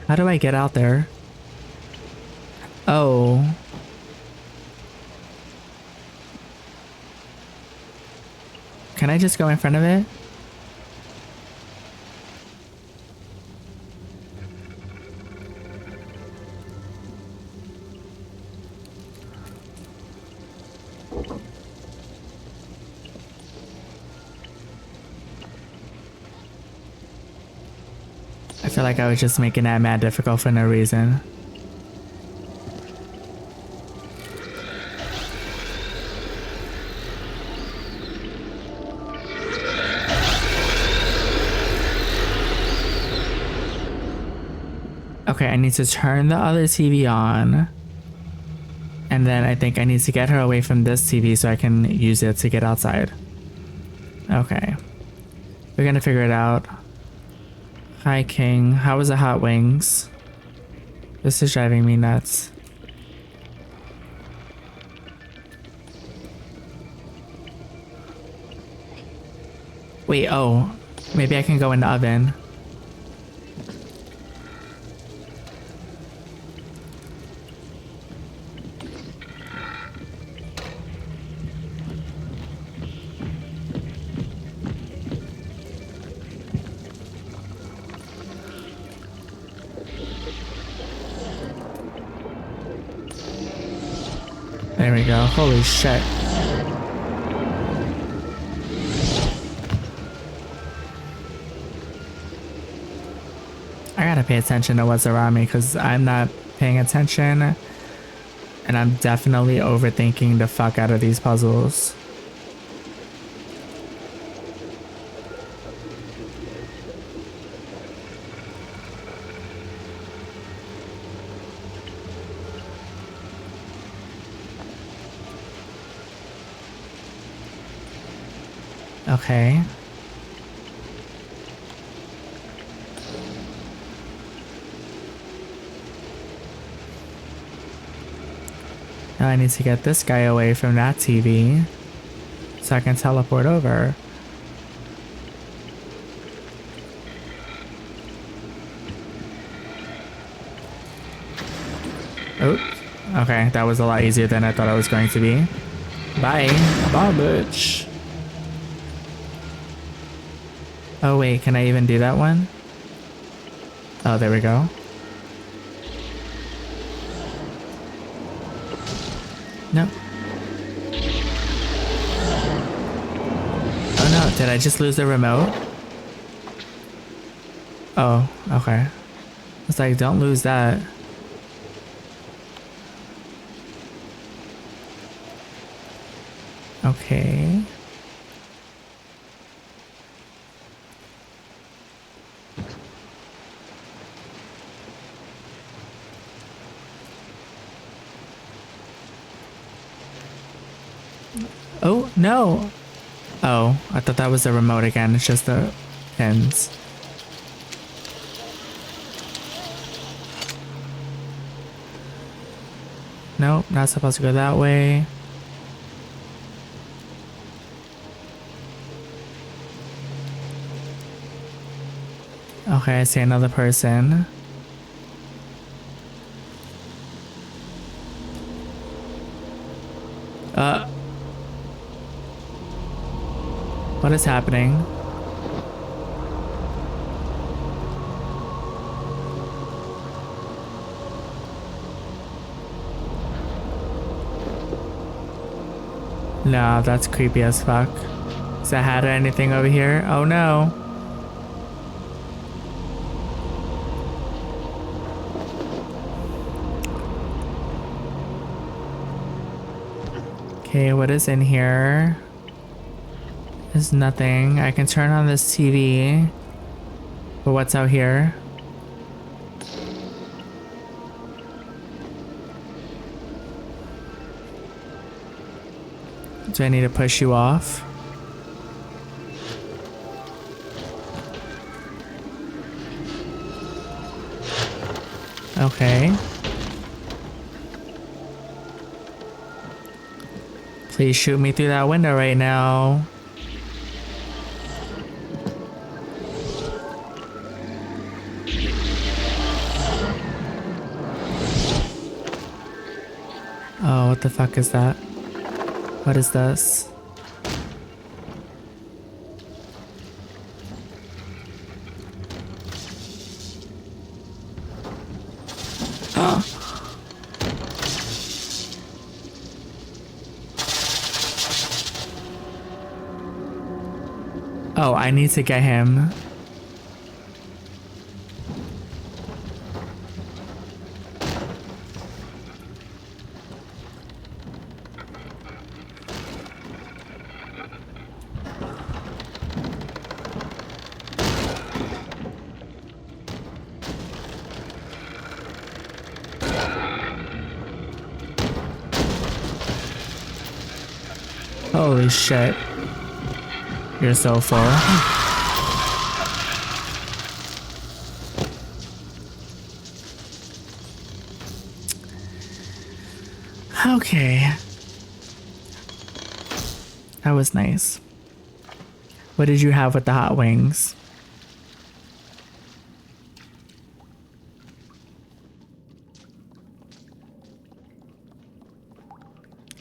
How do I get out there? Oh. Can I just go in front of it? I feel like I was just making that mad difficult for no reason. Okay, I need to turn the other TV on. And then I think I need to get her away from this TV so I can use it to get outside. Okay. We're gonna figure it out. Hi, King. How was the hot wings? This is driving me nuts. Wait, oh. Maybe I can go in the oven. There we go. Holy shit. I gotta pay attention to what's around me because I'm not paying attention. And I'm definitely overthinking the fuck out of these puzzles. Okay. Now I need to get this guy away from that TV so I can teleport over. Oh, okay, that was a lot easier than I thought it was going to be. Bye. Bye, bitch. Oh wait, can I even do that one? Oh, there we go. No. Oh no, did I just lose the remote? Oh, okay. It's like, don't lose that. Okay. Oh, no. Oh, I thought that was the remote again. It's just the pins. Nope, not supposed to go that way. Okay, I see another person. What is happening? No, that's creepy as fuck. Is that hat or anything over here? Oh no. Okay, what is in here? There's nothing. I can turn on this TV. But what's out here? Do I need to push you off? Okay. Please shoot me through that window right now. Oh, what the fuck is that? What is this? Oh, I need to get him. Holy shit. You're so full. Okay. That was nice. What did you have with the hot wings?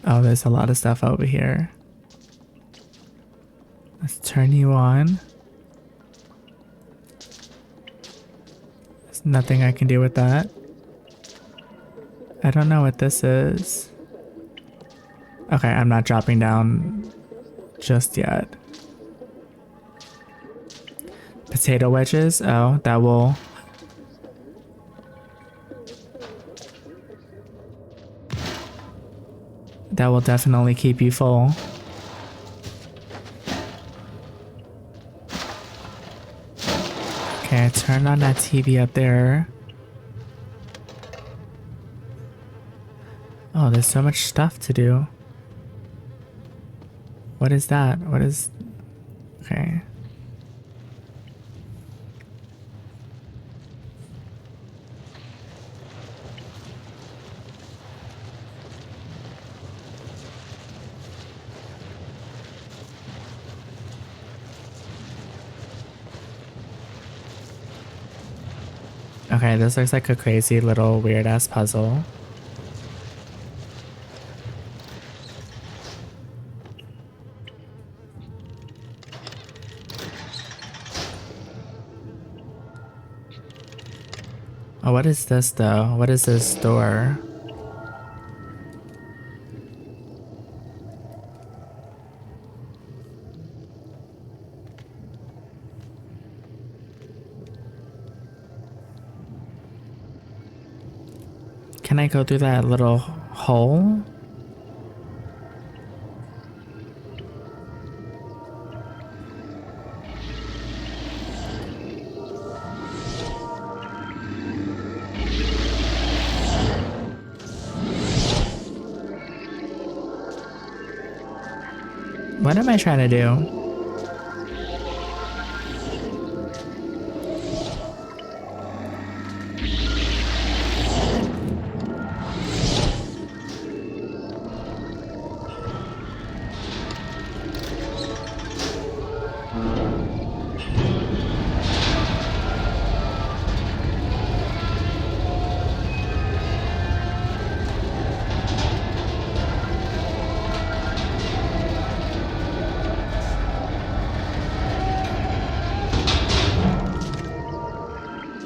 Oh, there's a lot of stuff over here. Let's turn you on. There's nothing I can do with that. I don't know what this is. Okay, I'm not dropping down just yet. Potato wedges? Oh, that will... That will definitely keep you full. Okay, I turned on that TV up there. Oh, there's so much stuff to do. What is that? What is... Okay. Okay, this looks like a crazy little weird ass puzzle. Oh, what is this though? What is this door? Can I go through that little hole? What am I trying to do?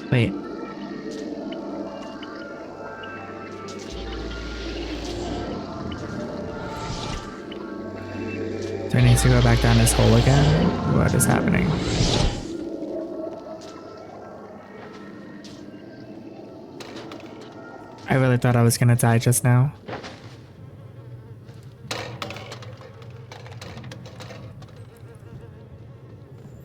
Wait. Do I need to go back down this hole again? What is happening? I really thought I was gonna die just now.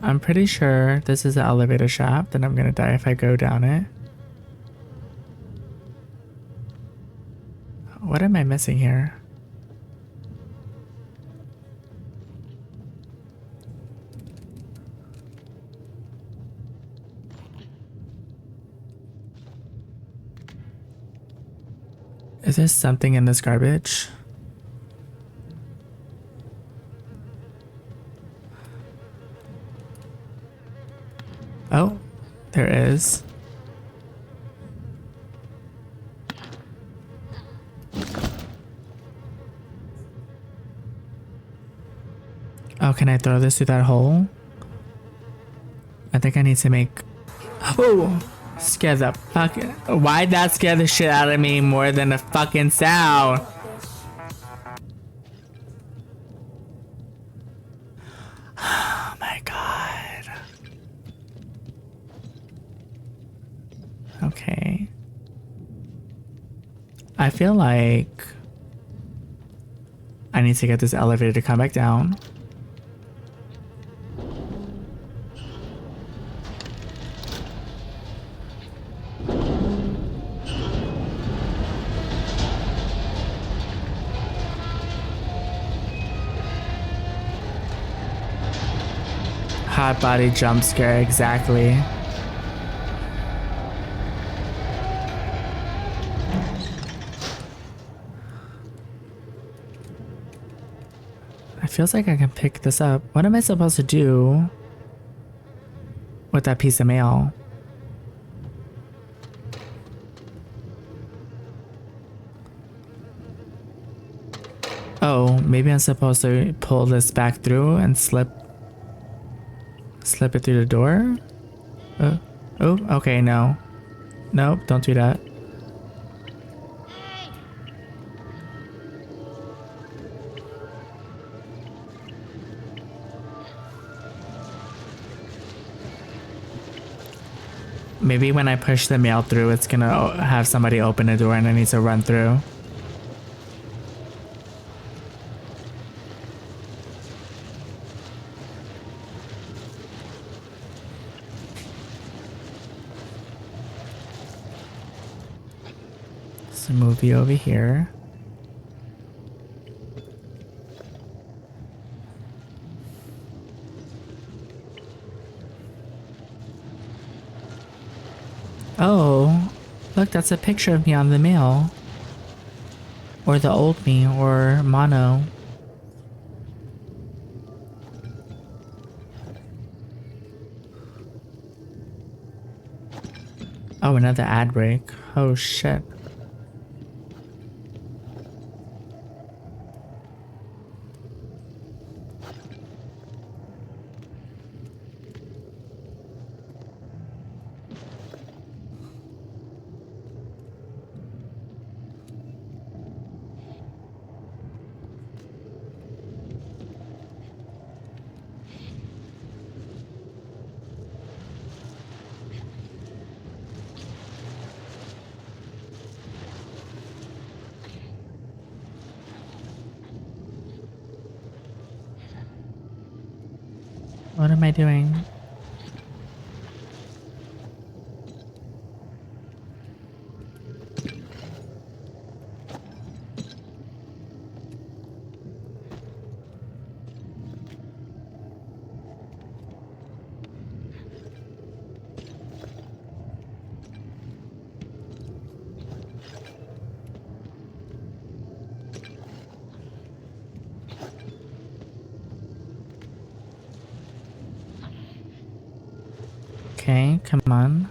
I'm pretty sure this is the elevator shaft and I'm gonna die if I go down it. What am I missing here? Is there something in this garbage? Oh, there is. Oh, can I throw this through that hole? I think I need to make... Oh! Scare the fucking... Why'd that scare the shit out of me more than the fucking sound? Oh my god. Okay. I feel like I need to get this elevator to come back down. Hot body jump scare, exactly. I feels like I can pick this up. What am I supposed to do with that piece of mail? Oh, maybe I'm supposed to pull this back through and slip it through the door? Oh, okay, no. Nope, don't do that. Maybe when I push the mail through, it's gonna have somebody open the door and I need to run through. So move you over here. Oh, look, that's a picture of me on the mail. Or the old me, or mono. Oh, another ad break. Oh, shit. What am I doing? Okay, come on.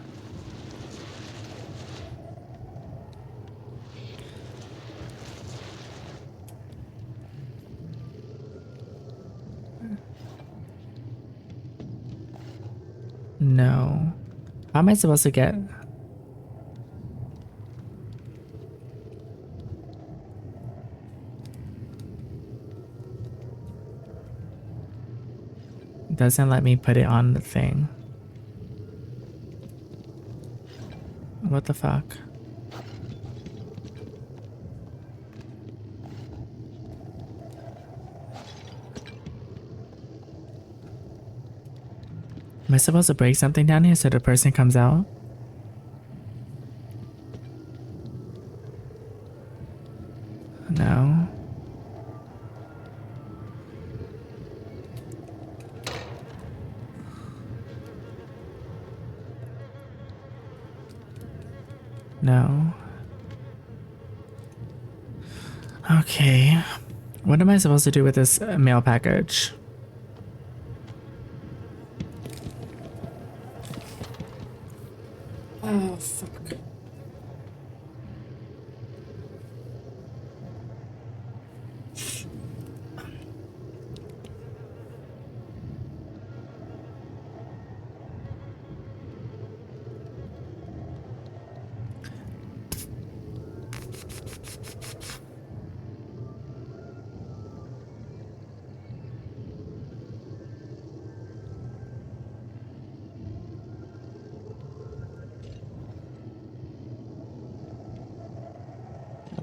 No. How am I supposed to get... It doesn't let me put it on the thing. What the fuck? Am I supposed to break something down here so the person comes out? No. No. Okay. What am I supposed to do with this mail package? Oh, fuck.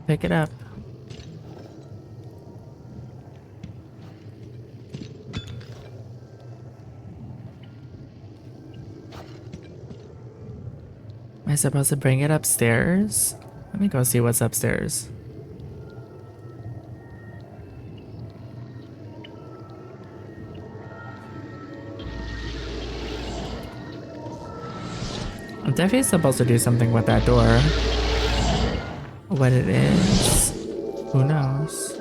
Pick it up. Am I supposed to bring it upstairs? Let me go see what's upstairs. I'm definitely supposed to do something with that door. What it is, who knows?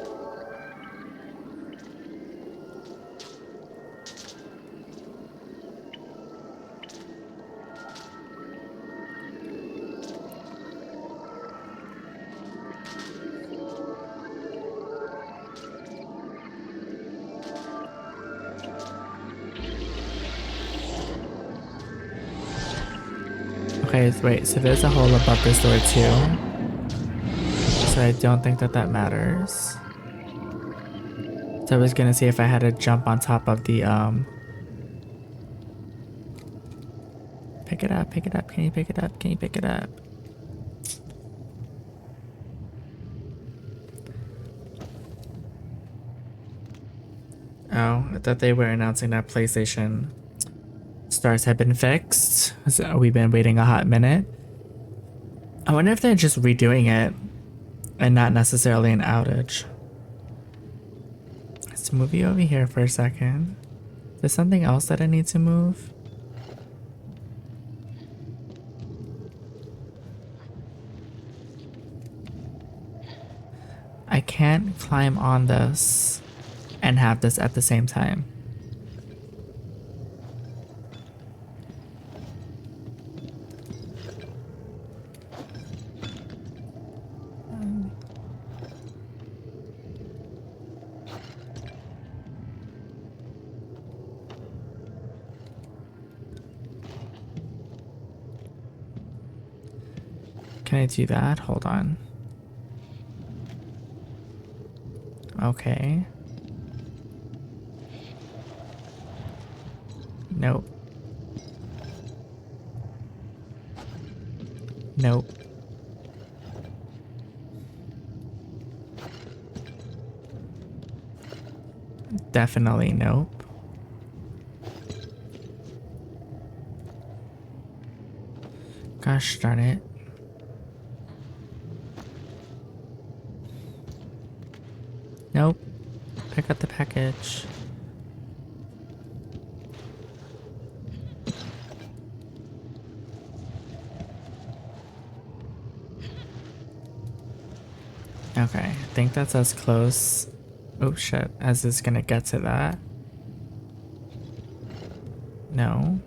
Okay, wait, so there's a hole above this door too. So I don't think that that matters. So I was gonna see if I had to jump on top of the, pick it up, can you pick it up, can you pick it up? Oh, I thought they were announcing that PlayStation stars have been fixed. So we've been waiting a hot minute. I wonder if they're just redoing it and not necessarily an outage. Let's move you over here for a second. There's something else that I need to move. I can't climb on this and have this at the same time. Can I do that? Hold on. Okay. Nope. Nope. Definitely nope. Gosh darn it. Nope. Pick up the package. Okay, I think that's as close, oh shit, as it's gonna get to that. No.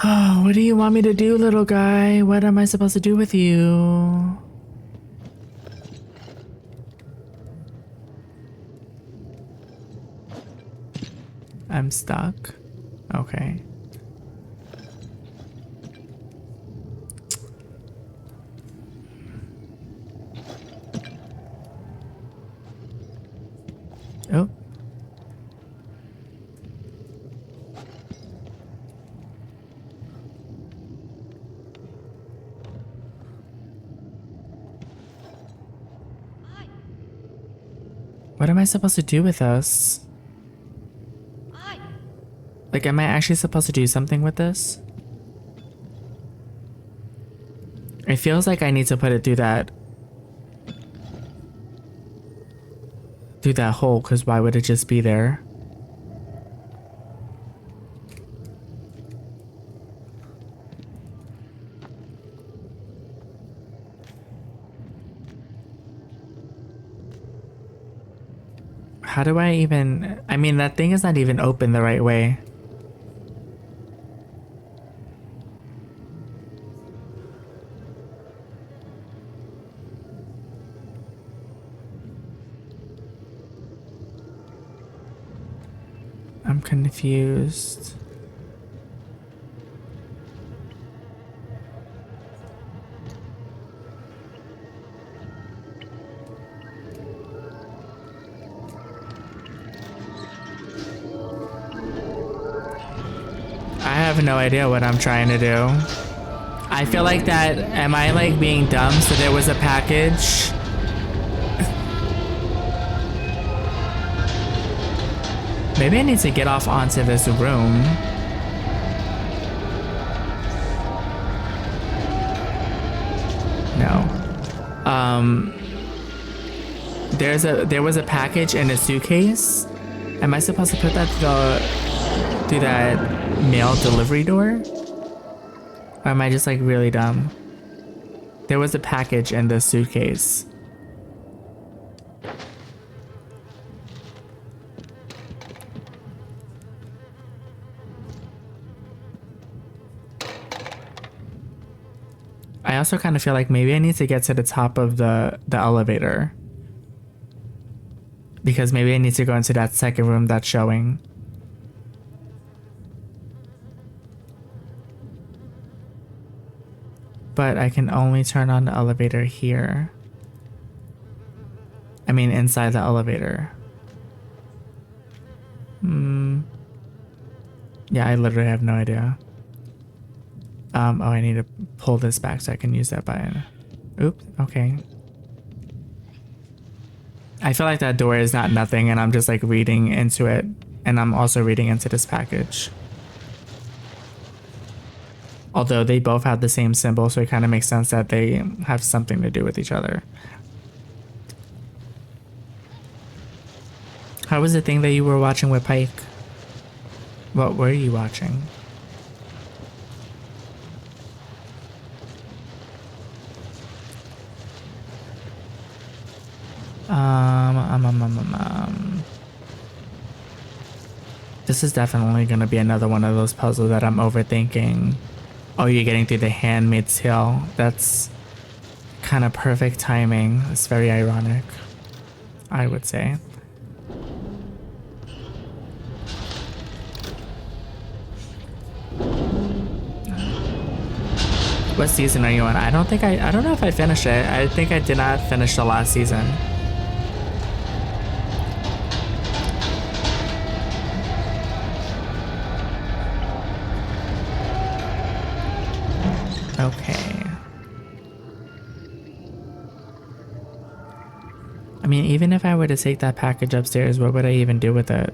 Oh, what do you want me to do, little guy? What am I supposed to do with you? I'm stuck. Okay. Oh. What am I supposed to do with us? Like, am I actually supposed to do something with this? It feels like I need to put it through that hole, because why would it just be there? How do I even... I mean, that thing is not even open the right way. I'm confused. I have no idea what I'm trying to do. I feel like that, am I like being dumb? So there was a package. Maybe I need to get off onto this room. No. There was a package in a suitcase. Am I supposed to put that through that mail delivery door? Or am I just like really dumb? There was a package in the suitcase. I also kind of feel like maybe I need to get to the top of the elevator. Because maybe I need to go into that second room that's showing. But I can only turn on the elevator here. I mean, inside the elevator. Yeah, I literally have no idea. Oh, I need to pull this back so I can use that button. Oops, okay. I feel like that door is not nothing, and I'm just like reading into it, and I'm also reading into this package. Although they both have the same symbol, so it kind of makes sense that they have something to do with each other. How was the thing that you were watching with Pike? What were you watching? This is definitely gonna be another one of those puzzles that I'm overthinking. Oh, you're getting through the Handmaid's Tale. That's kind of perfect timing. It's very ironic, I would say. What season are you on? I don't know if I finished it. I think I did not finish the last season. Okay. I mean, even if I were to take that package upstairs, what would I even do with it?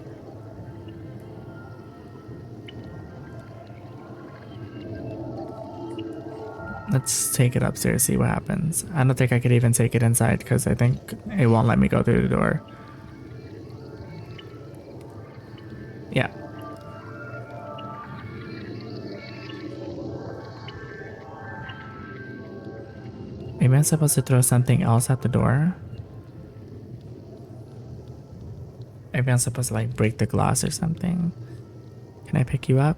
Let's take it upstairs, see what happens. I don't think I could even take it inside because I think it won't let me go through the door. Yeah. Maybe I'm supposed to throw something else at the door? Maybe I'm supposed to like break the glass or something. Can I pick you up?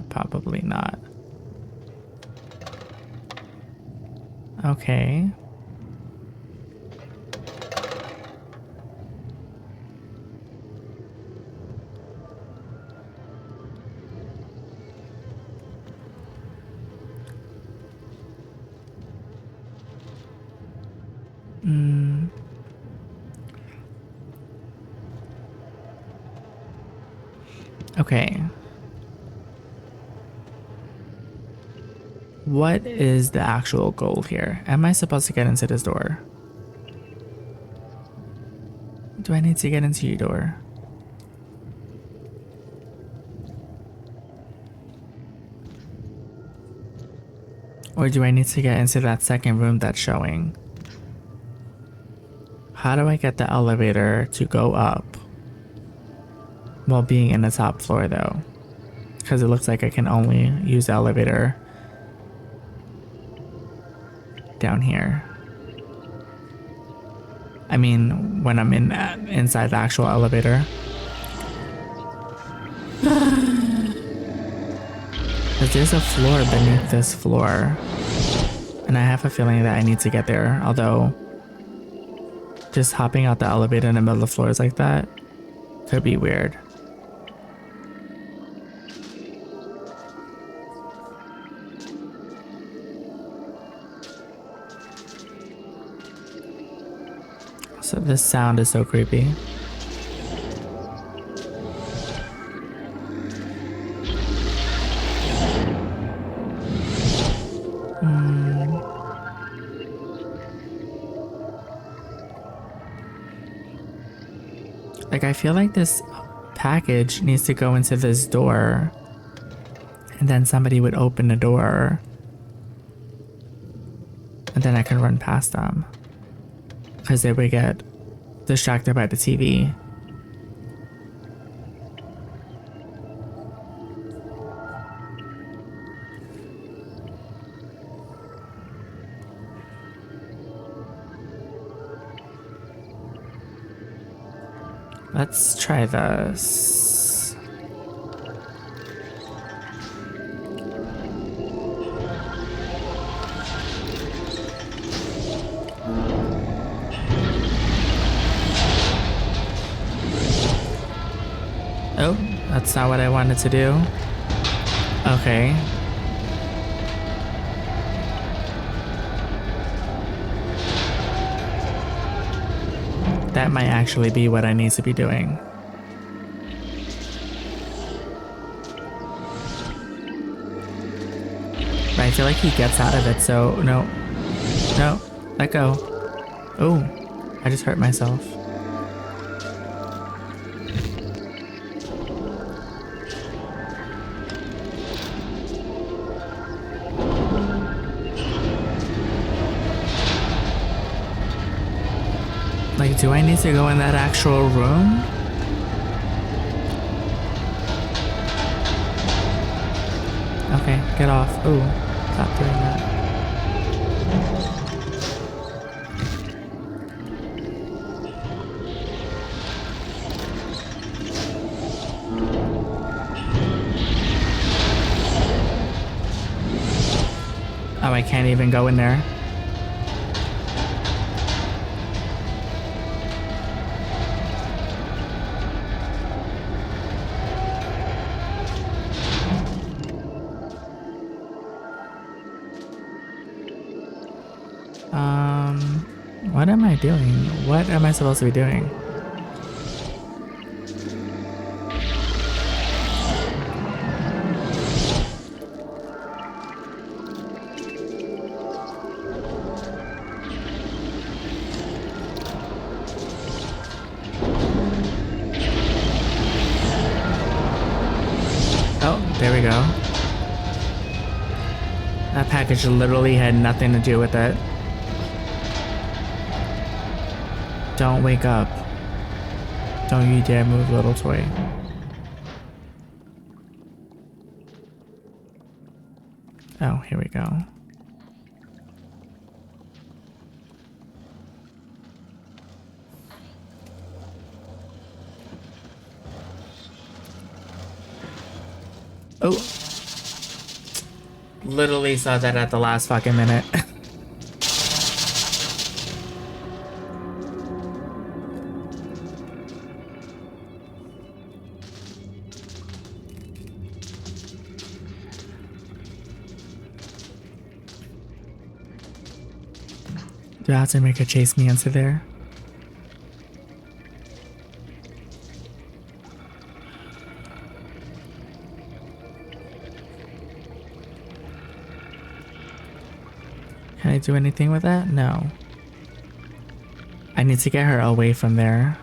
Probably not. Okay. Okay. What is the actual goal here? Am I supposed to get into this door? Do I need to get into your door? Or do I need to get into that second room that's showing? How do I get the elevator to go up while being in the top floor though? Because it looks like I can only use the elevator down here. I mean, when I'm inside the actual elevator. Because there's a floor beneath this floor. And I have a feeling that I need to get there. Although, just hopping out the elevator in the middle of the floors like that could be weird. So this sound is so creepy. Like, I feel like this package needs to go into this door, and then somebody would open the door, and then I can run past them. Because they would get distracted by the TV. Let's try this. That's not what I wanted to do. Okay. That might actually be what I need to be doing. But I feel like he gets out of it, so no. No, let go. Oh, I just hurt myself. Like, do I need to go in that actual room? Okay, get off. Ooh, stop doing that. Oh, I can't even go in there. What am I doing? What am I supposed to be doing? Oh, there we go. That package literally had nothing to do with it. Don't wake up. Don't you dare move, little toy. Oh, here we go. Oh. Literally saw that at the last fucking minute. Do I have to make her chase me into there? Can I do anything with that? No. I need to get her away from there.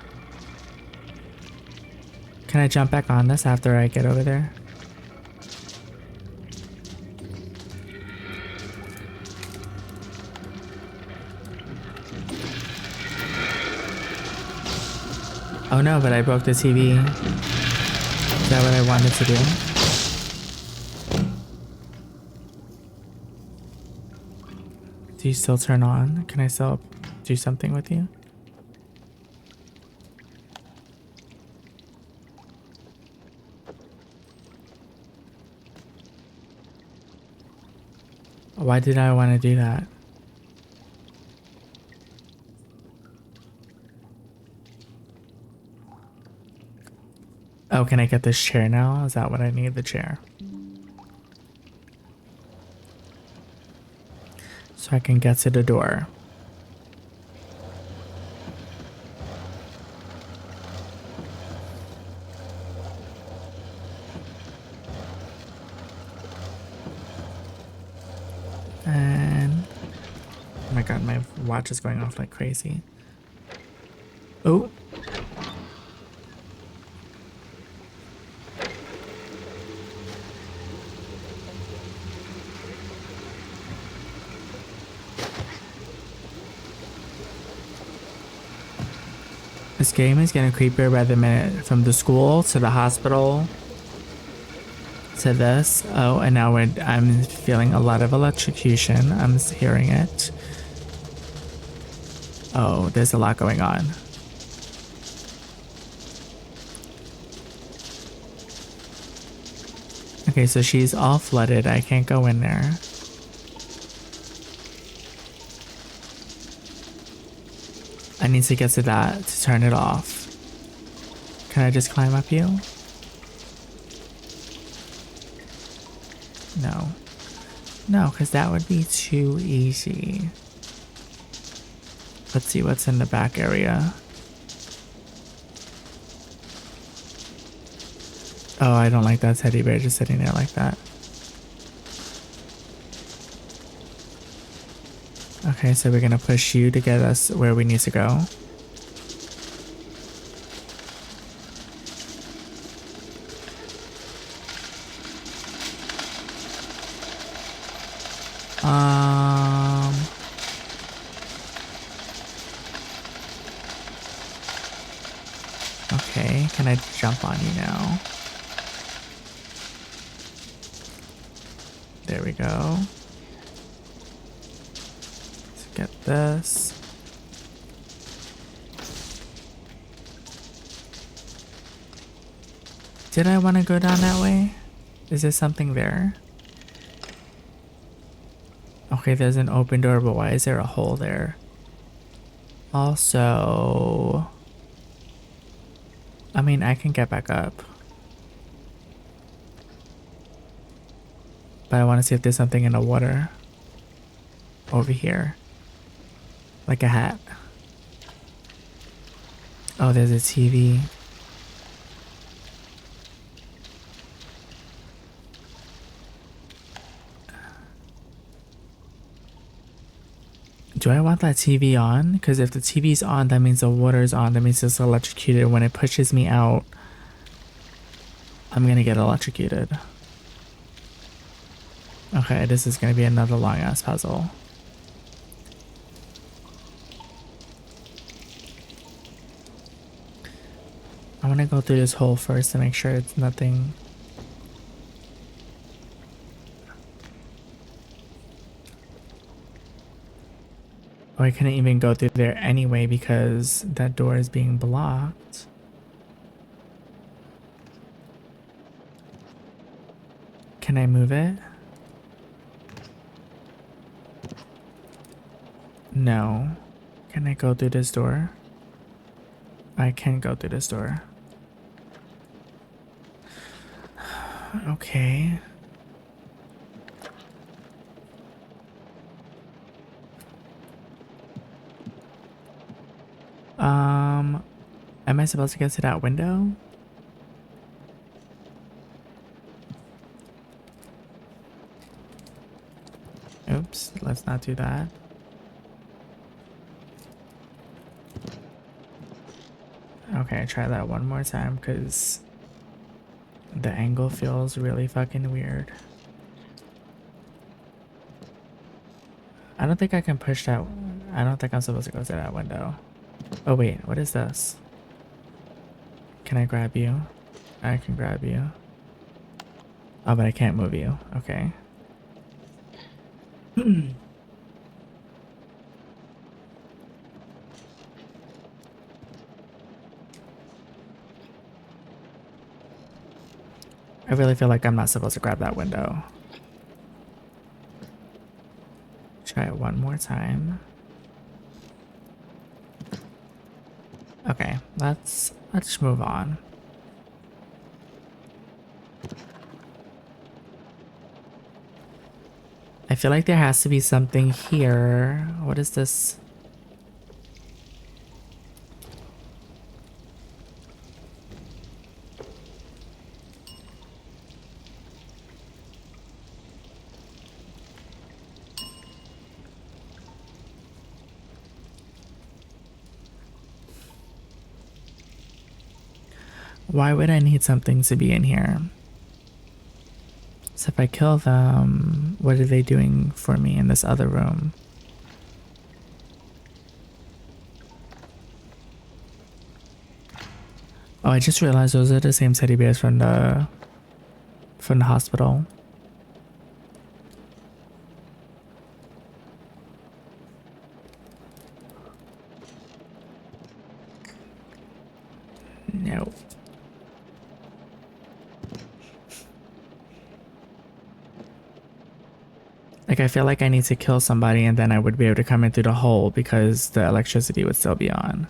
Can I jump back on this after I get over there? Oh no, but I broke the TV. Is that what I wanted to do? Do you still turn on? Can I still do something with you? Why did I want to do that? Oh, can I get this chair now? Is that what I need? The chair. So I can get to the door. And oh my god, my watch is going off like crazy. Oh. This game is getting creepier by the minute. From the school to the hospital to this. Oh, and now I'm feeling a lot of electrocution. I'm hearing it. Oh, there's a lot going on. Okay, so she's all flooded. I can't go in there. I need to get to that to turn it off. Can I just climb up you? No. No, because that would be too easy. Let's see what's in the back area. Oh, I don't like that teddy bear just sitting there like that. Okay, so we're gonna push you to get us where we need to go. Okay, can I jump on you now? There we go. Let's get this. Did I want to go down that way? Is there something there? Okay, there's an open door, but why is there a hole there? Also, I mean, I can get back up. But I want to see if there's something in the water. Over here. Like a hat. Oh, there's a TV. Do I want that TV on? Because if the TV's on, that means the water's on. That means it's electrocuted. When it pushes me out, I'm gonna get electrocuted. Okay, this is gonna be another long ass puzzle. I wanna go through this hole first to make sure it's nothing. Oh, I couldn't even go through there anyway because that door is being blocked. Can I move it? No. Can I go through this door? I can go through this door. Okay. Am I supposed to get to that window? Oops, let's not do that. Okay, try that one more time because the angle feels really fucking weird. I don't think I can push that. I don't think I'm supposed to go to that window. Oh wait, what is this? Can I grab you? I can grab you. Oh, but I can't move you. Okay. I really feel like I'm not supposed to grab that window. Try it one more time. Okay, let's move on. I feel like there has to be something here. What is this? Why would I need something to be in here? So if I kill them, what are they doing for me in this other room? Oh, I just realized those are the same teddy bears from the hospital. No. Like, I feel like I need to kill somebody and then I would be able to come in through the hole because the electricity would still be on.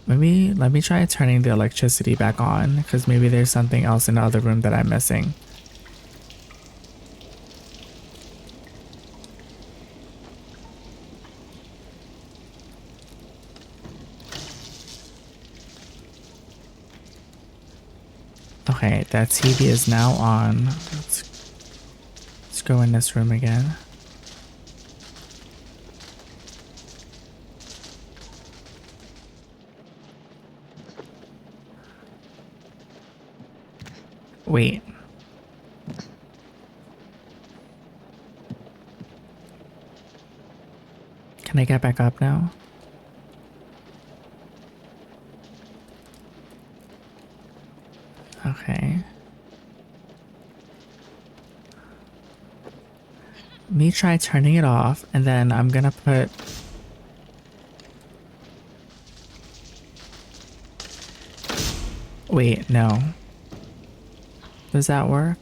Maybe let me try turning the electricity back on, because maybe there's something else in the other room that I'm missing. Okay, that TV is now on. Let's go in this room again. Wait. Can I get back up now? Okay. Me try turning it off, and then I'm gonna put... Wait, no. Does that work?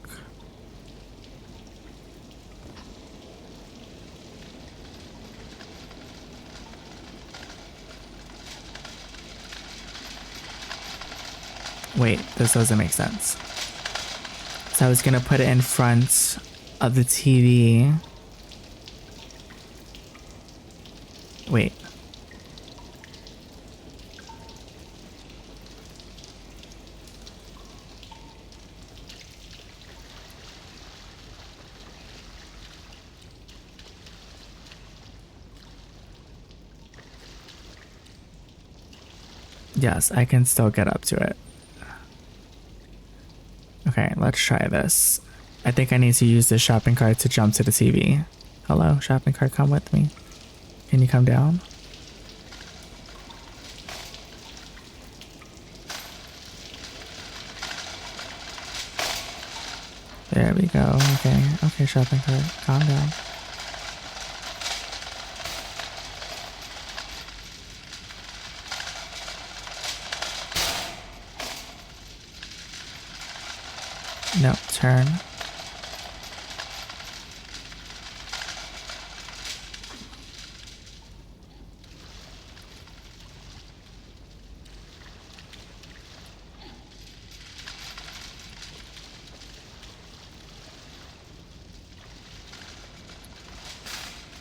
Wait, this doesn't make sense. So I was gonna put it in front of the TV. Wait. Yes, I can still get up to it. Okay, let's try this. I think I need to use the shopping cart to jump to the TV. Hello, shopping cart, come with me. Can you come down? There we go. Okay, okay, shopping cart, calm down. No, turn.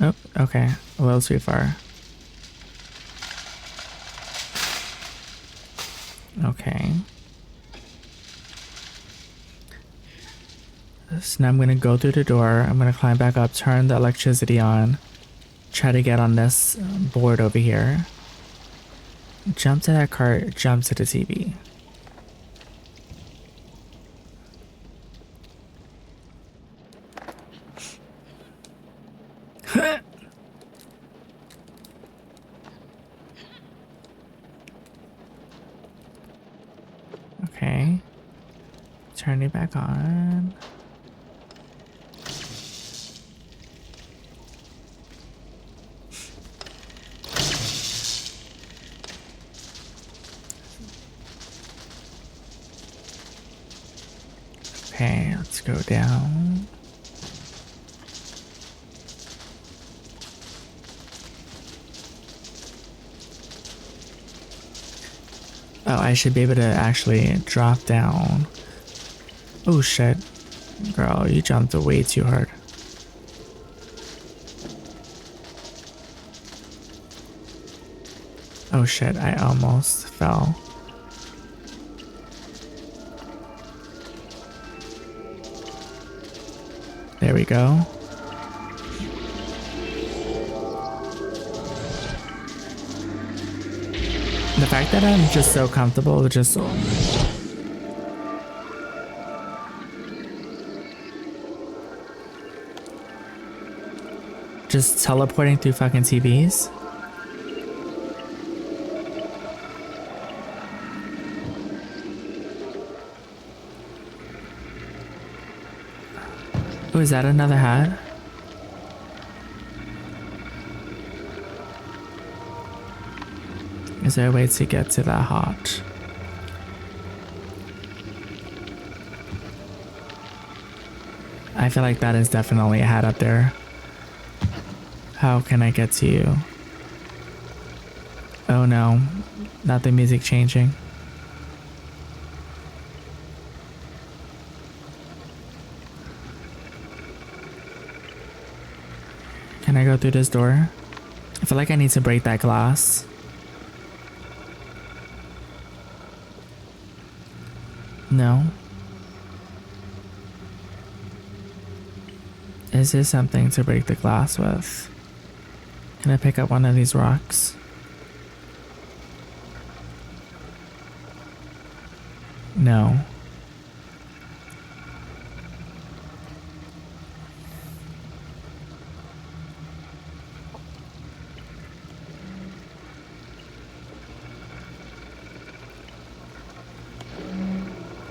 Oh, okay. A little too far. Okay. So now I'm gonna go through the door. I'm gonna climb back up, turn the electricity on, try to get on this board over here. Jump to that cart, jump to the TV. Okay. Turn it back on. Okay, let's go down. Oh, I should be able to actually drop down. Oh shit. Girl, you jumped way too hard. Oh shit, I almost fell. There we go. The fact that I'm just so comfortable, just teleporting through fucking TVs. Oh, is that another hat? Is there a way to get to that heart? I feel like that is definitely a hat up there. How can I get to you? Oh no. Not the music changing. Can I go through this door? I feel like I need to break that glass. No. Is there something to break the glass with? Can I pick up one of these rocks? No.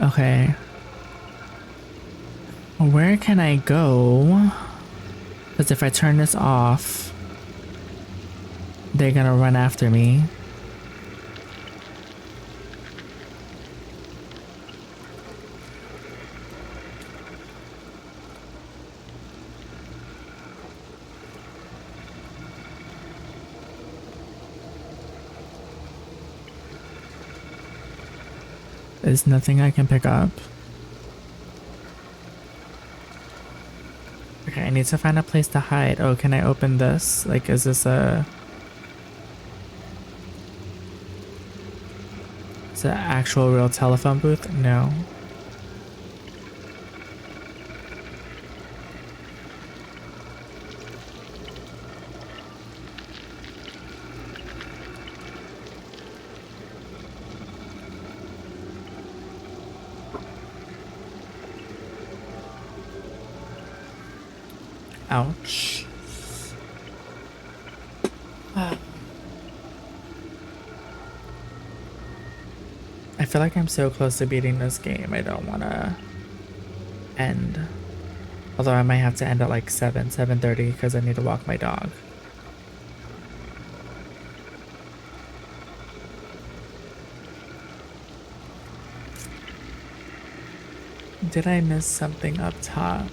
Okay. Where can I go? Because if I turn this off, they're gonna run after me. There's nothing I can pick up. Okay, I need to find a place to hide. Oh, can I open this? Like, is this a... Is it an actual real telephone booth? No. Ouch. I feel like I'm so close to beating this game. I don't want to end. Although I might have to end at like 7:30 because I need to walk my dog. Did I miss something up top?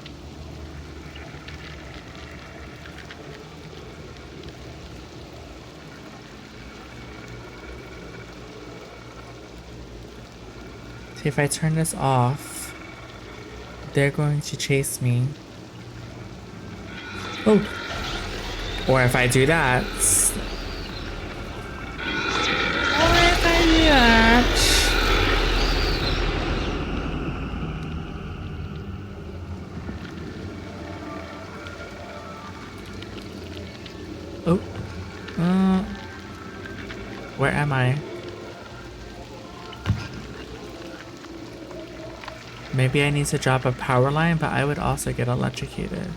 See, if I turn this off, they're going to chase me. Oh! Or if I do that... Or if I do that... Oh. Where am I? Maybe I need to drop a power line, but I would also get electrocuted.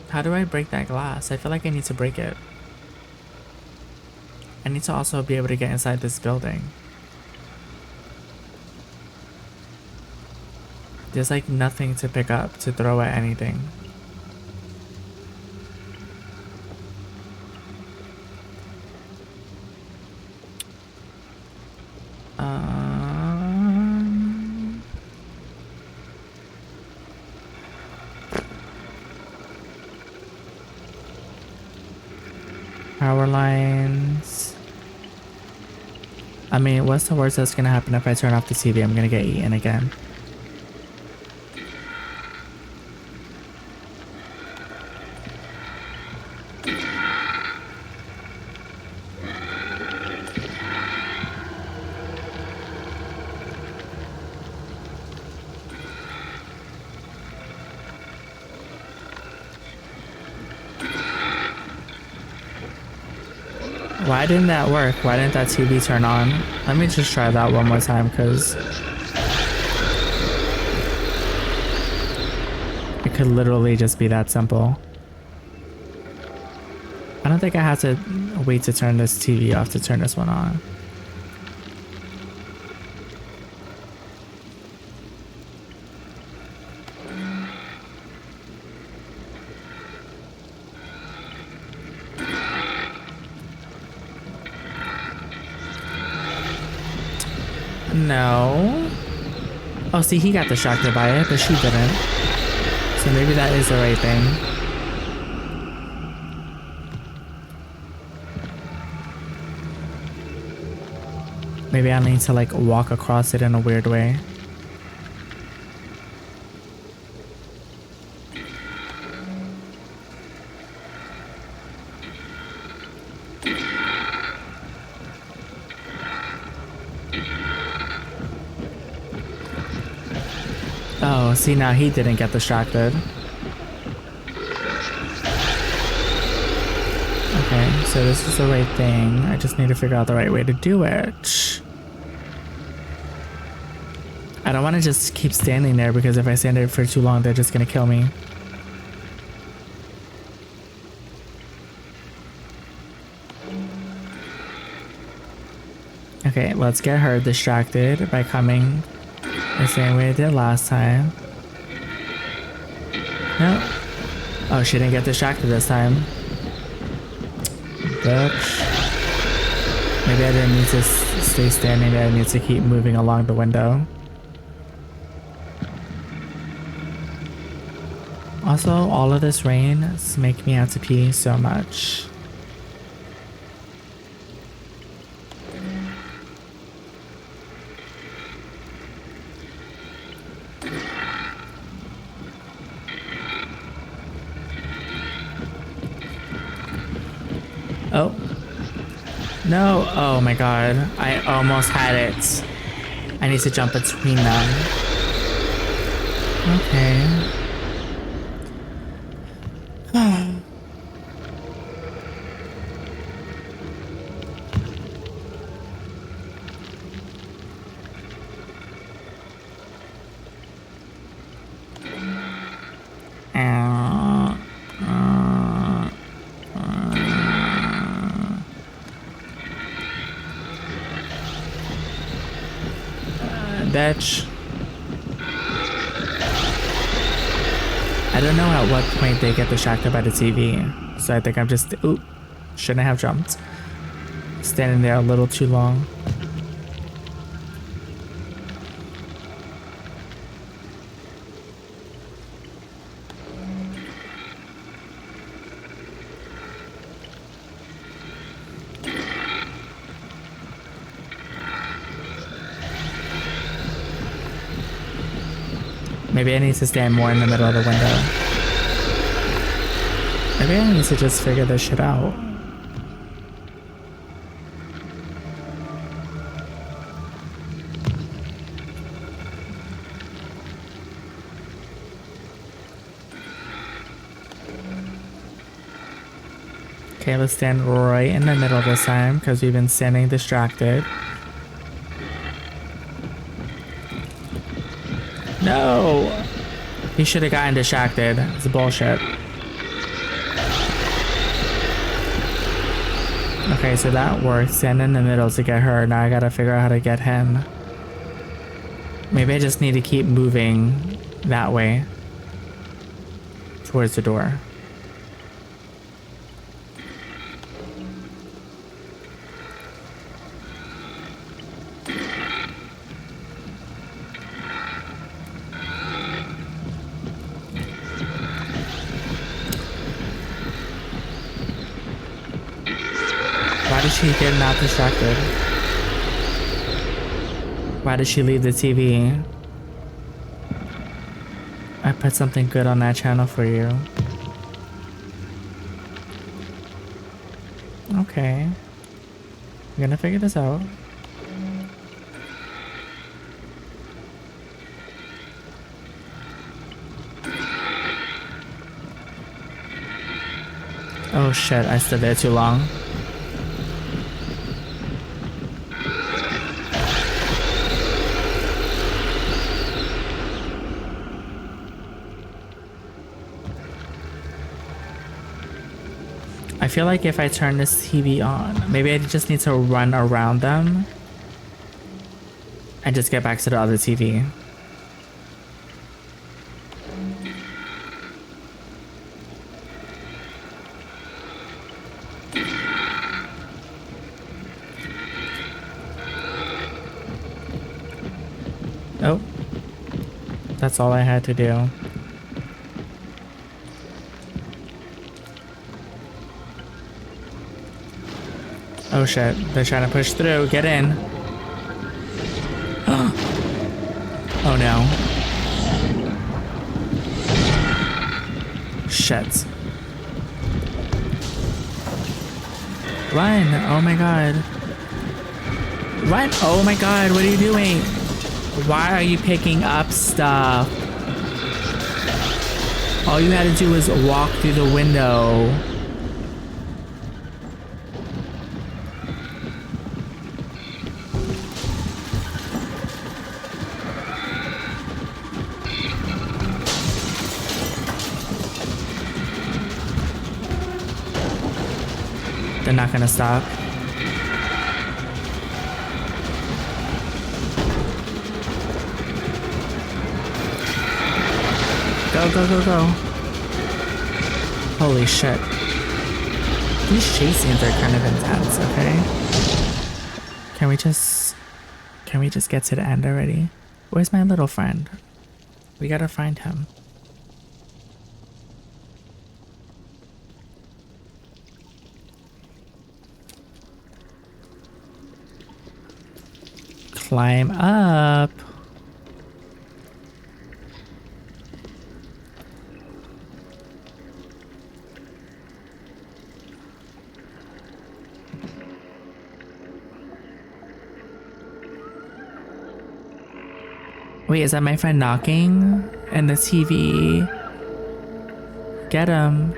How do I break that glass? I feel like I need to break it. I need to also be able to get inside this building. There's like nothing to pick up to throw at anything. Power lines. I mean, what's the worst that's gonna happen if I turn off the TV? I'm gonna get eaten again. Why didn't that work? Why didn't that TV turn on? Let me just try that one more time, because it could literally just be that simple. I don't think I have to wait to turn this TV off to turn this one on. No. Oh, see, he got distracted by it, but she didn't. So maybe that is the right thing. Maybe I need to like walk across it in a weird way. Oh, see, now he didn't get distracted. Okay, so this is the right thing. I just need to figure out the right way to do it. I don't want to just keep standing there because if I stand there for too long, they're just gonna kill me. Okay, let's get her distracted by coming the same way I did last time. No. Oh, she didn't get distracted this time. Bitch. Maybe I didn't need to stay standing there. I need to keep moving along the window. Also, all of this rain is making me have to pee so much. Oh. No. Oh my god. I almost had it. I need to jump between them. Okay. Bitch. I don't know at what point they get distracted by the TV, so I think I'm just, oop, shouldn't have jumped. Standing there a little too long. Maybe I need to stand more in the middle of the window. Maybe I need to just figure this shit out. Okay, let's stand right in the middle this time because we've been standing distracted. No! He should have gotten distracted. It's bullshit. Okay, so that worked. Stand in the middle to get her. Now I gotta figure out how to get him. Maybe I just need to keep moving that way. Towards the door. Why did she get not distracted? Why did she leave the TV? I put something good on that channel for you. Okay. I'm gonna figure this out. Oh shit, I stood there too long. I feel like if I turn this TV on, maybe I just need to run around them and just get back to the other TV. Oh, that's all I had to do. Oh shit, they're trying to push through. Get in. no. Shit. Run! Oh my god. Run! Oh my god, what are you doing? Why are you picking up stuff? All you had to do was walk through the window. They're not gonna stop. Go, go, go, go. Holy shit. These chase scenes are kind of intense, okay? Can we just get to the end already? Where's my little friend? We gotta find him. Climb up. Wait, is that my friend knocking? And the TV? Get him.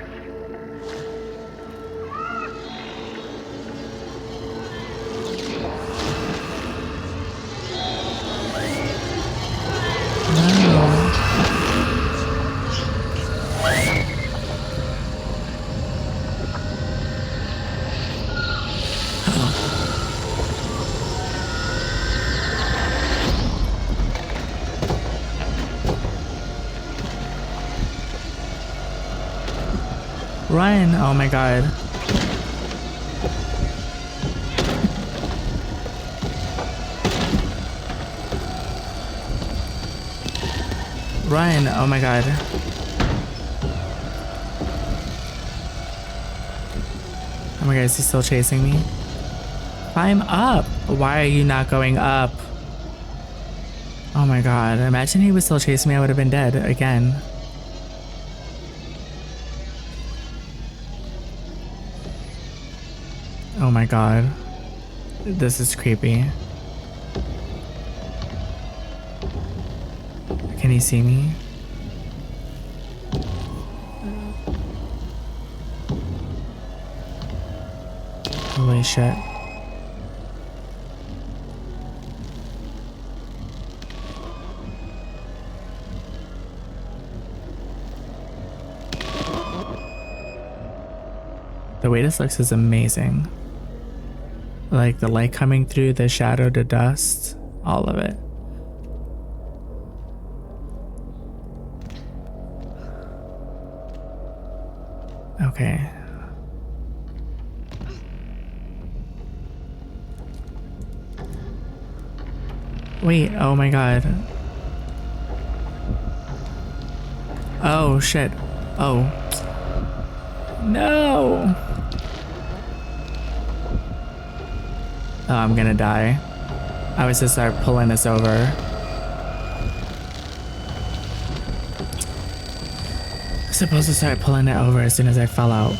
Run! Oh my god. Run! Oh my god. Oh my god, is he still chasing me? Climb up! Why are you not going up? Oh my god, imagine he was still chasing me, I would have been dead again. Oh my god. This is creepy. Can he see me? Holy shit. The way this looks is amazing. Like the light coming through, the shadow, the dust, all of it. Okay. Wait, oh my god. Oh shit. Oh. No! Oh, I'm gonna die. I was to start pulling this over. I was supposed to start pulling it over as soon as I fell out.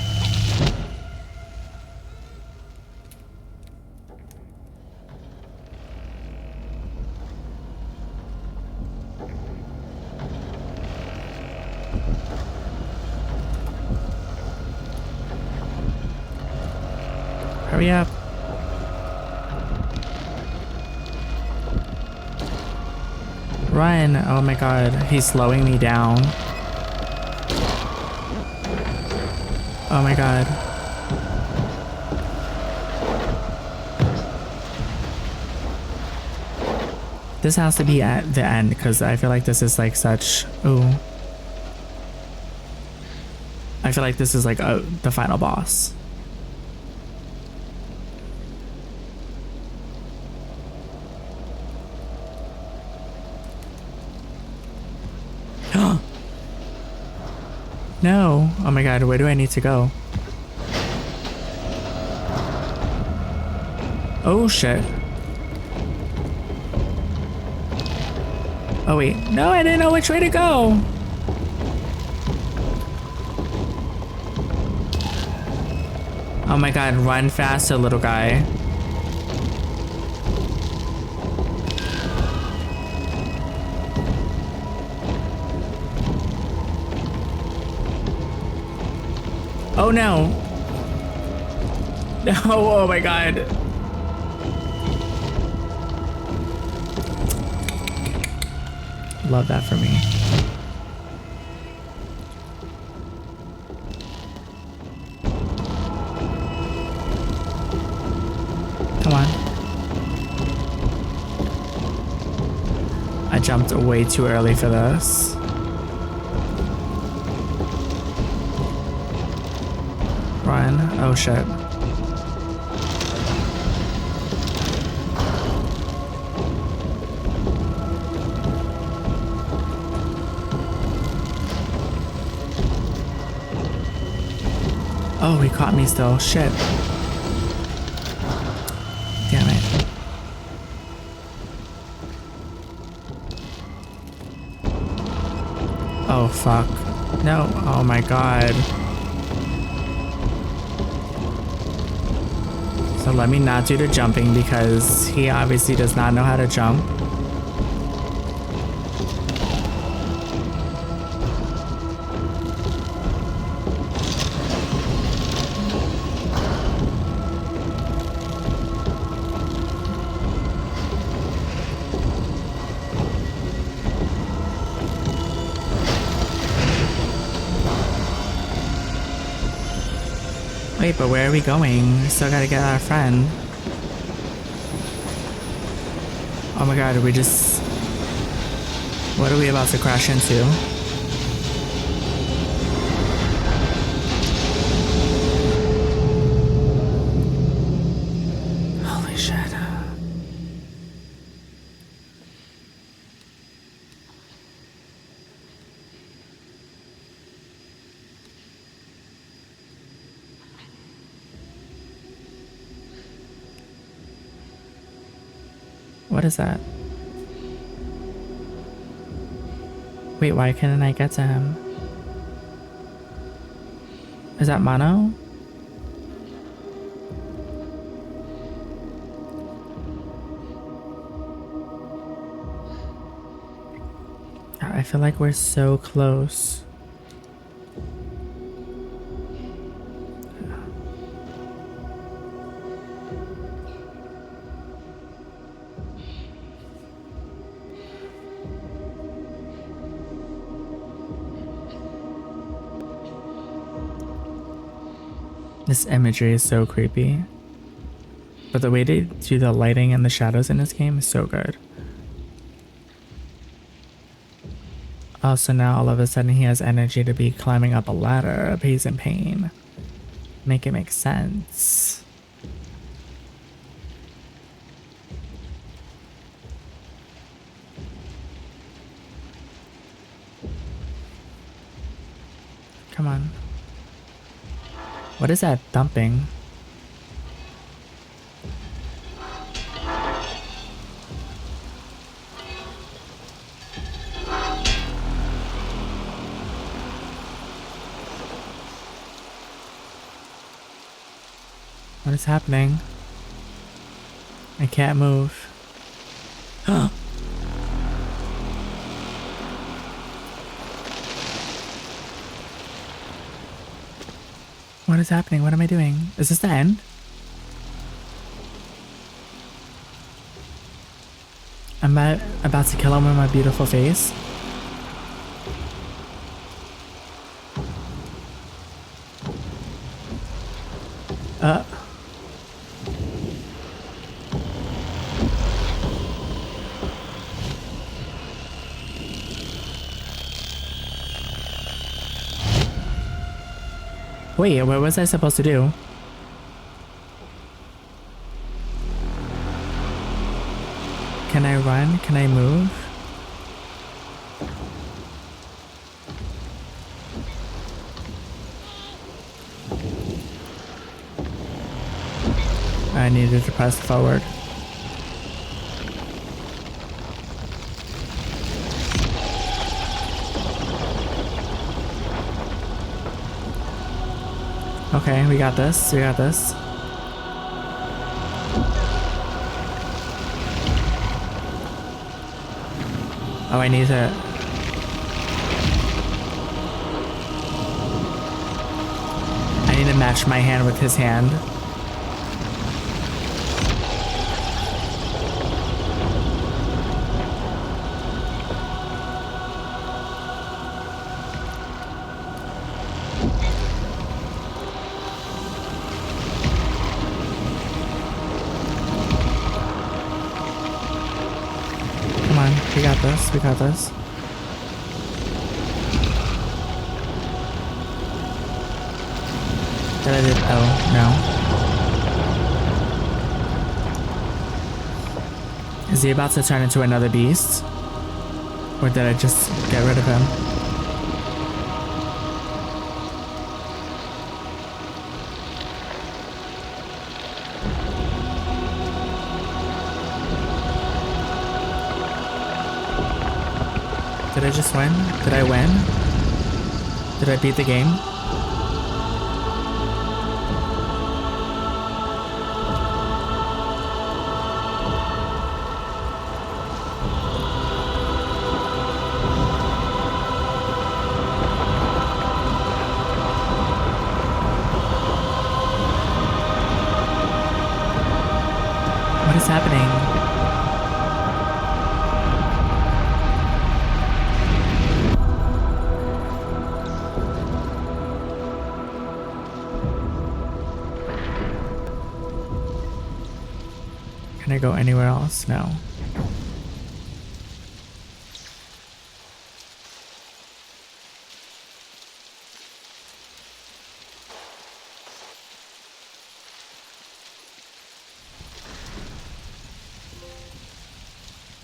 Hurry up. Run. Oh my god. He's slowing me down. Oh my god. This has to be at the end because I feel like this is like such... Ooh. I feel like this is like the final boss. No. Oh my god, where do I need to go? Oh shit. Oh wait, no, I didn't know which way to go. Oh my god, run faster, little guy. Oh no. No, oh my god. Love that for me. Come on. I jumped way too early for this. Run. Oh shit. Oh, he caught me still. Shit. Damn it. Oh, fuck. No. Oh my god. So let me not do the jumping because he obviously does not know how to jump. Wait, but where are we going? We still gotta get our friend. Oh my god, are we just... What are we about to crash into? Holy shit. What is that? Wait, why couldn't I get to him? Is that Mono? I feel like we're so close. This imagery is so creepy. But the way they do the lighting and the shadows in this game is so good. Oh, so now all of a sudden he has energy to be climbing up a ladder, but he's in pain. Make it make sense. Come on. What is that thumping? What is happening? I can't move. What is happening? What am I doing? Is this the end? Am I about to kill him with my beautiful face? Wait, what was I supposed to do? Can I run? Can I move? I needed to press forward. Okay, we got this. We got this. Oh, I need to... I need to match my hand with his hand. Come on, we got this. We got this. Did I did? Oh no. Is he about to turn into another beast? Or did I just get rid of him? Did I just win? Did I win? Did I beat the game? What is happening? Can I go anywhere else? No.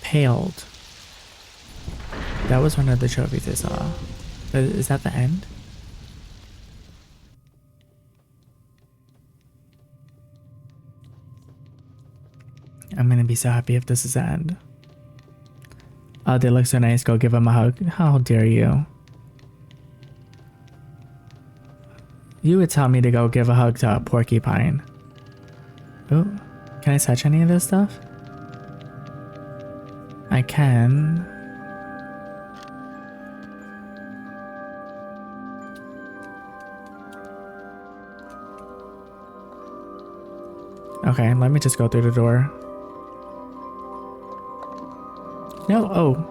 Paled. That was one of the trophies I saw. Is that the end? I'm gonna be so happy if this is the end. Oh, they look so nice. Go give them a hug. How dare you? You would tell me to go give a hug to a porcupine. Oh, can I touch any of this stuff? I can. Okay, let me just go through the door. No, oh.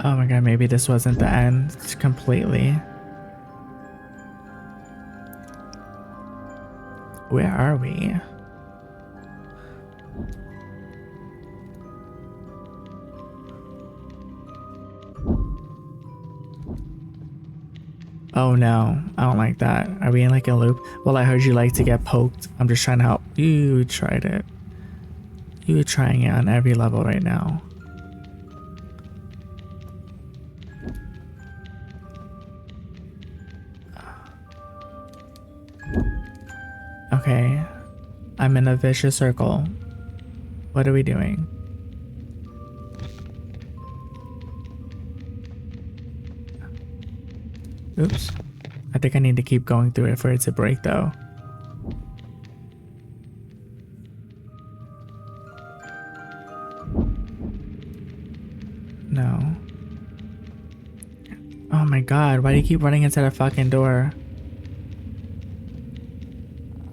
Oh my god, maybe this wasn't the end completely. Where are we? Oh no, I don't like that. Are we in like a loop? Well, I heard you like to get poked. I'm just trying to help. You tried it. You trying it on every level right now. Okay, I'm in a vicious circle. What are we doing? Oops. I think I need to keep going through it for it to break though. No. Oh my god, why do you keep running into the fucking door?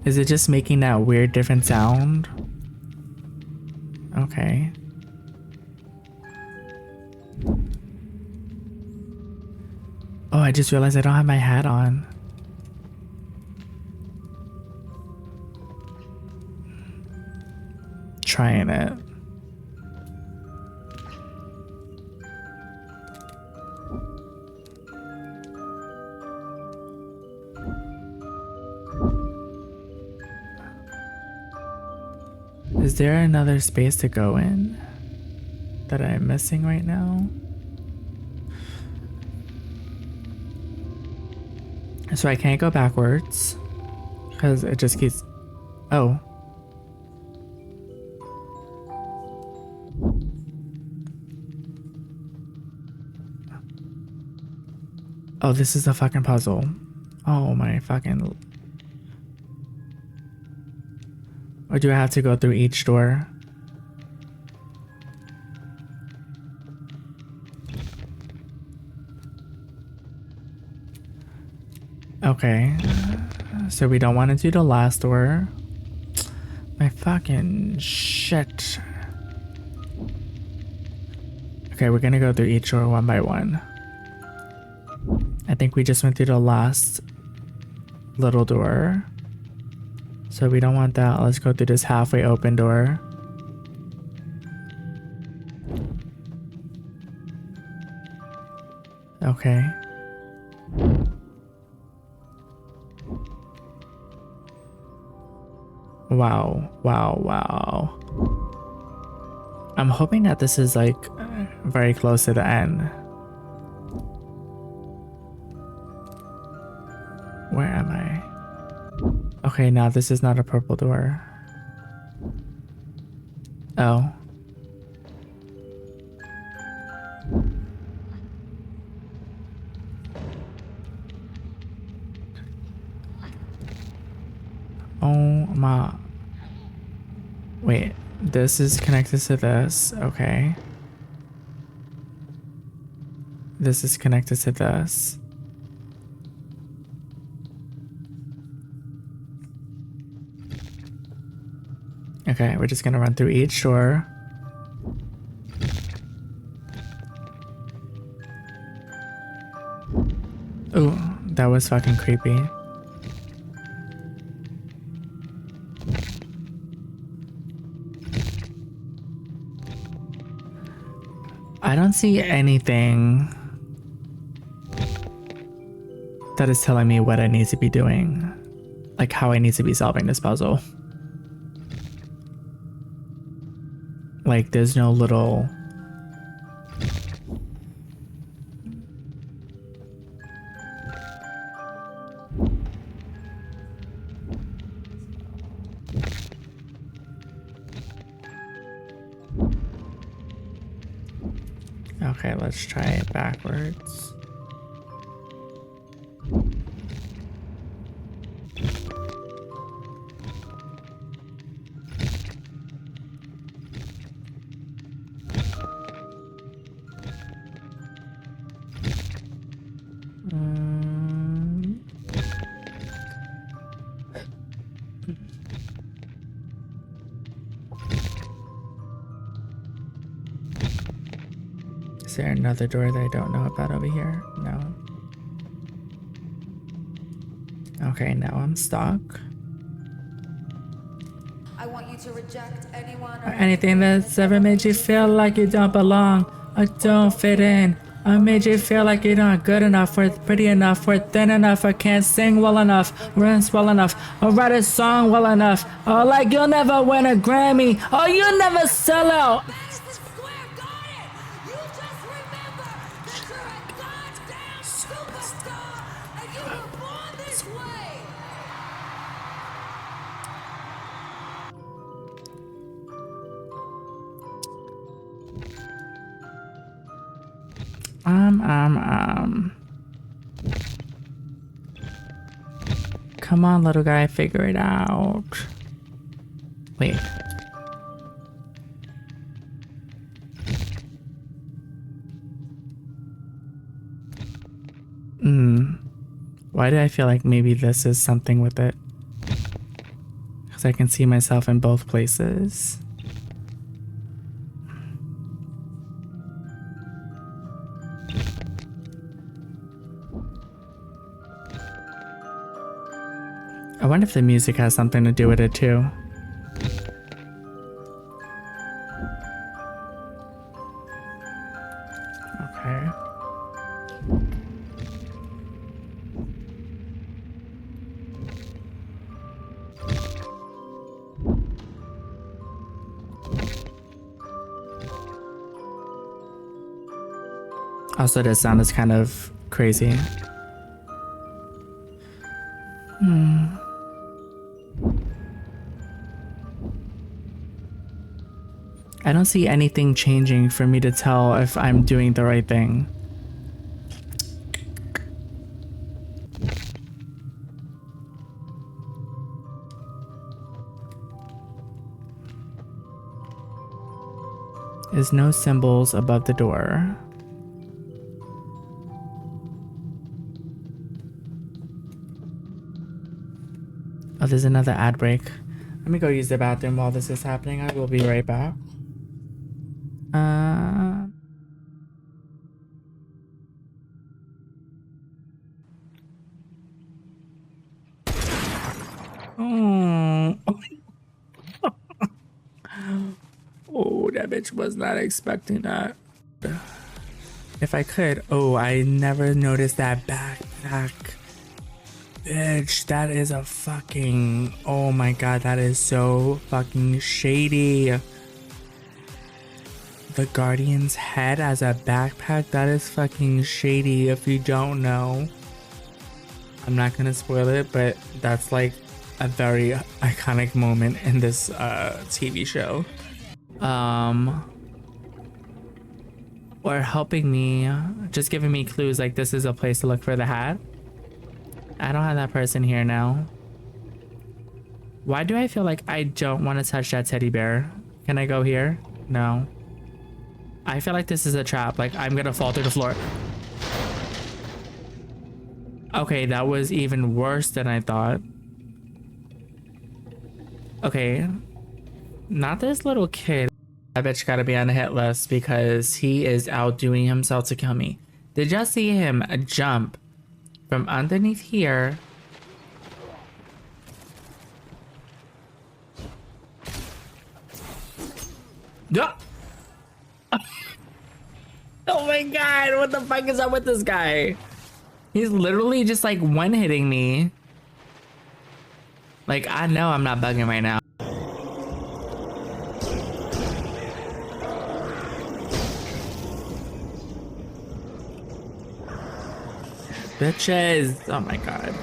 Is it just making that weird different sound? Okay. Oh, I just realized I don't have my hat on. Trying it. Is there another space to go in that I'm missing right now? So I can't go backwards Because it just keeps... Oh. Oh, this is a fucking puzzle. Oh my fucking... Or do I have to go through each door? Okay. So we don't want to do the last door. My fucking shit. Okay, we're gonna go through each door one by one. I think we just went through the last little door. So we don't want that. Let's go through this halfway open door. Okay. Wow, wow, wow. I'm hoping that this is like very close to the end. Where am I? Okay, now this is not a purple door. Oh. Oh my. Wait, this is connected to this. Okay. This is connected to this. Okay, we're just gonna run through each door. Ooh, that was fucking creepy. I don't see anything that is telling me what I need to be doing. Like how I need to be solving this puzzle. Like there's no little... Okay, let's try it backwards. Is there another door that I don't know about over here? No. Okay, now I'm stuck. I want you to reject anyone or Anything that's ever made you feel like you don't belong or don't fit in. I made you feel like you're not good enough, or pretty enough, or thin enough, or can't sing well enough, rinse well enough, or write a song well enough, or like you'll never win a Grammy, or you'll never sell out. Madison Square Garden! You just remember that you're a goddamn superstar and you were born this way! Come on, little guy, figure it out. Wait. Why do I feel like maybe this is something with it? Because I can see myself in both places. I wonder if the music has something to do with it too. Okay. Also, this sound is kind of crazy. I don't see anything changing for me to tell if I'm doing the right thing. There's no symbols above the door. Oh, there's another ad break. Let me go use the bathroom while this is happening. I will be right back. Oh. Oh, that bitch was not expecting that. If I could. Oh, I never noticed that backpack. Bitch, that is a fucking... Oh my god, that is so fucking shady. The Guardian's head as a backpack? That is fucking shady if you don't know. I'm not gonna spoil it, but that's like a very iconic moment in this TV show. Or helping me, just giving me clues like this is a place to look for the hat. I don't have that person here now. Why do I feel like I don't want to touch that teddy bear? Can I go here? No. I feel like this is a trap. Like I'm gonna fall through the floor. Okay, that was even worse than I thought. Okay. Not this little kid. I bet you gotta be on the hit list because he is outdoing himself to kill me. Did y'all see him jump from underneath here? Ah! Oh my god, what the fuck is up with this guy? He's literally just like one-hitting me. Like, I know I'm not bugging right now. Bitches! Oh my god.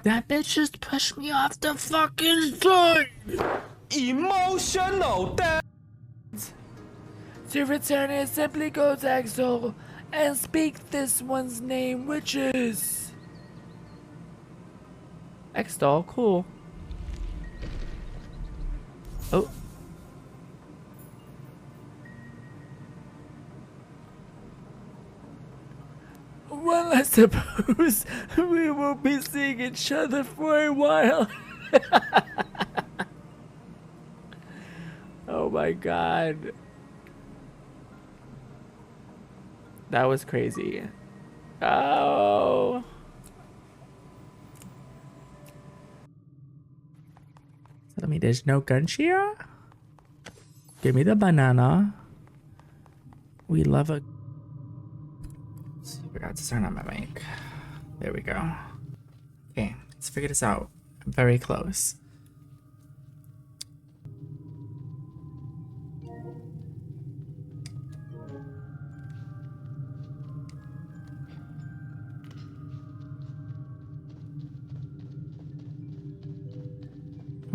That bitch just pushed me off the fucking side! Emotional damage. To return it, simply go to Exo and speak this one's name, which is... Extol, cool. Oh. Well, I suppose we will be seeing each other for a while. Oh my god. That was crazy. Oh. Tell me there's no gun here? Give me the banana. We love a... Forgot to turn on my mic. There we go. Okay, let's figure this out. I'm very close.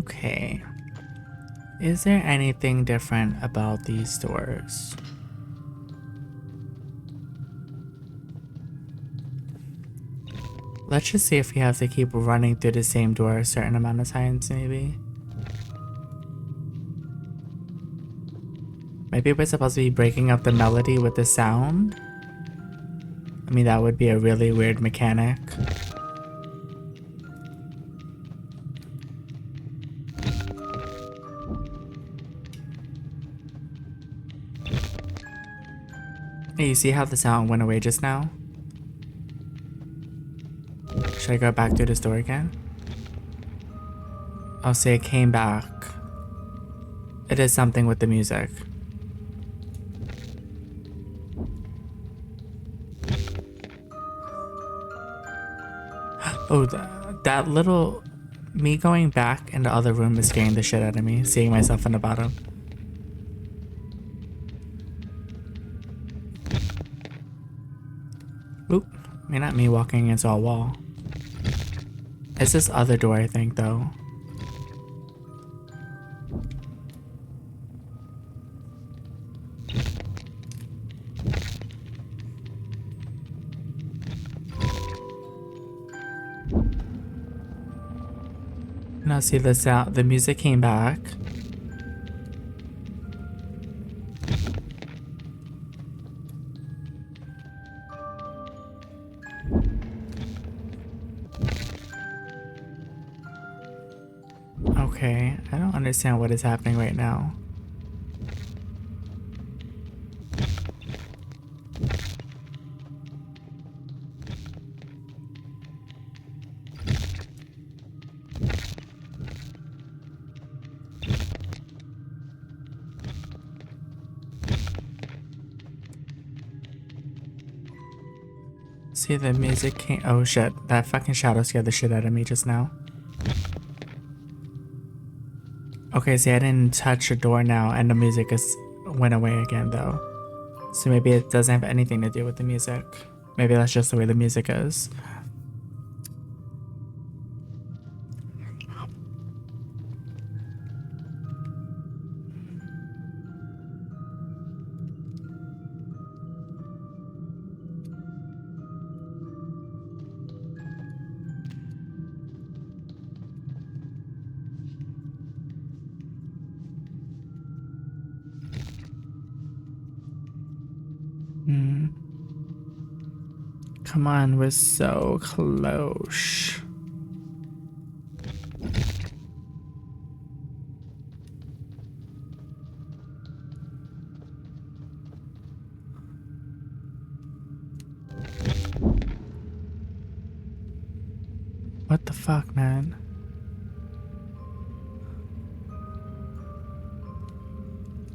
Okay. Is there anything different about these doors? Let's just see if we have to keep running through the same door a certain amount of times, maybe. Maybe we're supposed to be breaking up the melody with the sound? I mean, that would be a really weird mechanic. Hey, you see how the sound went away just now? Should I go back through this door again? I'll say it came back. It is something with the music. Oh, that little... Me going back in the other room is scaring the shit out of me, seeing myself in the bottom. Oop, may not at me walking into a wall. It's this other door, I think, though. Now see the sound. The music came back. Okay, I don't understand what is happening right now. See, the music came. Oh shit, that fucking shadow scared the shit out of me just now. Okay, see, I didn't touch a door now, and the music went away again, though. So maybe it doesn't have anything to do with the music. Maybe that's just the way the music is. Come on, we're so close. What the fuck, man?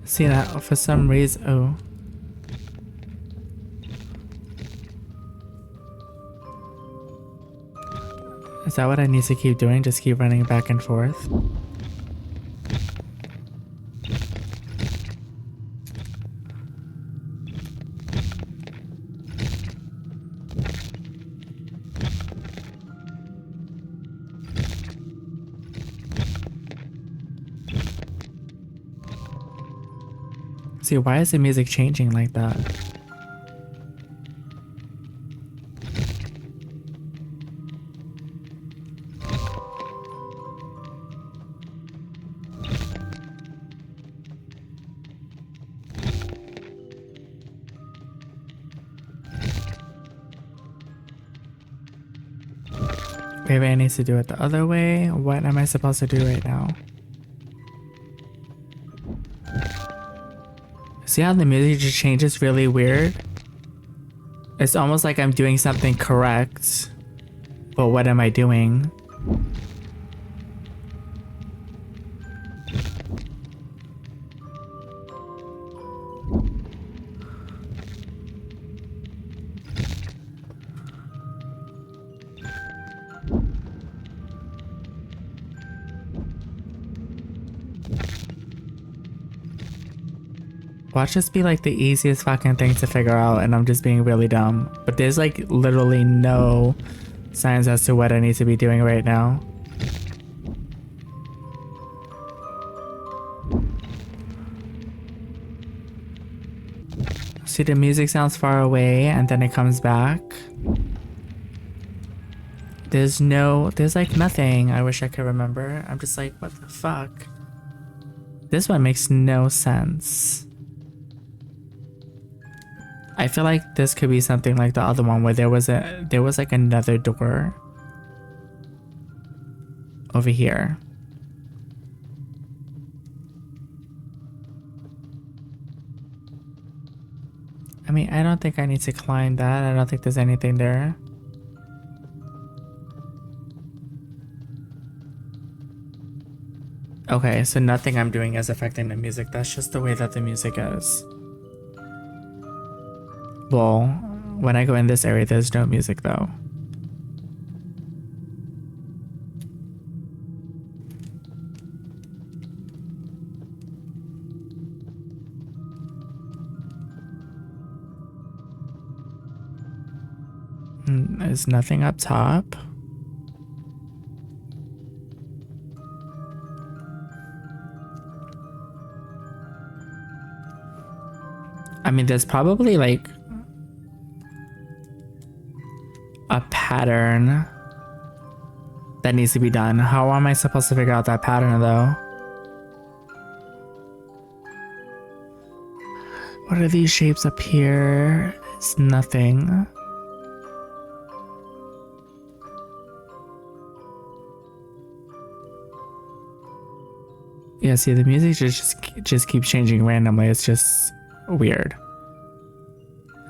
See that for some reason. Oh. Is that what I need to keep doing? Just keep running back and forth? See, why is the music changing like that? Maybe I need to do it the other way. What am I supposed to do right now? See how the music just changes really weird? It's almost like I'm doing something correct. But what am I doing? Watch this be like the easiest fucking thing to figure out and I'm just being really dumb. But there's like literally no signs as to what I need to be doing right now. See, the music sounds far away and then it comes back. There's like nothing. I wish I could remember. I'm just like, what the fuck? This one makes no sense. I feel like this could be something like the other one where there was like another door over here. I mean, I don't think I need to climb that. I don't think there's anything there. Okay, so nothing I'm doing is affecting the music. That's just the way that the music is. Well, when I go in this area, there's no music though. There's nothing up top. I mean, there's probably like a pattern that needs to be done. How am I supposed to figure out that pattern though? What are these shapes up here? It's nothing. Yeah, see, the music just keeps changing randomly. It's just weird.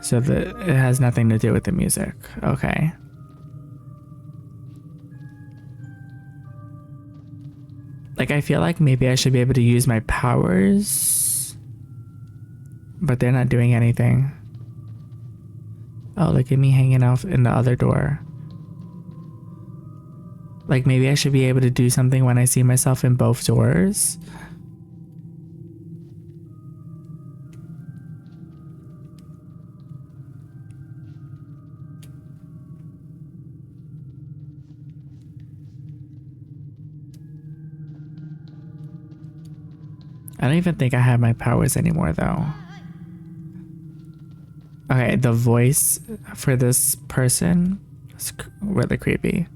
So it has nothing to do with the music. Okay. Like, I feel like maybe I should be able to use my powers, but they're not doing anything. Oh, look at me hanging out in the other door. Like, maybe I should be able to do something when I see myself in both doors. I don't even think I have my powers anymore though. Okay, the voice for this person is really creepy.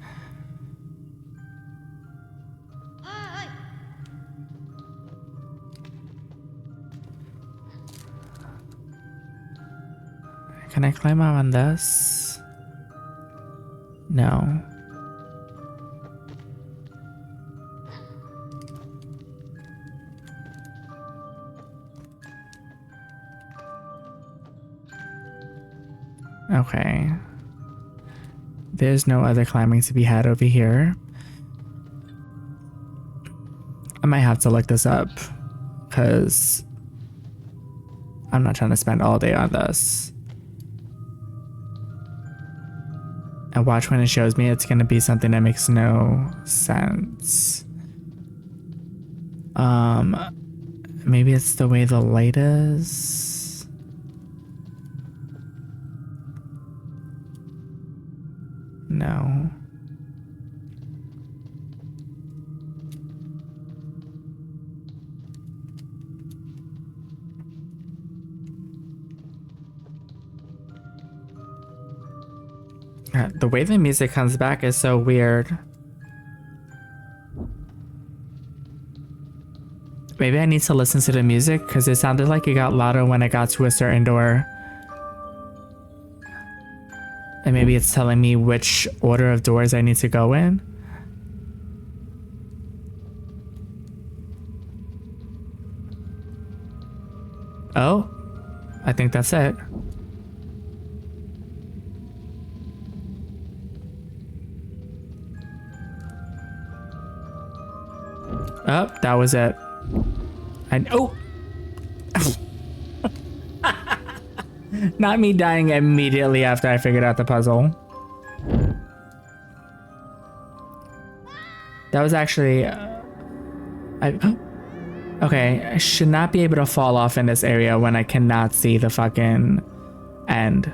Can I climb up on this? No. Okay. There's no other climbing to be had over here. I might have to look this up because I'm not trying to spend all day on this. And watch when it shows me, it's going to be something that makes no sense. Maybe it's the way the light is. No. The way the music comes back is so weird. Maybe I need to listen to the music because it sounded like it got louder when I got to a certain door. And maybe it's telling me which order of doors I need to go in. Oh, I think that's it. Oh, that was it. Oh! Not me dying immediately after I figured out the puzzle. That was actually... okay, I should not be able to fall off in this area when I cannot see the fucking end.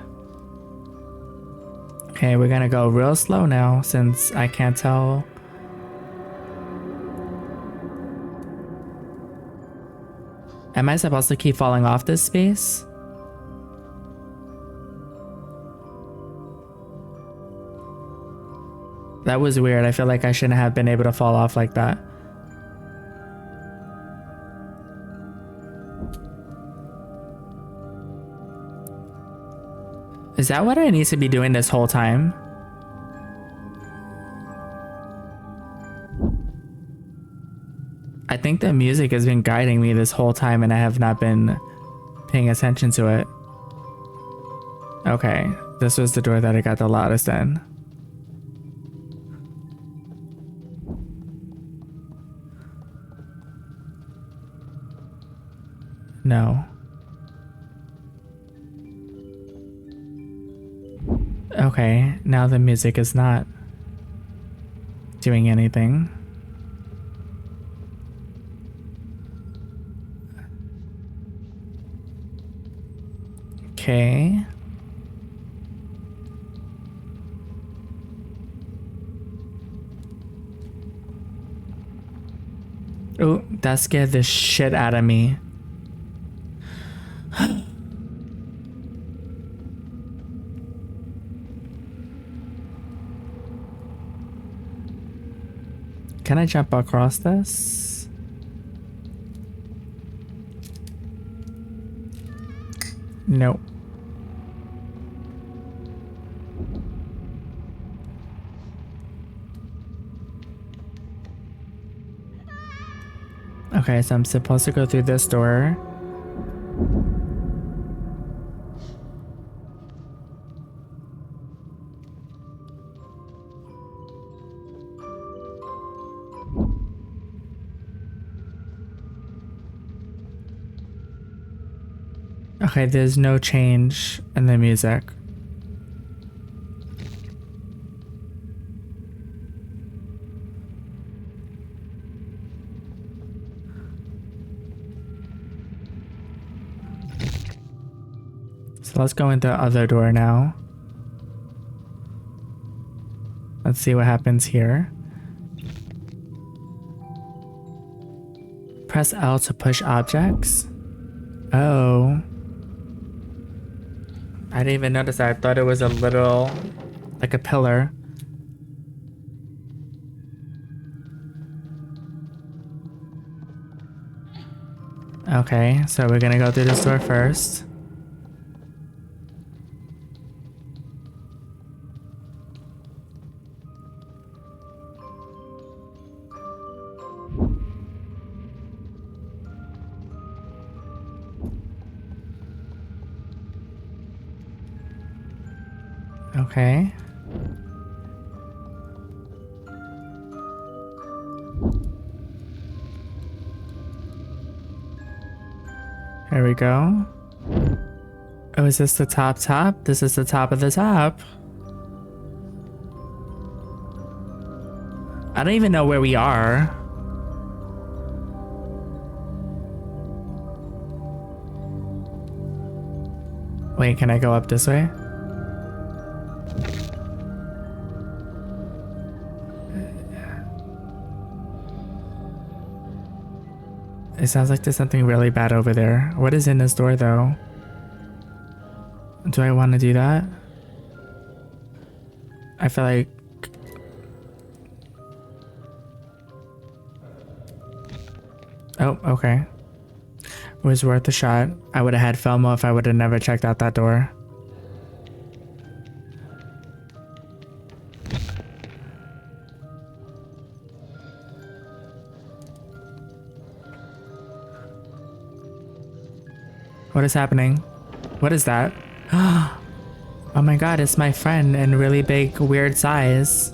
Okay, we're gonna go real slow now since I can't tell... Am I supposed to keep falling off this space? That was weird. I feel like I shouldn't have been able to fall off like that. Is that what I need to be doing this whole time? I think the music has been guiding me this whole time and I have not been paying attention to it. Okay, this was the door that I got the loudest in. No. Okay, now the music is not doing anything. Okay. Oh, that scared the shit out of me. Can I jump across this? Nope. Okay, so I'm supposed to go through this door. Okay, there's no change in the music. So let's go into the other door now. Let's see what happens here. Press L to push objects. Oh. I didn't even notice that. I thought it was a little, like a pillar. Okay, so we're gonna go through this door first. Okay. Here we go. Oh, is this the top? This is the top of the top. I don't even know where we are. Wait, can I go up this way? It sounds like there's something really bad over there. What is in this door, though? Do I want to do that? I feel like... Oh, okay. It was worth a shot. I would have had FOMO if I would have never checked out that door. What is happening? What is that? Oh my god, it's my friend in really big, weird size.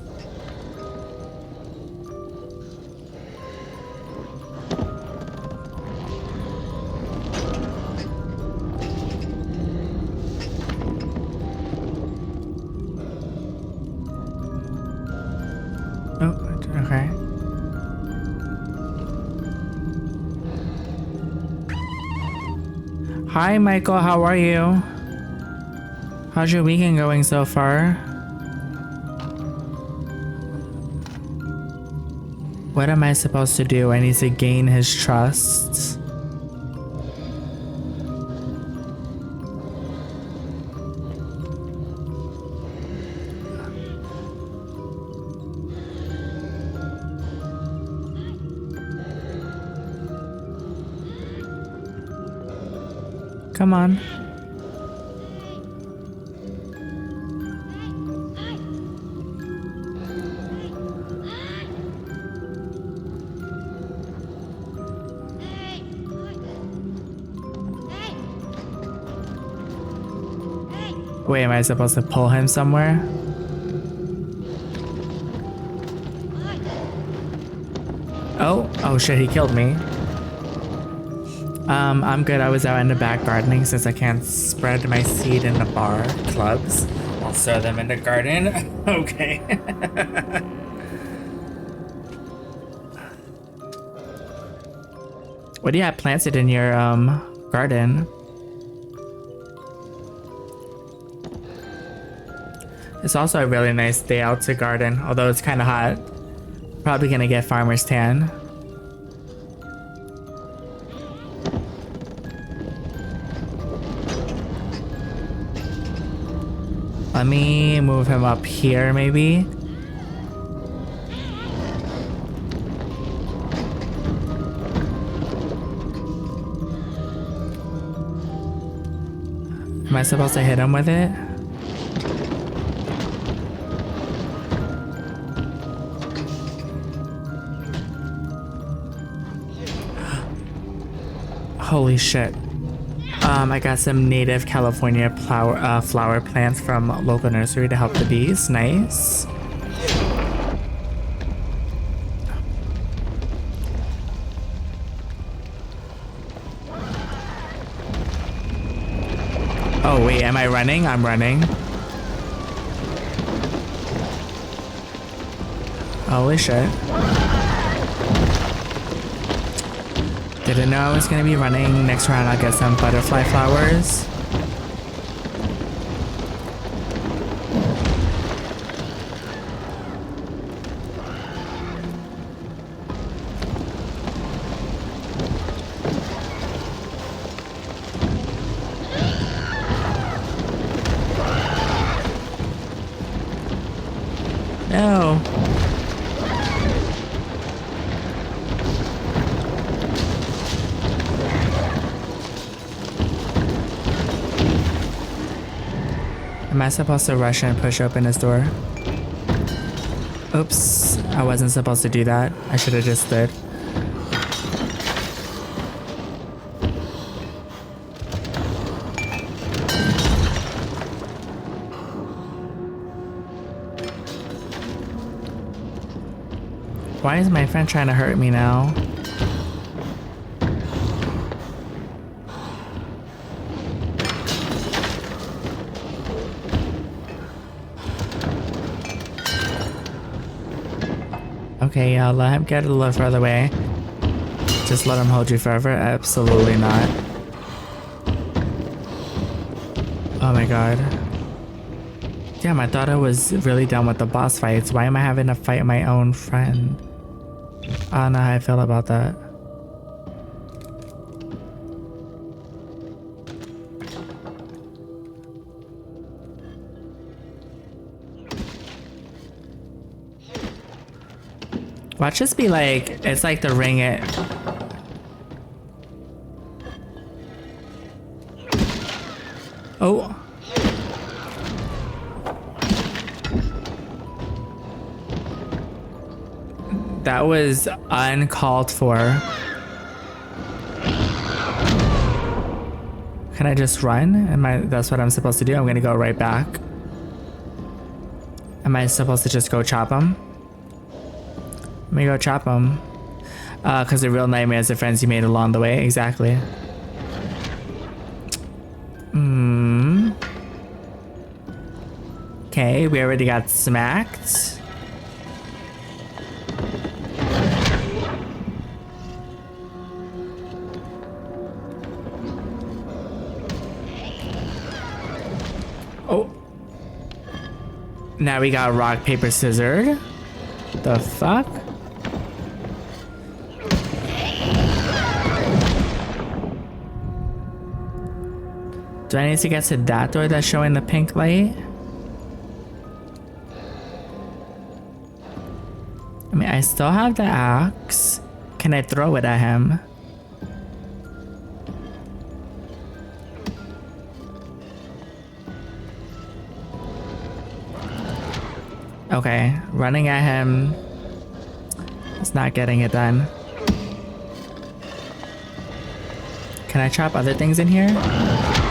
Oh, okay. Hi, Michael, how are you? How's your weekend going so far? What am I supposed to do? I need to gain his trust. Come on. Wait, am I supposed to pull him somewhere? Oh shit, he killed me. I'm good. I was out in the back gardening since I can't spread my seed in the bar clubs. I'll sow them in the garden. Okay. What do you have planted in your garden? It's also a really nice day out to garden, although it's kind of hot. Probably gonna get farmer's tan. Let me move him up here, maybe. Am I supposed to hit him with it? Holy shit. I got some native California flower plants from local nursery to help the bees. Nice. Oh wait, am I running? I'm running. Holy shit. Didn't know I was gonna be running. Next round I'll get some butterfly flowers. No. Am I supposed to rush and push open his door? Oops, I wasn't supposed to do that. I should have just stood. Why is my friend trying to hurt me now? Okay, yeah, let him get a little further away. Just let him hold you forever? Absolutely not. Oh my god. Damn, I thought I was really done with the boss fights. Why am I having to fight my own friend? I don't know how I feel about that. Watch this be like, it's like the ring it. Oh. That was uncalled for. Can I just run? That's what I'm supposed to do? I'm gonna go right back. Am I supposed to just go chop him? Let me go chop him. Because the real nightmare is the friends you made along the way. Exactly. Okay, we already got smacked. Oh. Now we got rock, paper, scissors. The fuck? Do I need to get to that door that's showing the pink light? I mean, I still have the axe. Can I throw it at him? Okay, running at him. It's not getting it done. Can I chop other things in here?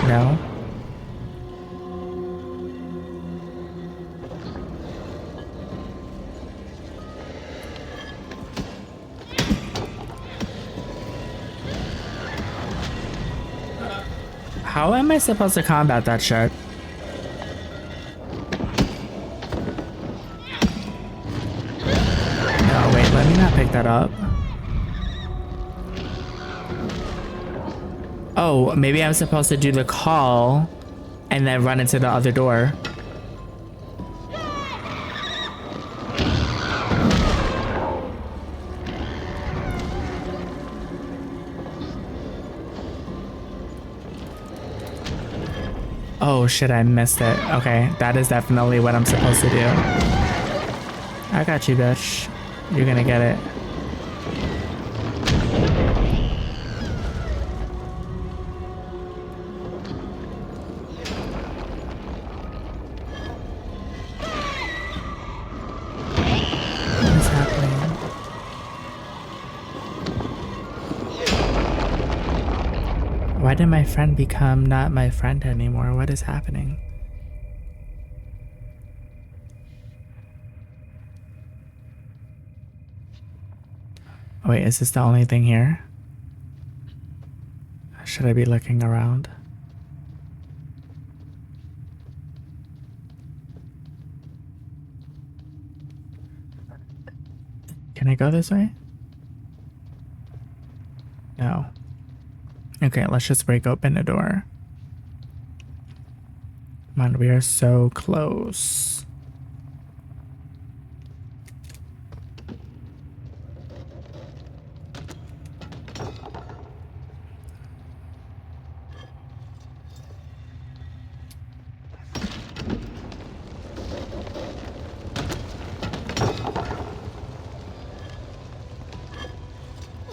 No. How am I supposed to combat that shit? No, wait, let me not pick that up. Oh, maybe I'm supposed to do the call and then run into the other door. Oh shit, I missed it. Okay, that is definitely what I'm supposed to do. I got you, bitch. You're gonna get it. What is happening? Why did my friend become not my friend anymore? What is happening? Oh, wait, is this the only thing here? Should I be looking around? Can I go this way? No. Okay, let's just break open the door. Come on, we are so close.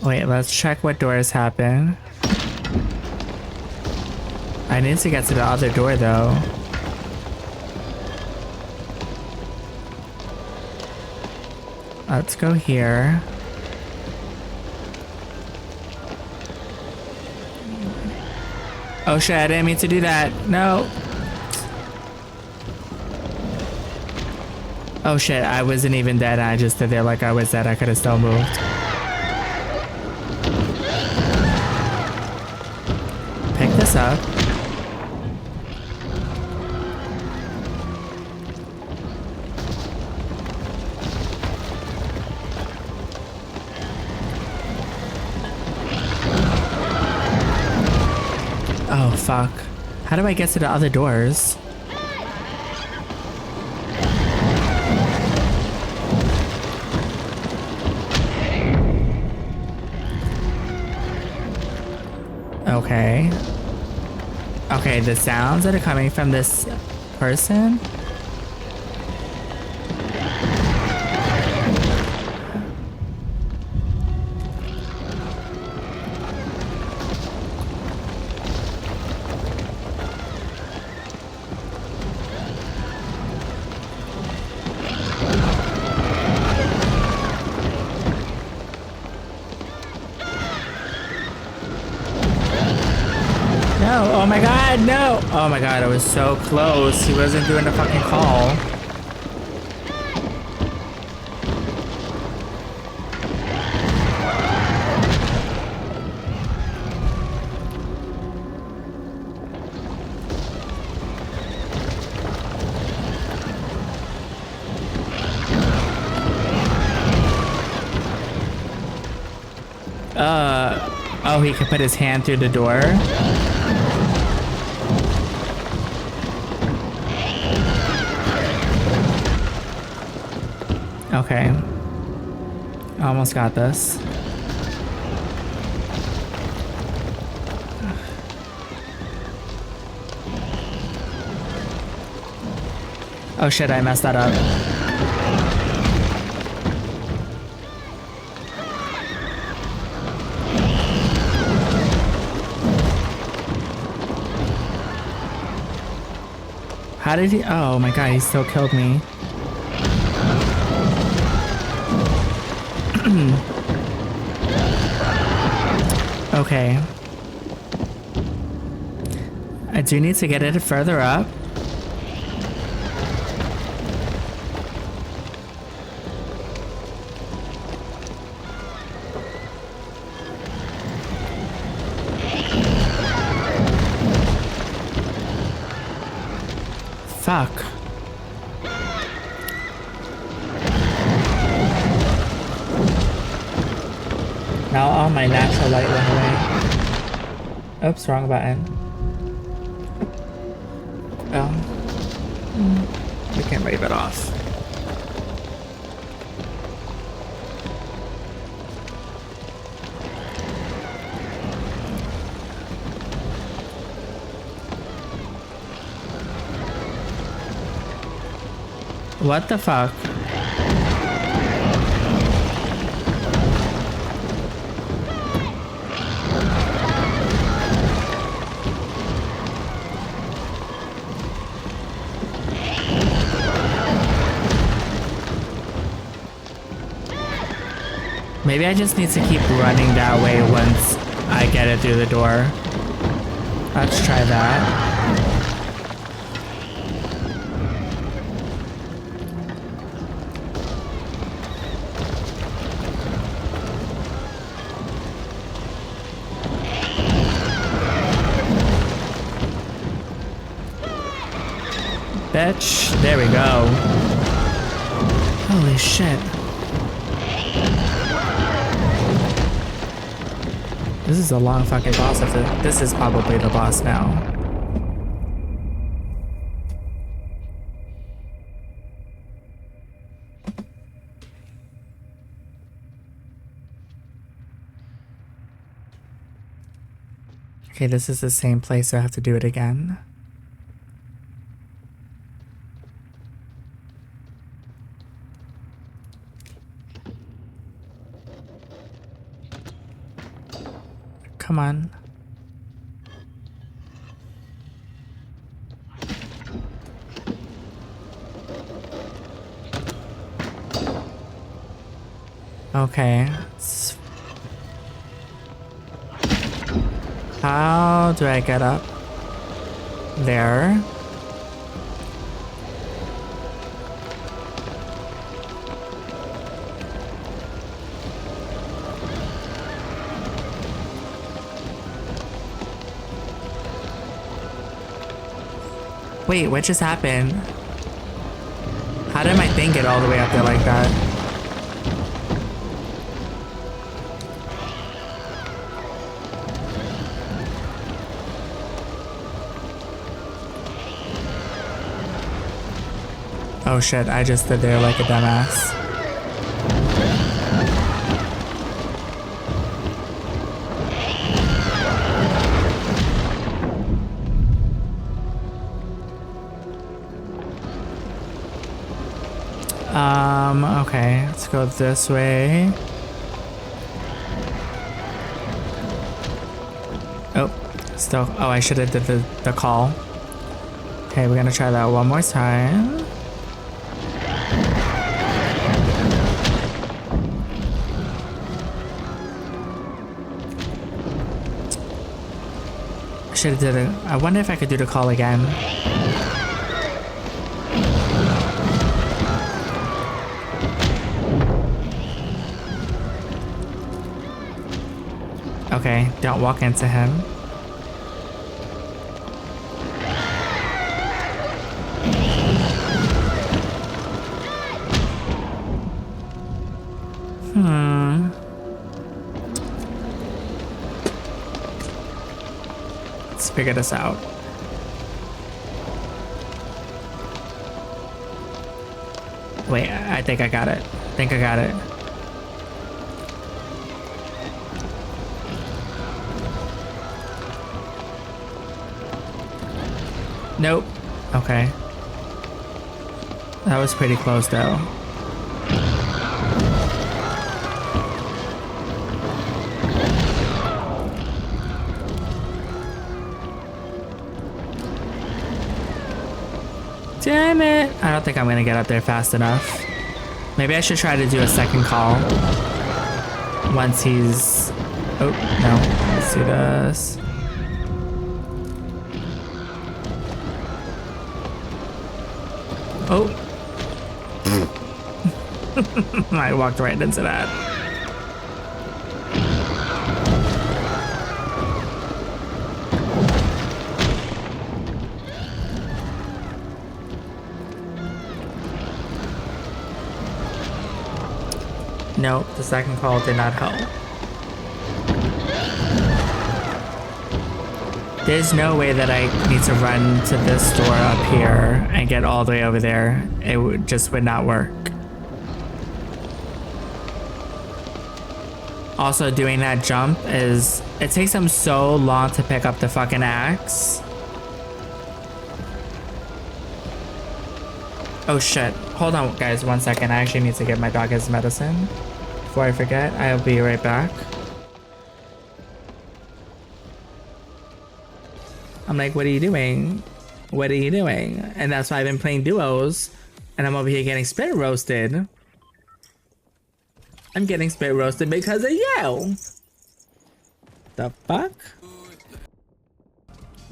Wait, let's check what doors happen. I need to get to the other door though. Let's go here. Oh shit, I didn't mean to do that. No. Oh shit, I wasn't even dead. I just stood there like I was dead. I could have still moved. Pick this up. Oh fuck. How do I get to the other doors? Okay. Okay, the sounds that are coming from this person. No, oh my god, no! Oh my god, I was so close. He wasn't doing the fucking call. Oh, he could put his hand through the door? Okay. Almost got this. Oh shit, I messed that up. How did he? Oh my god, he still killed me. Okay. I do need to get it further up. Fuck. Now all my natural light went away. Oops, wrong button. We can wave it off. What the fuck? Maybe I just need to keep running that way once I get it through the door. Let's try that. Bitch, there we go. Holy shit. This is a long fucking boss. This is probably the boss now. Okay, this is the same place, so I have to do it again. Come on. Okay. How do I get up there? Wait, what just happened? How did my thing get all the way up there like that? Oh shit, I just stood there like a dumbass. Okay, let's go this way. Oh, still, oh, I should have did the call. Okay, we're gonna try that one more time. I should have did it. I wonder if I could do the call again. Okay, don't walk into him. Let's figure this out. Wait, I think I got it. I think I got it. Nope. Okay. That was pretty close though. Damn it! I don't think I'm gonna get up there fast enough. Maybe I should try to do a second call. Once he's... Oh, no. Let's do this. Oh. I walked right into that. Nope, the second call did not help. There's no way that I need to run to this door up here and get all the way over there. It just would not work. Also, doing that jump is... It takes him so long to pick up the fucking axe. Oh shit. Hold on, guys, 1 second. I actually need to get my dog his medicine. Before I forget, I'll be right back. I'm like, what are you doing? What are you doing? And that's why I've been playing duos. And I'm over here getting spit roasted. I'm getting spit roasted because of you. The fuck?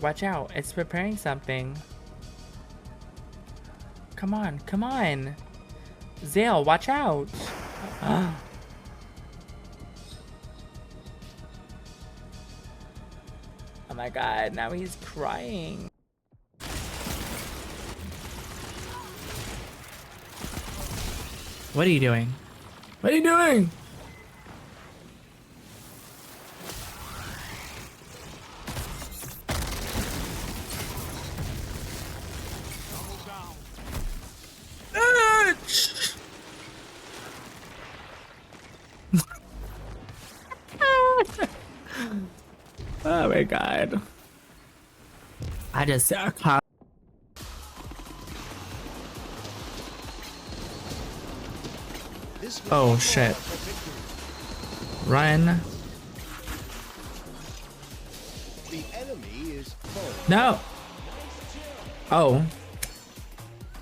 Watch out, it's preparing something. Come on, come on. Zale, watch out. Oh my god, now he's crying. What are you doing? What are you doing? Oh my god. I just oh shit. Run. The enemy is full. No. Oh.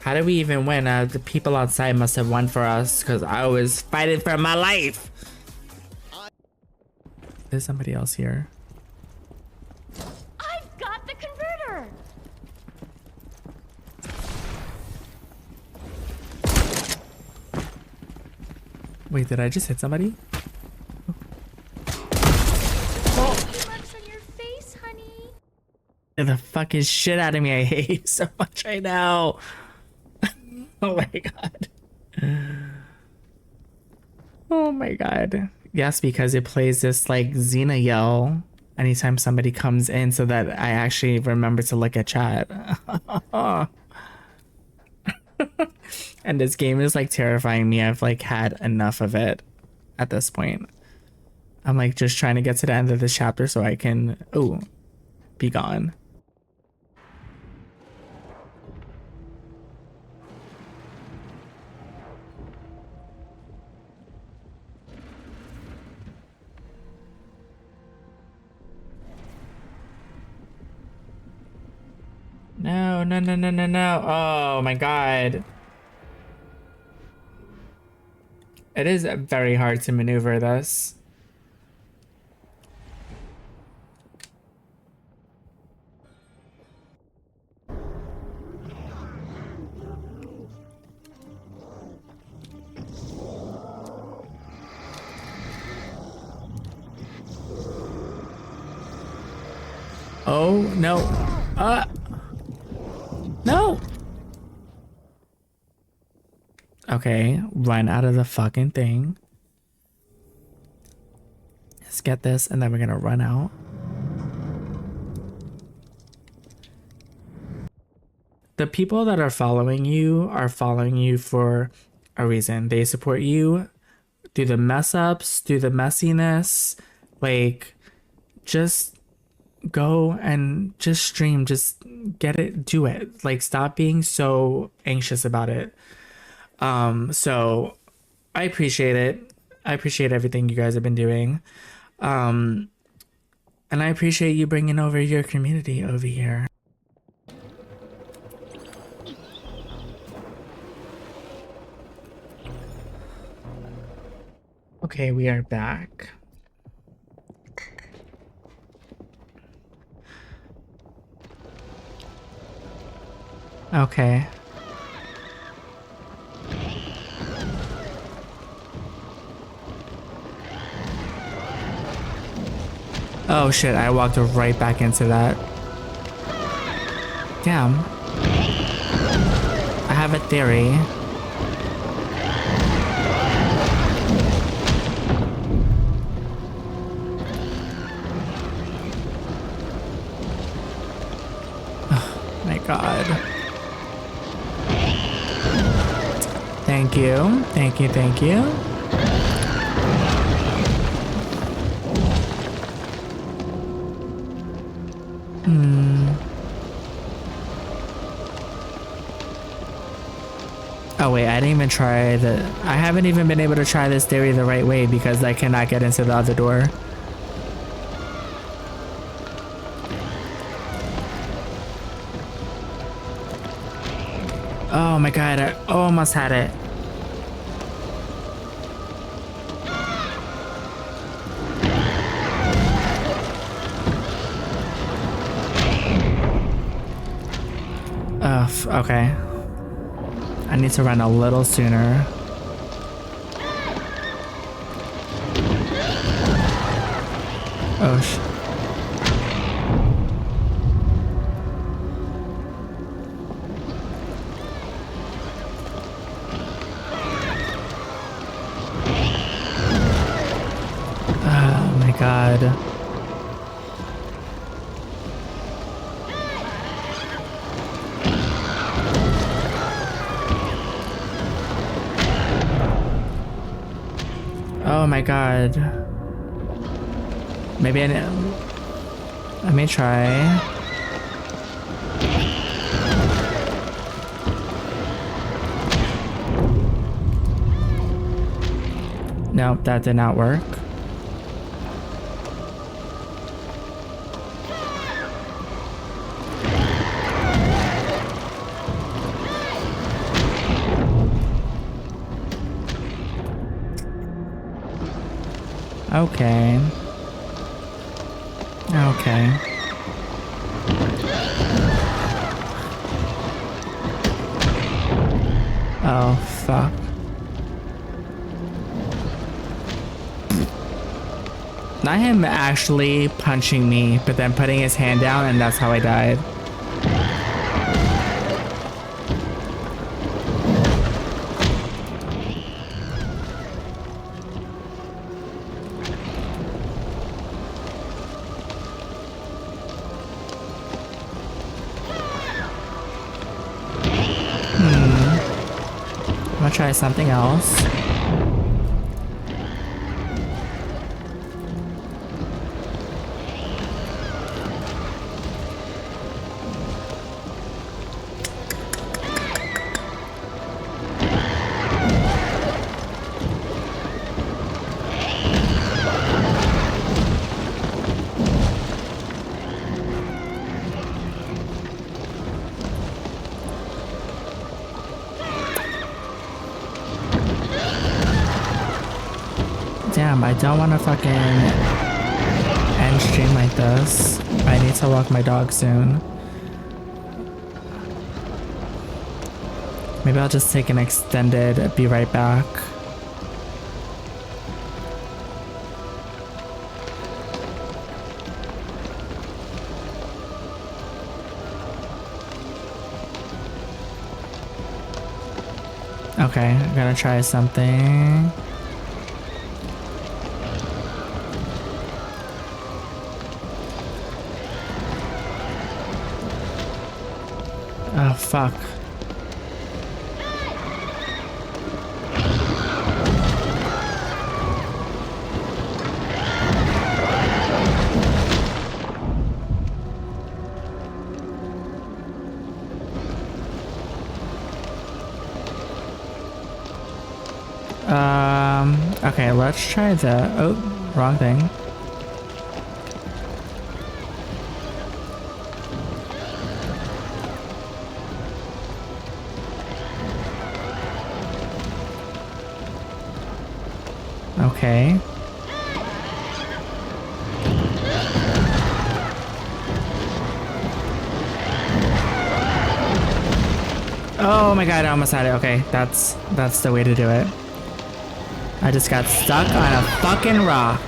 How did we even win? The people outside must have won for us because I was fighting for my life. There's somebody else here. I've got the converter! Wait, did I just hit somebody? Much on your face, honey. The fucking shit out of me. I hate you so much right now. Oh my god. Oh my god. Yes, because it plays this like Xena yell anytime somebody comes in so that I actually remember to look at chat. And this game is like terrifying me. I've like had enough of it at this point. I'm like just trying to get to the end of this chapter so I can, ooh, be gone. No, no, no, no, no, no. Oh my god. It is very hard to maneuver this. Oh, no. No. Okay, run out of the fucking thing. Let's get this, and then we're gonna run out. The people that are following you for a reason. They support you through the mess ups, through the messiness. Like, just go and just stream, just get it, do it. Like, stop being so anxious about it. So I appreciate it. I appreciate everything you guys have been doing. And I appreciate you bringing over your community over here. Okay, we are back. Okay. Oh shit, I walked right back into that. Damn. I have a theory. Oh my god. Thank you. Thank you, thank you. Oh wait, I didn't even try the... I haven't even been able to try this theory the right way because I cannot get into the other door. Oh my god, I almost had it. Okay. I need to run a little sooner. Oh sh... Oh my god. Oh my god. Maybe I may try. Nope, that did not work. Okay. Okay. Oh, fuck. Not him actually punching me, but then putting his hand down, and that's how I died. I'm gonna try something else. Damn, I don't want to fucking end stream like this. I need to walk my dog soon. Maybe I'll just take an extended be right back. Okay, I'm gonna try something. Oh, fuck. Okay, let's try the... Oh, wrong thing. Okay. Oh my god, I almost had it. Okay, that's the way to do it. I just got stuck on a fucking rock.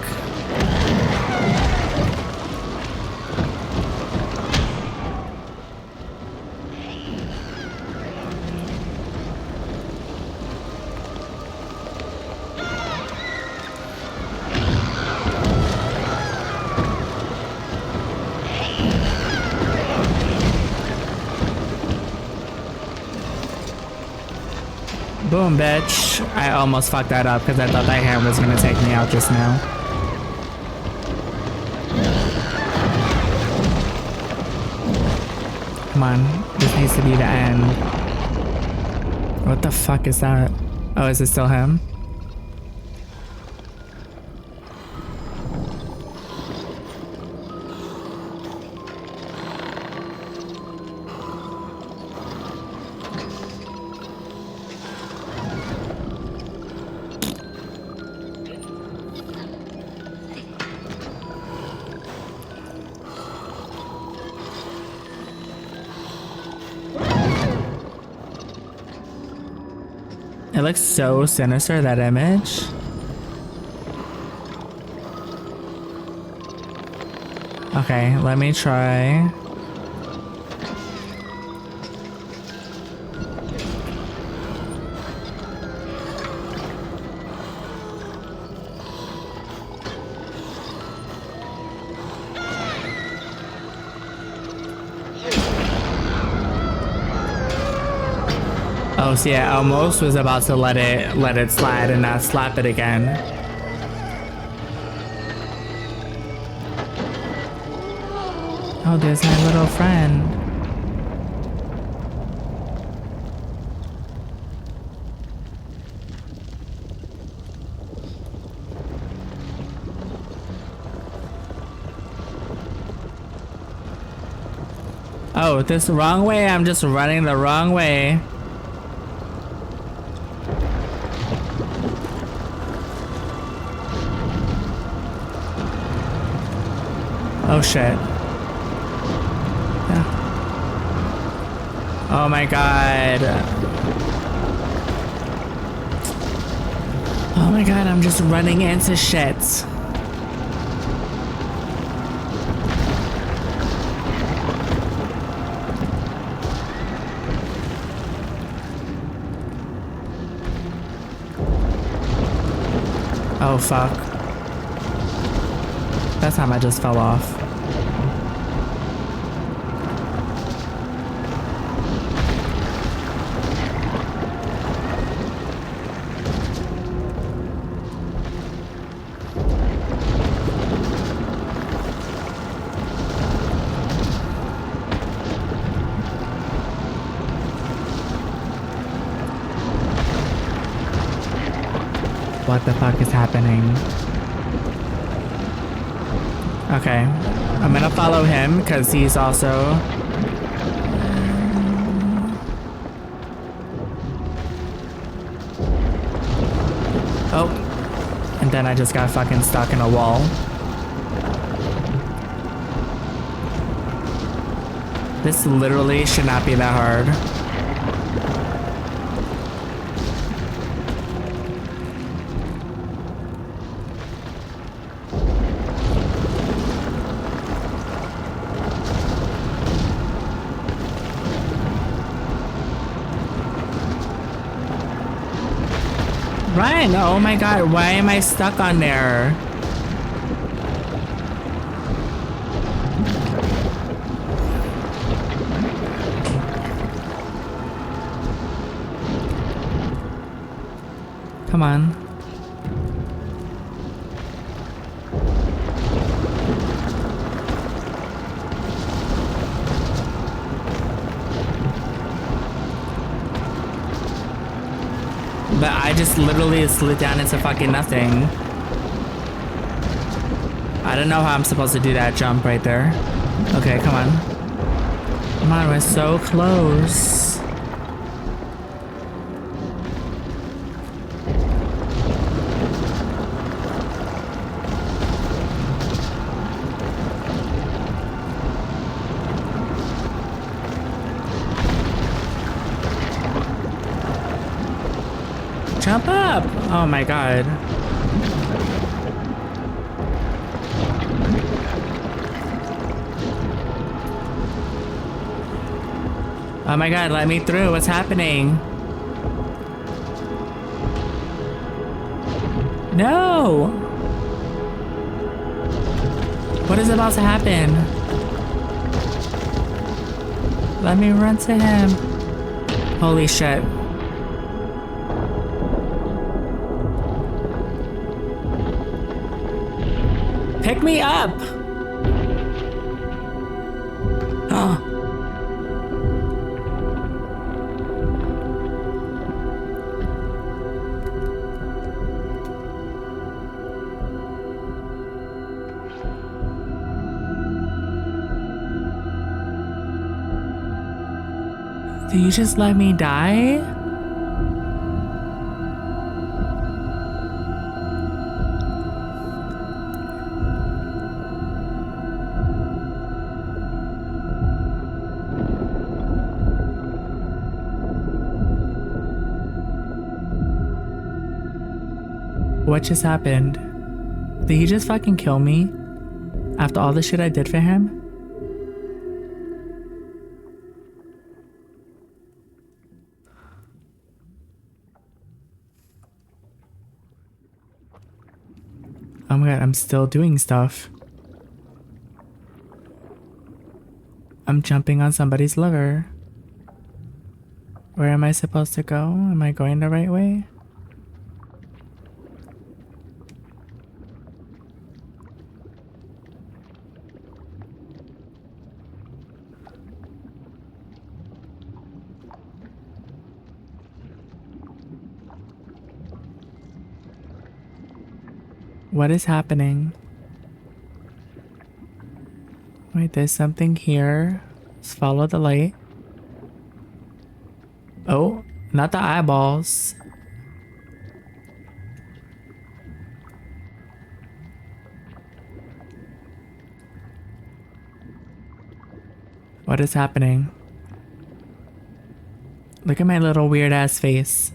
Boom, bitch. I almost fucked that up because I thought that hand was gonna take me out just now. Come on, this needs to be the end. What the fuck is that? Oh, is it still him? It looks so sinister, that image. Okay, let me try. Oh, see, I almost was about to let it slide and not slap it again. Oh, there's my little friend. Oh, this wrong way? I'm just running the wrong way. Oh shit. Yeah. Oh my god. Oh my god, I'm just running into shit. Oh fuck. That time I just fell off. What the fuck is happening? Okay, I'm gonna follow him because he's also... Oh, and then I just got fucking stuck in a wall. This literally should not be that hard. Run! Oh my god, why am I stuck on there? Come on. But I just literally slid down into fucking nothing. I don't know how I'm supposed to do that jump right there. Okay, come on. Come on, we're so close. Jump up! Oh my god. Oh my god, let me through. What's happening? No! What is about to happen? Let me run to him. Holy shit. Pick me up! Oh. Did you just let me die? What just happened? Did he just fucking kill me? After all the shit I did for him? Oh my god, I'm still doing stuff. I'm jumping on somebody's liver. Where am I supposed to go? Am I going the right way? What is happening? Wait, there's something here. Let's follow the light. Oh, not the eyeballs. What is happening? Look at my little weird ass face.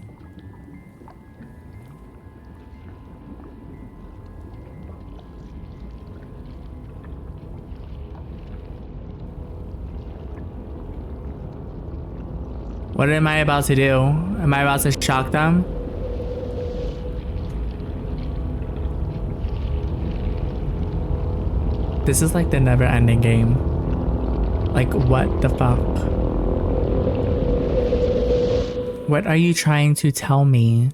What am I about to do? Am I about to shock them? This is like the never-ending game. Like, what the fuck? What are you trying to tell me?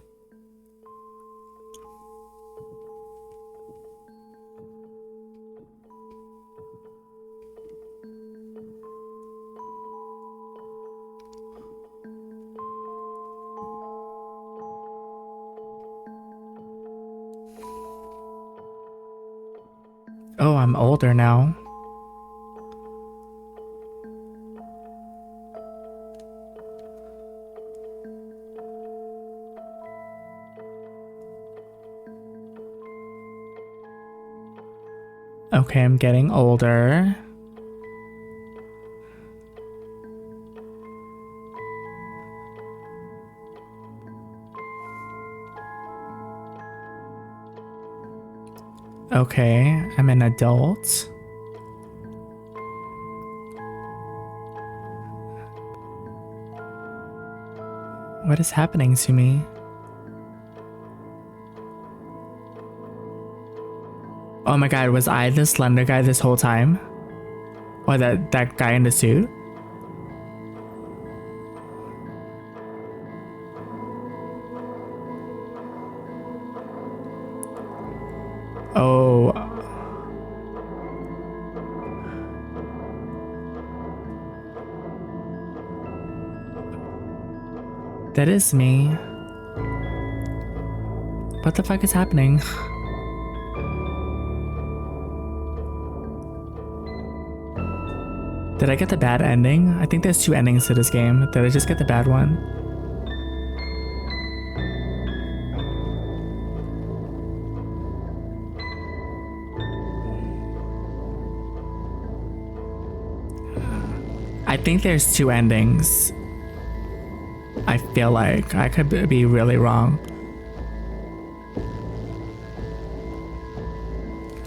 Oh, I'm older now. Okay, I'm getting older. Okay, I'm an adult. What is happening to me? Oh my god, was I the slender guy this whole time? Or that guy in the suit? Oh. That is me. What the fuck is happening? Did I get the bad ending? I think there's 2 endings to this game. Did I just get the bad one? I think there's 2 endings. I feel like I could be really wrong.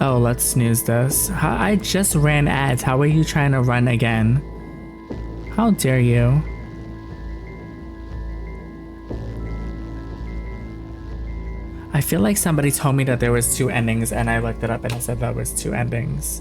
Oh, let's snooze this. I just ran ads. How are you trying to run again? How dare you? I feel like somebody told me that there was 2 endings and I looked it up and it said that was 2 endings.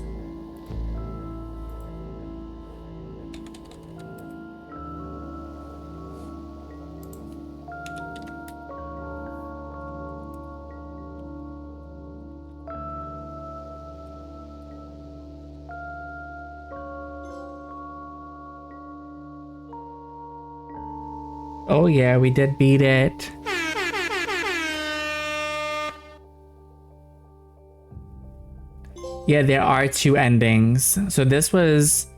Oh yeah, we did beat it. Yeah, there are 2 endings. So this is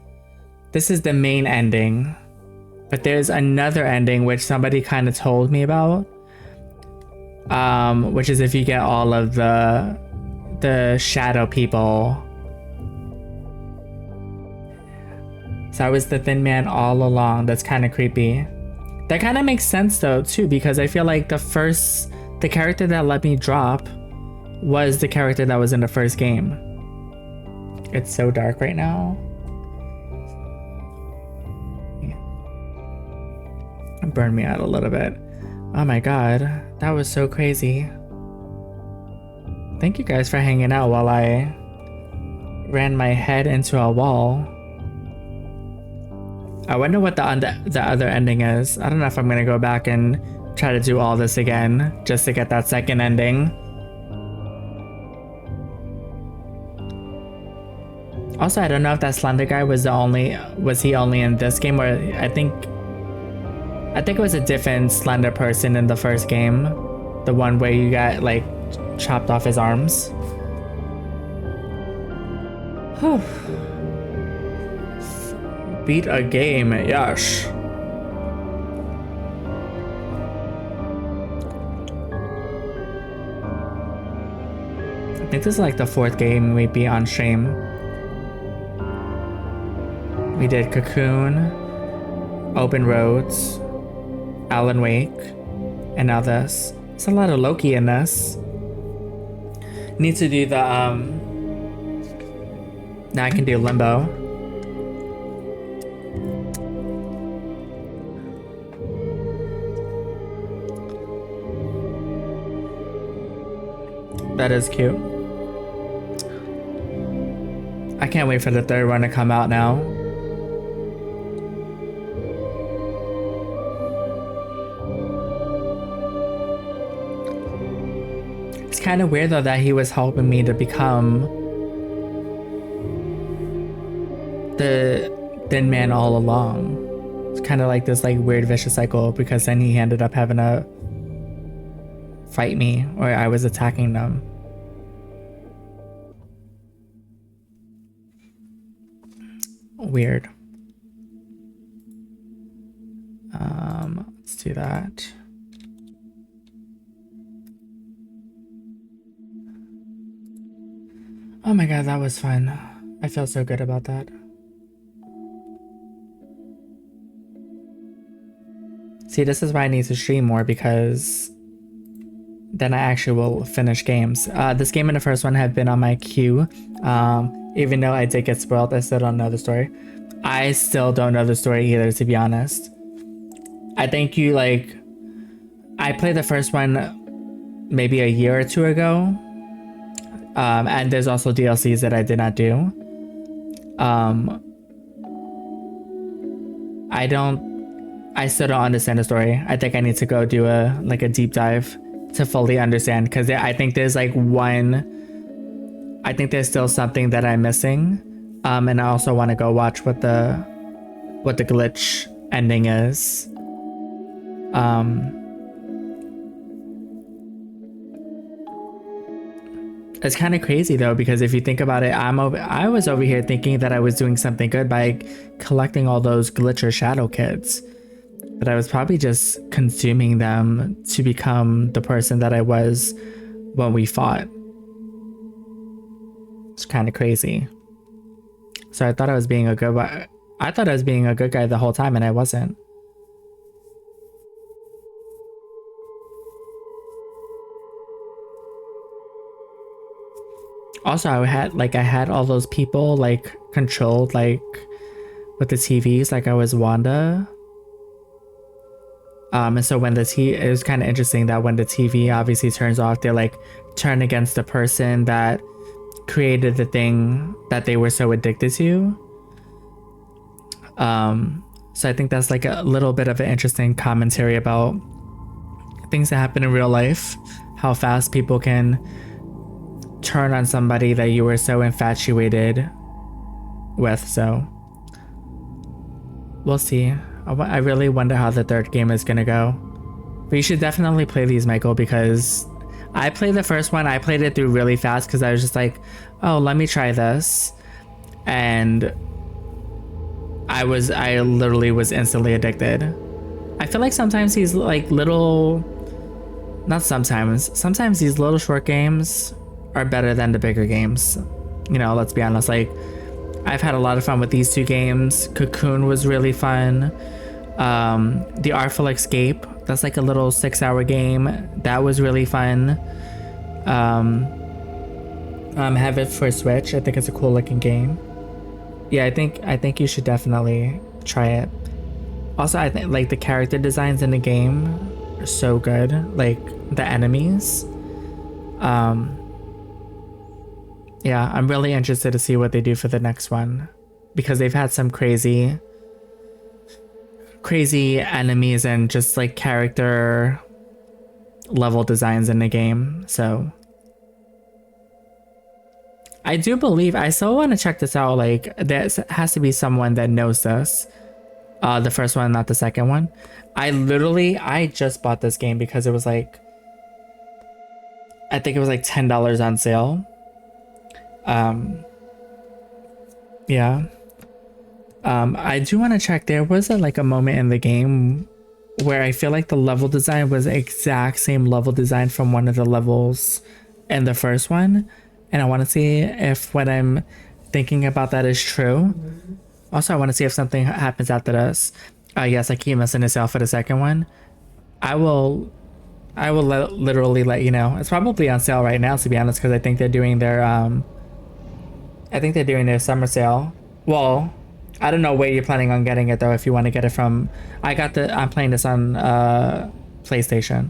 the main ending. But there's another ending which somebody kind of told me about. Which is if you get all of the shadow people. So I was the thin man all along. That's kind of creepy. That kind of makes sense though too, because I feel like the character that let me drop was the character that was in the first game. It's so dark right now. It burned me out a little bit. Oh my god, that was so crazy. Thank you guys for hanging out while I ran my head into a wall. I wonder what the other ending is. I don't know if I'm gonna go back and try to do all this again just to get that second ending. Also, I don't know if that Slender guy was he only in this game, or I think it was a different Slender person in the first game. The one where you got like chopped off his arms. Whew. Beat a game, yes. I think this is like the 4th game we beat on stream. We did Cocoon, Open Roads, Alan Wake, and now this. There's a lot of Loki in this. Need to do the now I can do Limbo. That is cute. I can't wait for the 3rd one to come out now. It's kind of weird though that he was helping me to become the thin man all along. It's kind of like this like weird vicious cycle, because then he ended up having to fight me, or I was attacking them. Weird. Let's do that. Oh my god, that was fun. I feel so good about that. See, this is why I need to stream more, because then I actually will finish games. This game and the first one have been on my queue. Even though I did get spoiled, I still don't know the story. I still don't know the story either, to be honest. I think I played the first one maybe a year or 2 ago. And there's also DLCs that I did not do. I still don't understand the story. I think I need to go do a deep dive to fully understand, because I think there's I think there's still something that I'm missing. And I also want to go watch what the glitch ending is. It's kind of crazy though, because if you think about it, I was over here thinking that I was doing something good by collecting all those glitcher shadow kits, but I was probably just consuming them to become the person that I was when we fought. It's kind of crazy. So I thought I was being a good guy the whole time, and I wasn't. Also, I had all those people controlled with the TVs, I was Wanda. And so when it was kind of interesting that when the TV obviously turns off, they turn against the person that created the thing that they were so addicted to. So I think that's a little bit of an interesting commentary about things that happen in real life, how fast people can turn on somebody that you were so infatuated with. So we'll see. I really wonder how the 3rd game is gonna go. But you should definitely play these, Michael, because I played the first one. I played it through really fast because I was just oh, let me try this. And I literally was instantly addicted. I feel like sometimes these like little, not sometimes these little short games are better than the bigger games. You know, let's be honest. Like, I've had a lot of fun with these two games. Cocoon was really fun. The Artful Escape, that's like a little 6-hour game. That was really fun. Have it for Switch. I think it's a cool looking game. Yeah, I think you should definitely try it. Also, I think like the character designs in the game are so good. Like the enemies. Yeah, I'm really interested to see what they do for the next one, because they've had some crazy enemies and just like character level designs in the game. So I do believe, I still want to check this out. Like, there has to be someone that knows this. The first one, not the second one. I just bought this game because it was like, I think it was like $10 on sale. Yeah. I do want to check. There was a moment in the game where I feel like the level design was the exact same level design from one of the levels in the first one, and I want to see if what I'm thinking about that is true. Also, I want to see if something happens after this. Yes, I keep missing the sale for the second one. I will literally let you know. It's probably on sale right now, to be honest, because I think they're doing their summer sale. Well, I don't know where you're planning on getting it though. If you want to get it from, I'm playing this on PlayStation.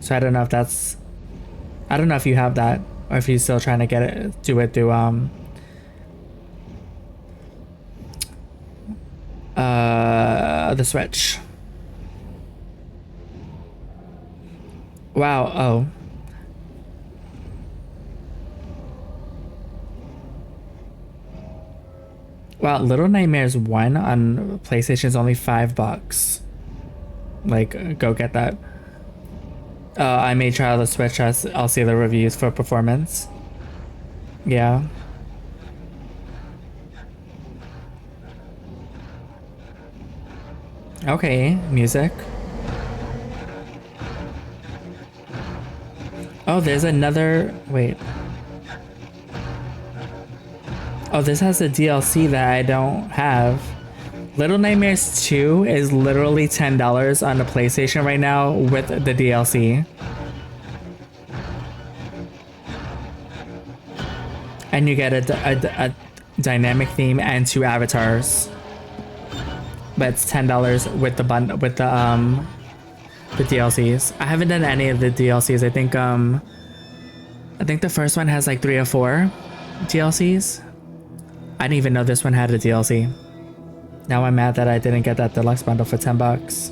So I don't know if you have that, or if you're still trying to do it through the Switch. Wow. Oh. Wow, Little Nightmares 1 on PlayStation is only $5. Like, go get that. I may try the Switch. I'll see the reviews for performance. Yeah. Okay, music. Oh, there's another. Wait. Oh, this has a DLC that I don't have. Little Nightmares 2 is literally $10 on the PlayStation right now with the DLC. And you get a dynamic theme and 2 avatars. But it's $10 with the DLCs. I haven't done any of the DLCs. I think the first one has like 3 or 4 DLCs. I didn't even know this one had a DLC. Now I'm mad that I didn't get that deluxe bundle for $10.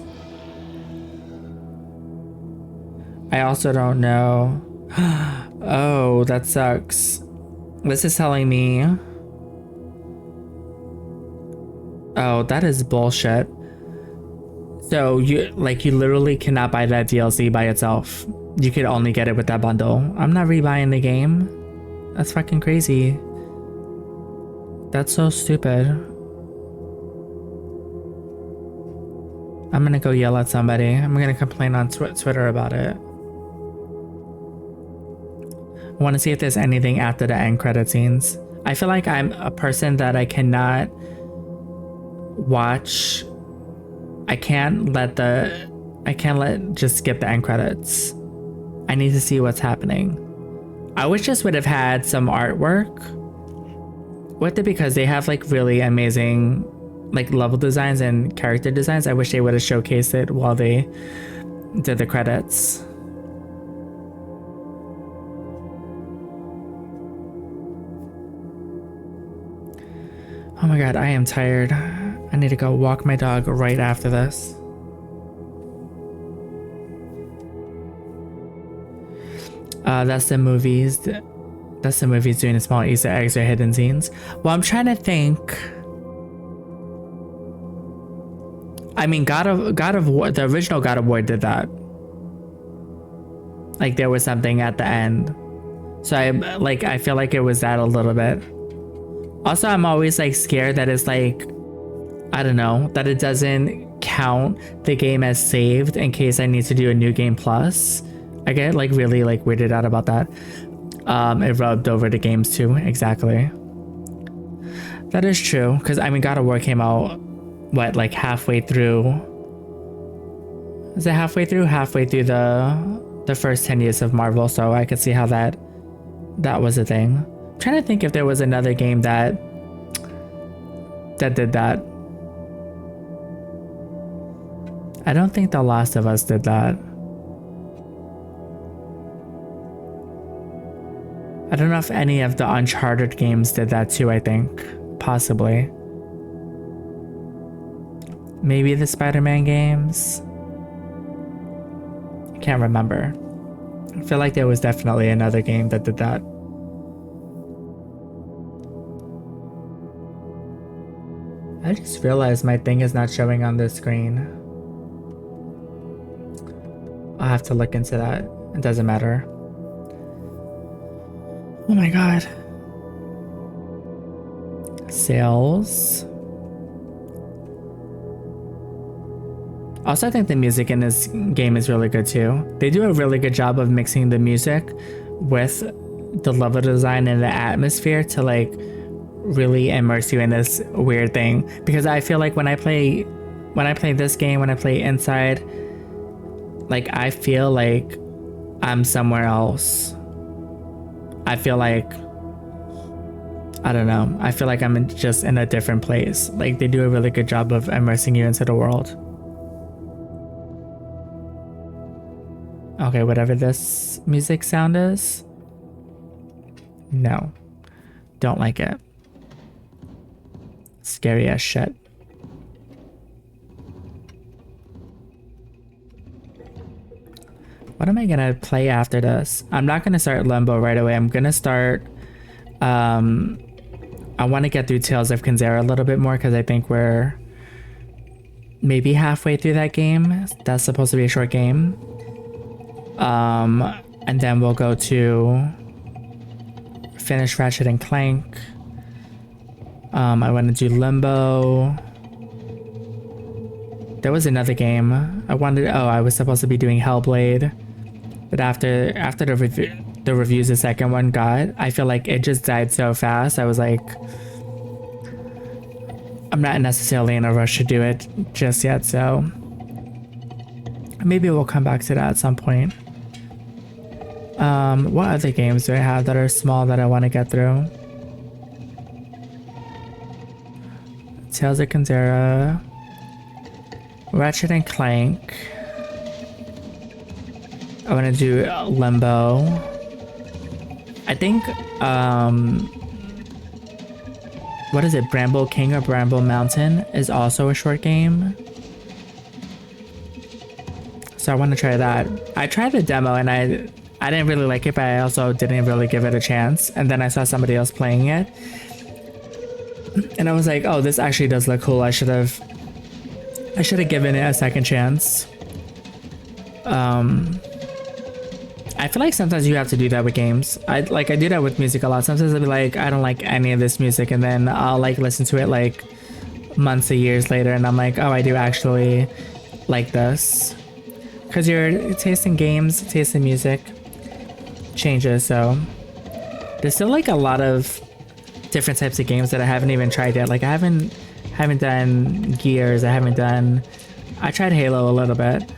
I also don't know. Oh, that sucks. This is telling me. Oh, that is bullshit. So you literally cannot buy that DLC by itself. You could only get it with that bundle. I'm not rebuying the game. That's fucking crazy. That's so stupid. I'm gonna go yell at somebody. I'm gonna complain on Twitter about it. I want to see if there's anything after the end credit scenes. I feel like I'm a person that I cannot watch. I can't just skip the end credits. I need to see what's happening. I wish this would have had some artwork with it, because they have like really amazing like level designs and character designs. I wish they would have showcased it while they did the credits. Oh my god, I am tired. I need to go walk my dog right after this. That's the movies. That's the movies doing the small Easter eggs or hidden scenes. Well, I'm trying to think. I mean, God of War, the original God of War did that. Like there was something at the end. So I feel like it was that a little bit. Also, I'm always like scared that it's like I don't know, that it doesn't count the game as saved in case I need to do a new game plus. I get like really like weirded out about that. It rubbed over the games too, exactly. That is true, because I mean God of War came out, what, like halfway through? Is it halfway through? Halfway through the first 10 years of Marvel, so I could see how that was a thing. I'm trying to think if there was another game that did that. I don't think The Last of Us did that. I don't know if any of the Uncharted games did that too, I think. Possibly. Maybe the Spider-Man games? I can't remember. I feel like there was definitely another game that did that. I just realized my thing is not showing on this screen. I'll have to look into that. It doesn't matter. Oh my god. Sales. Also, I think the music in this game is really good too. They do a really good job of mixing the music with the level design and the atmosphere to like really immerse you in this weird thing. Because I feel like when I play this game, when I play Inside, like I feel like I'm somewhere else. I feel like, I don't know, I feel like I'm just in a different place. Like they do a really good job of immersing you into the world. Okay, whatever this music sound is. No. Don't like it. Scary as shit. What am I gonna play after this? I'm not gonna start Limbo right away. I'm gonna start... I want to get through Tales of Kenzera a little bit more because I think we're maybe halfway through that game. That's supposed to be a short game. And then we'll go to finish Ratchet and Clank. I want to do Limbo. There was another game I wanted. Oh, I was supposed to be doing Hellblade, but after the reviews the second one got, I feel like it just died so fast. I was like, I'm not necessarily in a rush to do it just yet, so maybe we'll come back to that at some point. What other games do I have that are small that I want to get through? Tales of Kenzera, Ratchet and Clank. I want to do Limbo. I think, what is it? Bramble King or Bramble Mountain is also a short game. So I want to try that. I tried the demo and I didn't really like it, but I also didn't really give it a chance. And then I saw somebody else playing it. And I was like, oh, this actually does look cool. I should have given it a second chance. I feel like sometimes you have to do that with games. I do that with music a lot. Sometimes I'll be like, I don't like any of this music, and then I'll like listen to it like months or years later, and I'm like, oh, I do actually like this. Because your taste in games, taste in music changes. So there's still like a lot of different types of games that I haven't even tried yet. Like I haven't done Gears. I tried Halo a little bit.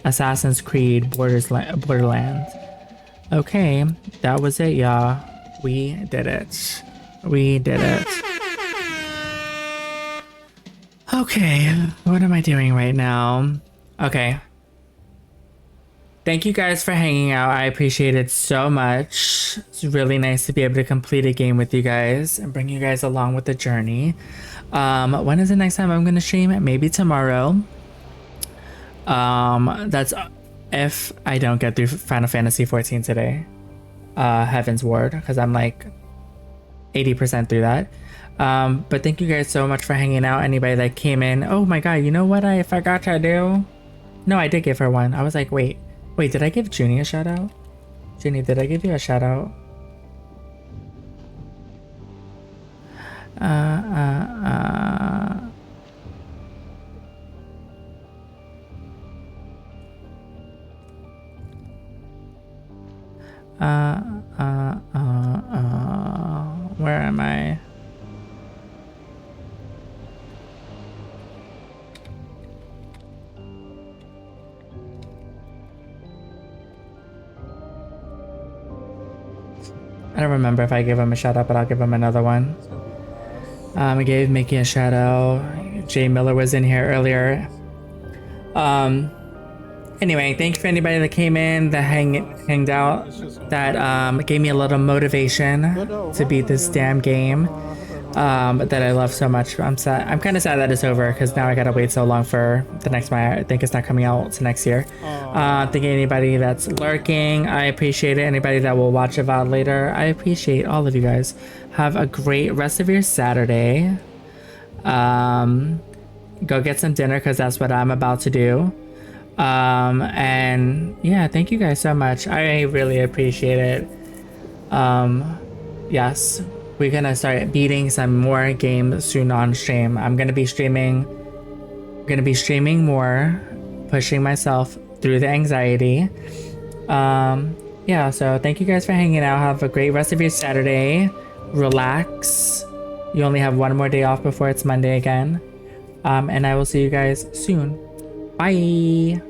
Assassin's Creed, Borderlands. Okay, that was it, y'all. We did it. We did it. Okay, what am I doing right now? Okay. Thank you guys for hanging out. I appreciate it so much. It's really nice to be able to complete a game with you guys and bring you guys along with the journey. When is the next time I'm gonna stream? Maybe tomorrow. That's if I don't get through Final Fantasy 14 today. Heaven's Ward, because I'm like 80% through that. But thank you guys so much for hanging out. Anybody that came in. Oh my god, you know what I forgot to do? No, I did give her one. I was like, wait, did I give Junie a shout out? Junie, did I give you a shout out? Where am I? I don't remember if I gave him a shout out, but I'll give him another one. I gave Mickey a shout out. Jay Miller was in here earlier. Anyway, thank you for anybody that came in, that hanged out, that gave me a little motivation to beat this damn game that I love so much. I'm sad. I'm kind of sad that it's over because now I gotta wait so long for the next one. I think it's not coming out to next year. Thank you anybody that's lurking. I appreciate it. Anybody that will watch it out later, I appreciate all of you guys. Have a great rest of your Saturday. Go get some dinner because that's what I'm about to do. And yeah, thank you guys so much. I really appreciate it. Yes, we're gonna start beating some more games soon on stream. I'm gonna be streaming more, pushing myself through the anxiety. Yeah, so thank you guys for hanging out. Have a great rest of your Saturday. Relax. You only have one more day off before it's Monday again. And I will see you guys soon. Bye.